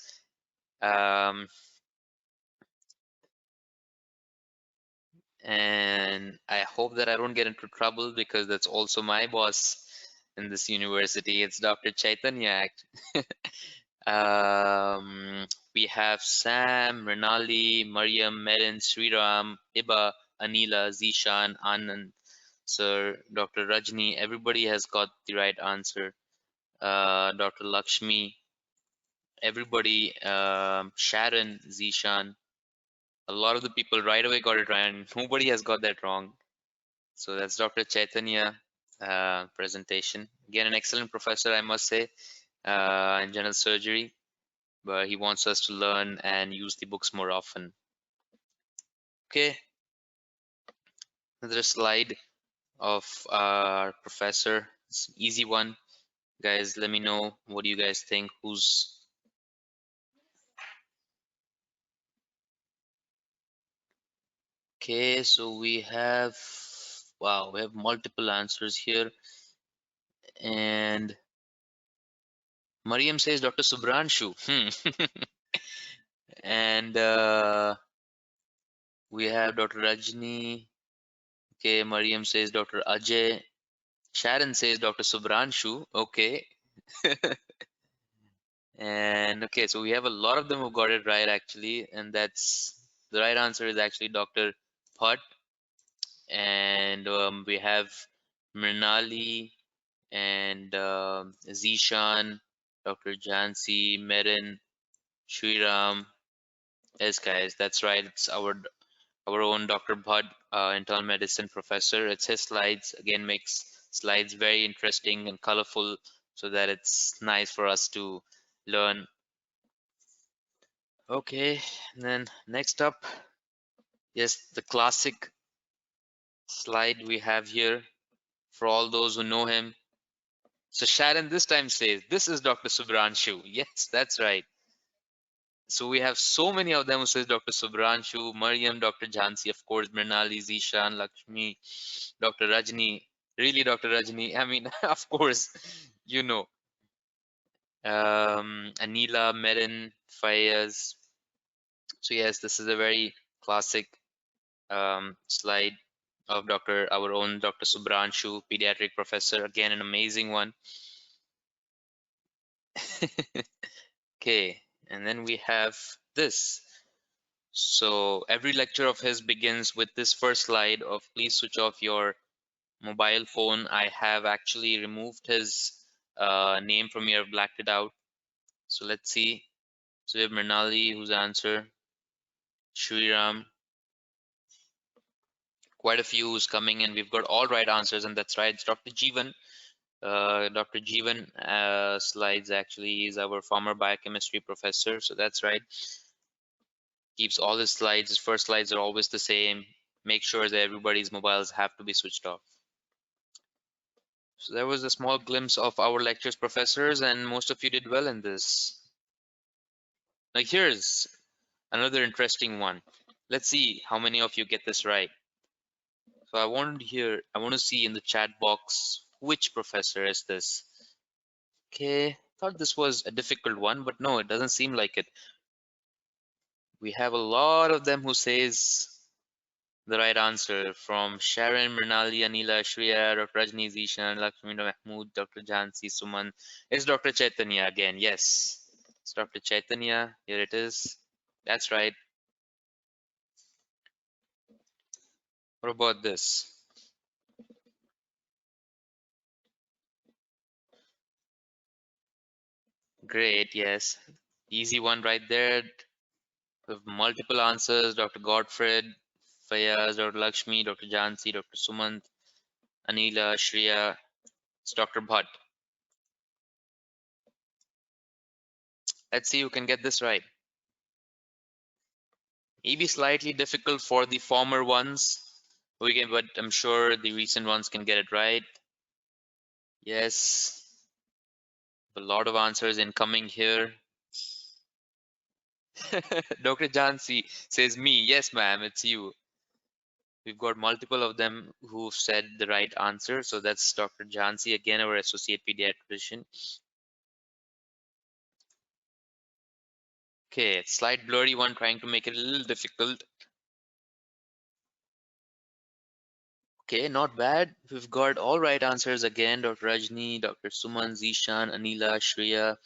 And I hope that I don't get into trouble because that's also my boss in this university. It's Dr. Chaitanya. We have Sam, Renali, Mariam, Merin, Sriram, Iba, Anila, Zishan, Anand, Sir, Dr. Rajni. Everybody has got the right answer. Dr. Lakshmi, everybody, Sharon, Zishan. A lot of the people right away got it right, and nobody has got that wrong. So that's Dr. Chaitanya presentation. Again, an excellent professor, I must say, in general surgery, but he wants us to learn and use the books more often. Okay, another slide of our professor. It's an easy one. Guys, let me know, what do you guys think? Okay, so we have, wow, we have multiple answers here. And Mariam says Dr. Subhranshu. And we have Dr. Rajni. Okay, Mariam says Dr. Ajay. Sharon says Dr. Subhranshu. Okay. And okay, so we have a lot of them who got it right actually, and that's the right answer is actually Dr. Bhatt. And we have Mrinali and Zishan, Dr. Jansi, Merin, Shriram. Yes, guys, that's right. It's our own Dr. Bhatt, internal medicine professor. It's his slides. Again, makes slides very interesting and colorful so that it's nice for us to learn. Okay, and then next up, yes, the classic slide we have here for all those who know him. So Sharon this time says, this is Dr. Subhranshu. Yes, that's right. So we have so many of them who says Dr. Subhranshu, Mariam, Dr. Jhansi, of course, Mrinali, Zishan, Lakshmi, Dr. Rajni. Really, Dr. Rajni? I mean, of course, you know. Anila, Merin, Fayaz. So yes, this is a very classic slide of our own Dr. Subhranshu, pediatric professor. Again, an amazing one. Okay, and then we have this. So every lecture of his begins with this first slide of please switch off your mobile phone. I have actually removed his name from here, blacked it out. So let's see. So we have Mrinali, whose answer, Shriram, quite a few who's coming in. We've got all right answers, and that's right. It's Dr. Jeevan. Dr. Jeevan slides actually is our former biochemistry professor, so that's right. Keeps all his slides. His first slides are always the same. Make sure that everybody's mobiles have to be switched off. So there was a small glimpse of our lectures professors, and most of you did well in this. Now here's another interesting one. Let's see how many of you get this right. So I want to see in the chat box which professor is this. Okay, thought this was a difficult one, but no, it doesn't seem like it. We have a lot of them who says the right answer, from Sharon, Mrinali, Anila, Shreya, Dr. Rajni, Zishan, Lakshmi, Mahmood, Dr. Jhansi, Suman. It's Dr. Chaitanya again. Yes, it's Dr. Chaitanya. Here it is. That's right. What about this? Great. Yes, easy one right there. With multiple answers, Dr. Godfred, Fayaz, Dr. Lakshmi, Dr. Jhansi, Dr. Sumant, Anila, Shreya. It's Dr. Bhatt. Let's see who can get this right. Maybe slightly difficult for the former ones, but I'm sure the recent ones can get it right. Yes, a lot of answers incoming here. Dr. Jhansi says me. Yes, ma'am, it's you. We've got multiple of them who've said the right answer. So that's Dr. Jhansi, again, our associate pediatrician. Okay, slight blurry one, trying to make it a little difficult. Okay, not bad. We've got all right answers again. Dr. Rajni, Dr. Suman, Zishan, Anila, Shreya,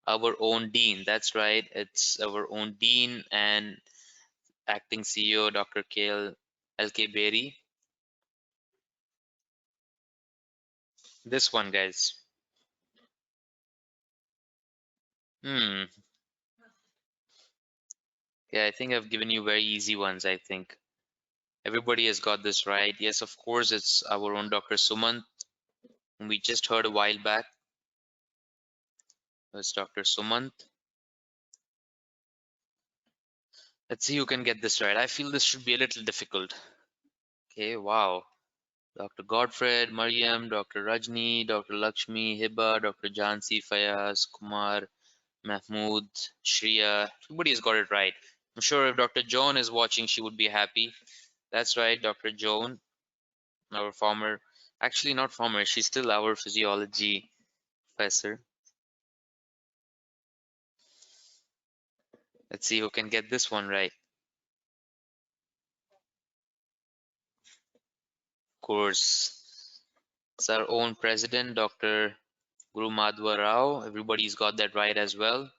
our own dean. That's right. It's our own dean and acting CEO, Dr. L.K. Berry. This one, guys. Yeah, I think I've given you very easy ones, I think. Everybody has got this right. Yes, of course, it's our own Dr. Sumant, whom we just heard a while back. It's Dr. Sumant. Let's see who can get this right. I feel this should be a little difficult. Okay, wow. Dr. Godfred, Mariam, Dr. Rajni, Dr. Lakshmi, Hiba, Dr. Jhansi, Fayaz, Kumar, Mahmood, Shreya. Everybody has got it right. I'm sure if Dr. Joan is watching, she would be happy. That's right, Dr. Joan, our former, actually not former, she's still our physiology professor. Let's see who can get this one right. Of course, it's our own president, Dr. Guru Madhva Rao. Everybody's got that right as well.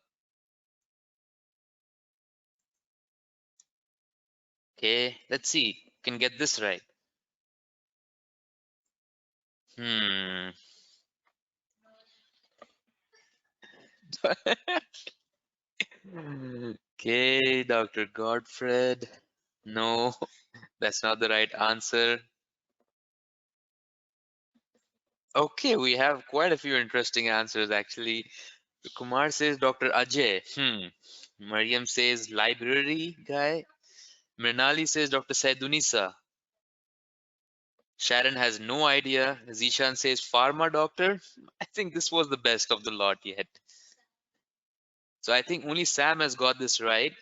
Okay, let's see who can get this right. Okay, Dr. Godfred. No, that's not the right answer. Okay, we have quite a few interesting answers actually. Kumar says Dr. Ajay. Mariam says library guy. Mrinali says Dr. Saidunisa. Sharon has no idea. Zishan says pharma doctor. I think this was the best of the lot yet. So I think only Sam has got this right.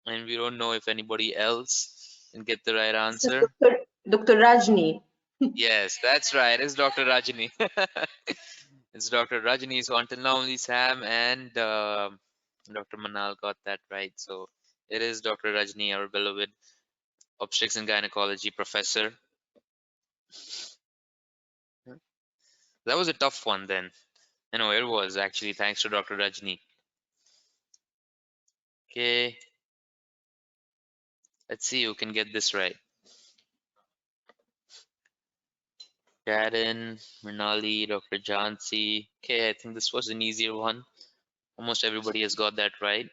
And we don't know if anybody else can get the right answer. Dr. Rajni. Yes, that's right. It's Dr. Rajni. It's Dr. Rajni. So until now, only Sam and Dr. Manal got that right. So it is Dr. Rajni, our beloved obstetrics and gynecology professor. That was a tough one then. I know it was actually, thanks to Dr. Rajni. Okay. Let's see who can get this right. Sharon, Mrinali, Dr. Jhansi. Okay, I think this was an easier one. Almost everybody has got that right.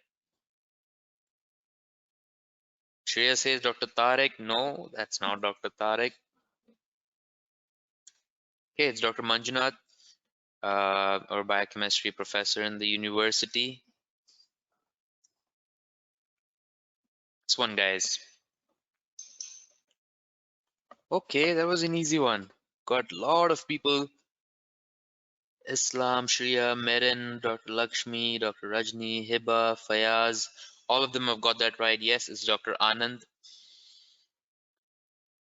Shreya says Dr. Tarek. No, that's not Dr. Tarek. Okay, it's Dr. Manjunath, our biochemistry professor in the university. This one, guys. Okay, that was an easy one. Got a lot of people. Islam, Shreya, Merin, Dr. Lakshmi, Dr. Rajni, Hiba, Fayaz. All of them have got that right. Yes, it's Dr. Anand.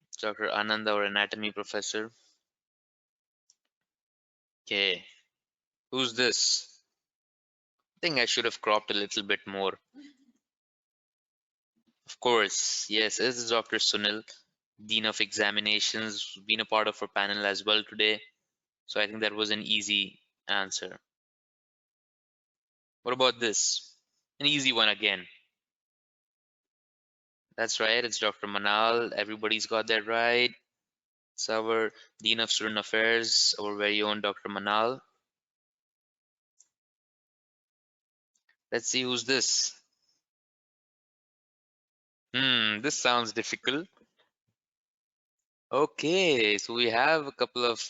It's Dr. Anand, our anatomy professor. Okay, who's this? I think I should have cropped a little bit more. Of course, yes, this is Dr. Sunil, Dean of Examinations, been a part of our panel as well today. So I think that was an easy answer. What about this? An easy one again. That's right, it's Dr. Manal. Everybody's got that right. It's our Dean of Student Affairs, our very own Dr. Manal. Let's see who's this. This sounds difficult. Okay, so we have a couple of.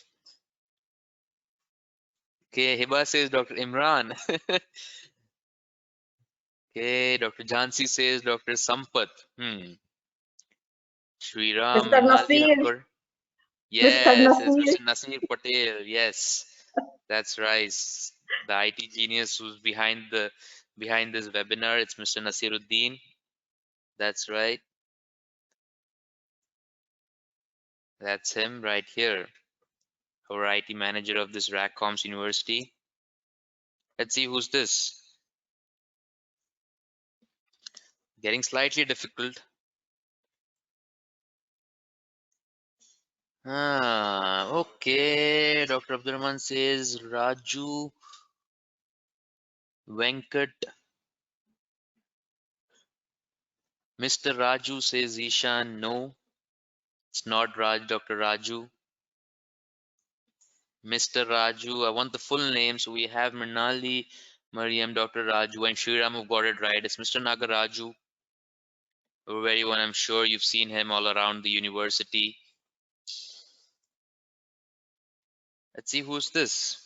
Okay, Hiba says Dr. Imran. Okay, Dr. Jhansi says Dr. Sampath. Shriram, Mr. Mrinali, Nasir. Akbar. Mr. Yes, it's Nasir. Mr. Nasir Patel. Yes, that's right. The IT genius who's behind this webinar. It's Mr. Nasiruddin. That's right. That's him right here. Our IT manager of this RACCOMS University. Let's see who's this. Getting slightly difficult. Okay. Dr. Abdurrahman says Raju Venkat. Mr. Raju says Ishan. No, it's not Dr. Raju. Mr. Raju, I want the full name. So we have Mrinali, Mariam, Dr. Raju, and Shriram who got it right. It's Mr. Nagaraju. A very one, I'm sure you've seen him all around the university. Let's see who's this.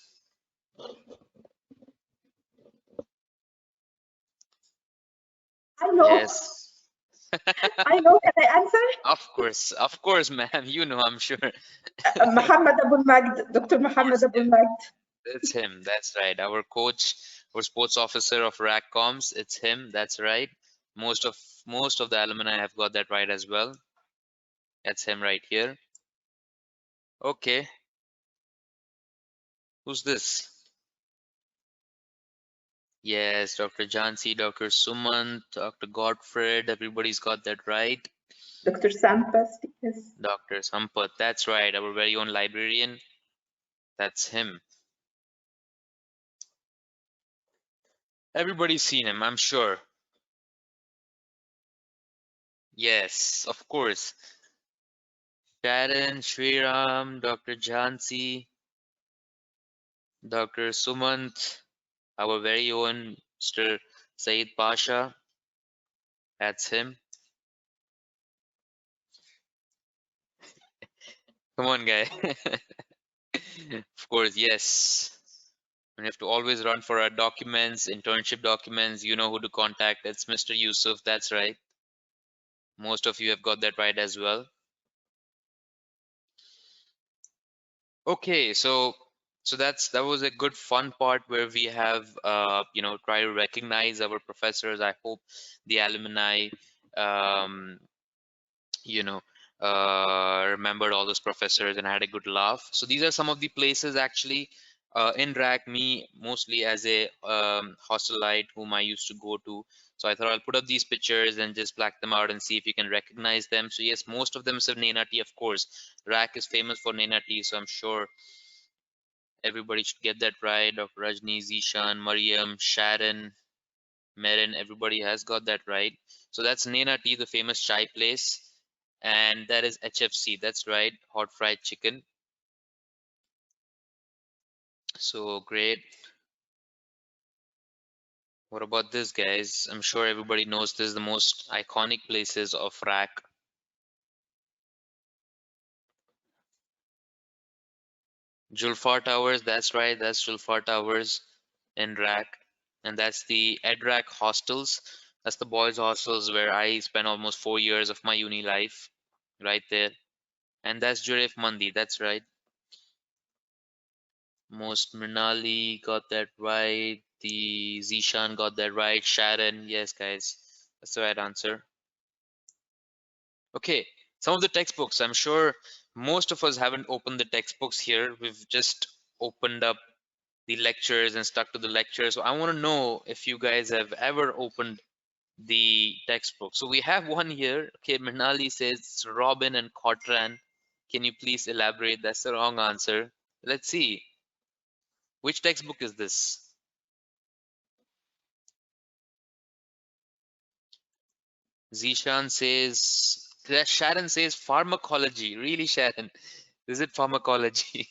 I know. Yes. I know. Can I answer? Of course, ma'am. You know, I'm sure. Muhammad Abul Magd, Dr. Muhammad Abul Magd. It's him. That's right. Our coach, our sports officer of RACCOMS. It's him. That's right. Most of the alumni have got that right as well. That's him right here. Okay. Who's this? Yes, Dr. Jansi, Dr. Sumant, Dr. Godfred, everybody's got that right. Dr. Sampath, yes. Dr. Sampath, that's right, our very own librarian. That's him. Everybody's seen him, I'm sure. Yes, of course. Sharon, Shriram, Dr. Jansi, Dr. Sumant, our very own Mr. Saeed Pasha. That's him. Come on, guy. Of course, yes. We have to always run for our documents, internship documents. You know who to contact. It's Mr. Yusuf. That's right. Most of you have got that right as well. Okay, so that was a good fun part where we have try to recognize our professors. I hope the alumni remembered all those professors and had a good laugh. So these are some of the places actually in RAC, me mostly as a hostelite whom I used to go to. So I thought I'll put up these pictures and just black them out and see if you can recognize them. So yes, most of them serve Naina tea, of course. RAC is famous for Naina tea, so I'm sure everybody should get that right. Dr. Rajni, Zishan, Mariam, Sharon, Merin, everybody has got that right. So that's Naina Tea, the famous chai place. And that is HFC, that's right, hot fried chicken. So great. What about this, guys? I'm sure everybody knows this is the most iconic places of RAC. Julfar Towers, that's right, that's Julfar Towers in RAC. And that's the EDRAC hostels. That's the boys' hostels where I spent almost 4 years of my uni life, right there. And that's Juref Mandi, that's right. Most Mrinali got that right. The Zishan got that right. Sharon, yes, guys, that's the right answer. Okay, some of the textbooks. I'm sure most of us haven't opened the textbooks here. We've just opened up the lectures and stuck to the lectures. So I want to know if you guys have ever opened the textbook. So we have one here. Okay, Mrinali says Robin and Cotran. Can you please elaborate? That's the wrong answer. Let's see. Which textbook is this? Zishan says, Sharon says pharmacology. Really, Sharon? Is it pharmacology?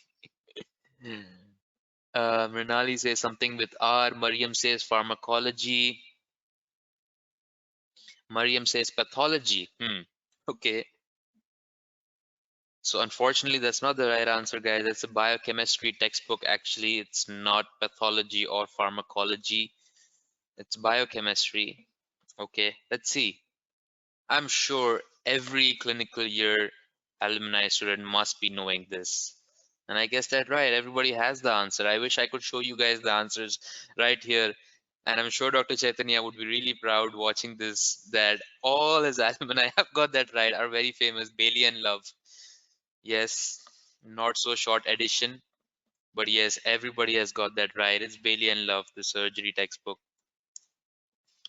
Mrinali says something with R. Mariam says pharmacology. Mariam says pathology. Okay. So unfortunately, that's not the right answer, guys. It's a biochemistry textbook. Actually, it's not pathology or pharmacology. It's biochemistry. Okay, let's see. I'm sure every clinical year alumni student must be knowing this. And I guess that's right. Everybody has the answer. I wish I could show you guys the answers right here. And I'm sure Dr. Chaitanya would be really proud watching this, that all his alumni have got that right. Our very famous Bailey and Love. Yes, not so short edition. But yes, everybody has got that right. It's Bailey and Love, the surgery textbook.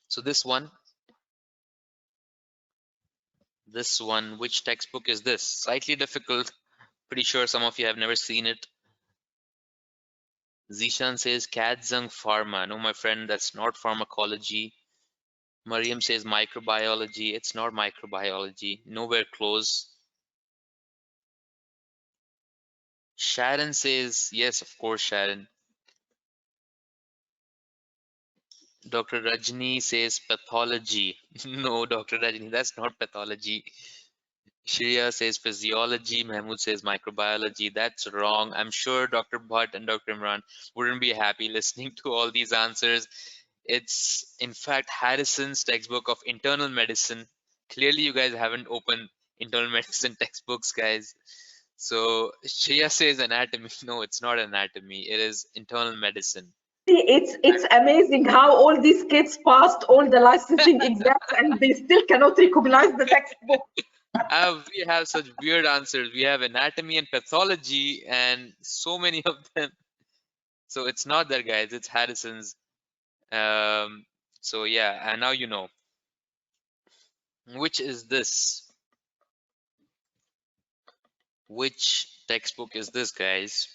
So this one, which textbook is this? Slightly difficult. Pretty sure some of you have never seen it. Zishan says Kadzang Pharma. No, my friend, that's not pharmacology. Mariam says microbiology. It's not microbiology. Nowhere close. Sharon says, yes, of course, Sharon. Dr. Rajni says pathology. No, Dr. Rajni, that's not pathology. Shreya says physiology. Mahmood says microbiology. That's wrong. I'm sure Dr. Bhatt and Dr. Imran wouldn't be happy listening to all these answers. It's in fact Harrison's textbook of internal medicine. Clearly, you guys haven't opened internal medicine textbooks, guys. So Shreya says anatomy. No, it's not anatomy. It is internal medicine. It's amazing how all these kids passed all the licensing exams and they still cannot recognize the textbook. We have such weird answers. We have anatomy and pathology and so many of them. So it's not that, guys. It's Harrison's. So yeah, and now you know. Which is this? Which textbook is this, guys?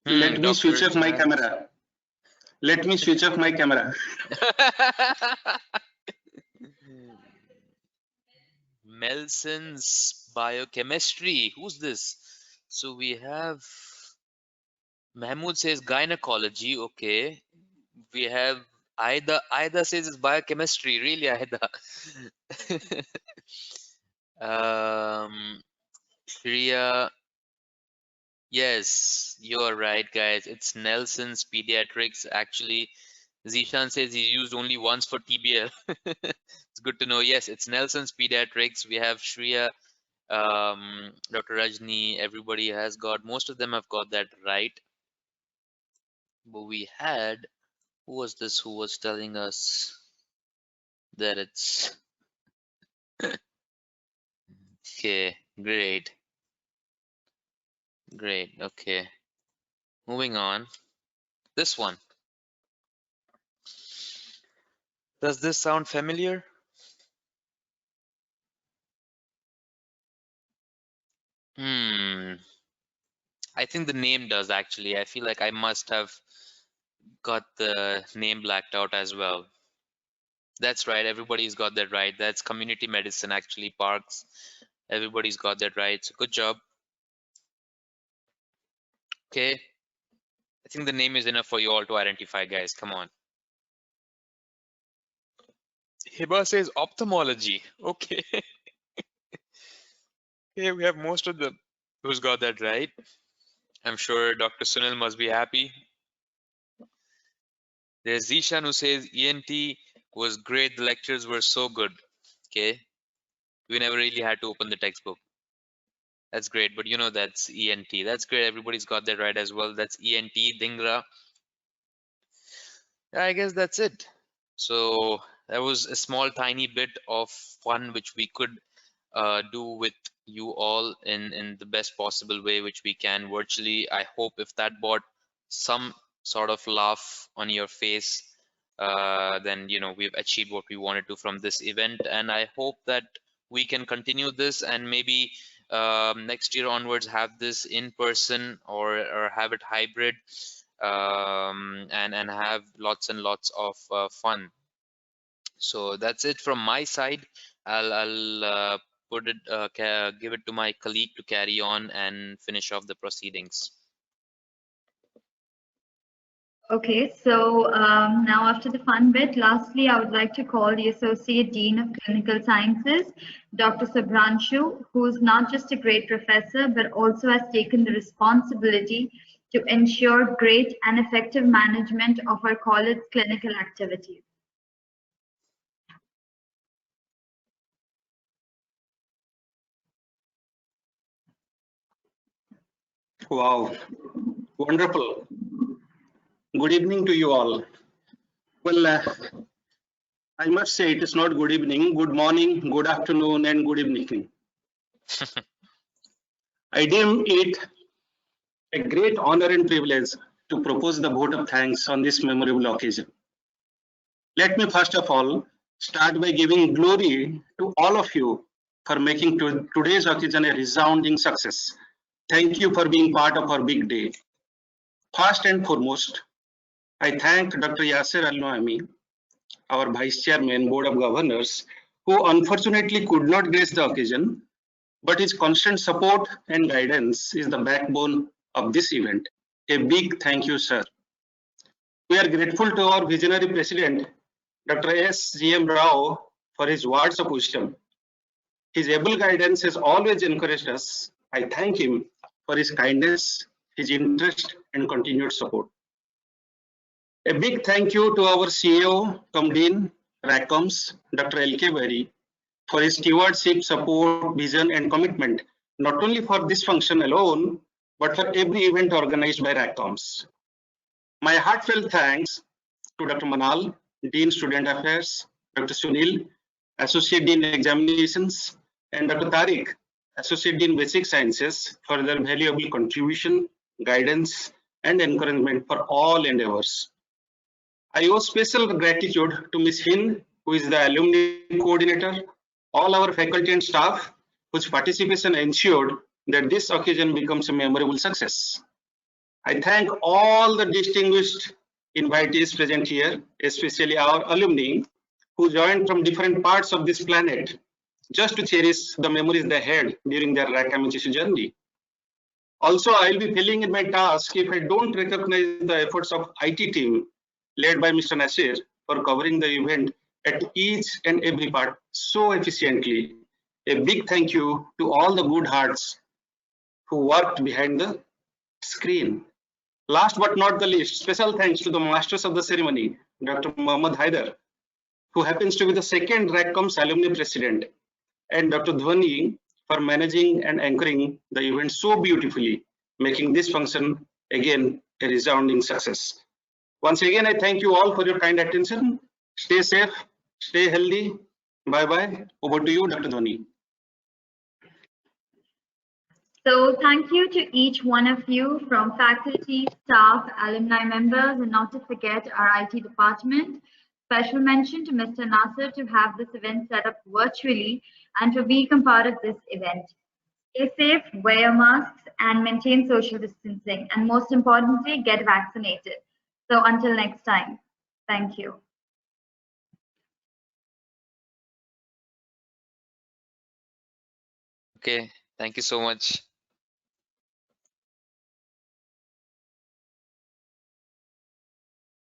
Let me switch off my camera. Let me switch off my camera. Melson's biochemistry. Who's this? So we have Mahmoud says gynecology. Okay. We have Aida says it's biochemistry. Really, Aida? Shreya. Yes, you're right, guys. It's Nelson's Pediatrics. Actually, Zishan says he's used only once for TBL. It's good to know. Yes, it's Nelson's Pediatrics. We have Shreya, Dr. Rajni. Everybody has got, most of them have got that right. But we had, who was this who was telling us that it's okay, great. Great, okay. Moving on. This one. Does this sound familiar? I think the name does actually. I feel like I must have got the name blacked out as well. That's right, everybody's got that right. That's community medicine actually, Parks. Everybody's got that right, so good job. Okay, I think the name is enough for you all to identify, guys. Come on. Hiba says ophthalmology. Okay. Okay, we have most of them who's got that right. I'm sure Dr. Sunil must be happy. There's Zishan who says ENT was great. The lectures were so good. Okay. We never really had to open the textbook. That's great, but you know that's ENT. That's great. Everybody's got that right as well. That's ENT, Dhingra. I guess that's it. So that was a small tiny bit of fun which we could do with you all in the best possible way which we can virtually. I hope if that brought some sort of laugh on your face, then you know we've achieved what we wanted to from this event, and I hope that we can continue this and maybe next year onwards have this in person or have it hybrid, and have lots and lots of fun. So that's it from my side. I'll put it give it to my colleague to carry on and finish off the proceedings. Okay, so now after the fun bit, lastly, I would like to call the Associate Dean of Clinical Sciences, Dr. Subhranshu, who is not just a great professor, but also has taken the responsibility to ensure great and effective management of our college clinical activities. Wow, wonderful. Good evening to you all. Well, I must say it is not good evening, good morning, good afternoon, and good evening. I deem it a great honor and privilege to propose the vote of thanks on this memorable occasion. Let me first of all start by giving glory to all of you for making today's occasion a resounding success. Thank you for being part of our big day. First and foremost, I thank Dr. Yasser Al-Noaimi, our Vice Chairman, Board of Governors, who unfortunately could not grace the occasion, but his constant support and guidance is the backbone of this event. A big thank you, sir. We are grateful to our visionary President, Dr. S.G.M. Rao, for his words of wisdom. His able guidance has always encouraged us. I thank him for his kindness, his interest, and continued support. A big thank you to our CEO, Dean, RACOMS, Dr. L.K. Berry, for his stewardship, support, vision, and commitment, not only for this function alone, but for every event organized by RACOMS. My heartfelt thanks to Dr. Manal, Dean Student Affairs, Dr. Sunil, Associate Dean Examinations, and Dr. Tariq, Associate Dean Basic Sciences, for their valuable contribution, guidance, and encouragement for all endeavors. I owe special gratitude to Ms. Hind, who is the alumni coordinator, all our faculty and staff, whose participation ensured that this occasion becomes a memorable success. I thank all the distinguished invitees present here, especially our alumni who joined from different parts of this planet just to cherish the memories they had during their RAC-MHSU journey. Also, I will be failing in my task if I don't recognize the efforts of IT team led by Mr. Nasir for covering the event at each and every part so efficiently. A big thank you to all the good hearts who worked behind the screen. Last but not the least, special thanks to the masters of the ceremony, Dr. Muhammad Haider, who happens to be the second RACCOM's alumni president, and Dr. Dhwani for managing and anchoring the event so beautifully, making this function again a resounding success. Once again, I thank you all for your kind attention. Stay safe, stay healthy. Bye-bye. Over to you, Dr. Dhwani. So thank you to each one of you, from faculty, staff, alumni members, and not to forget our IT department. Special mention to Mr. Nasir to have this event set up virtually and to become part of this event. Stay safe, wear your masks, and maintain social distancing. And most importantly, get vaccinated. So until next time, thank you. Okay, thank you so much.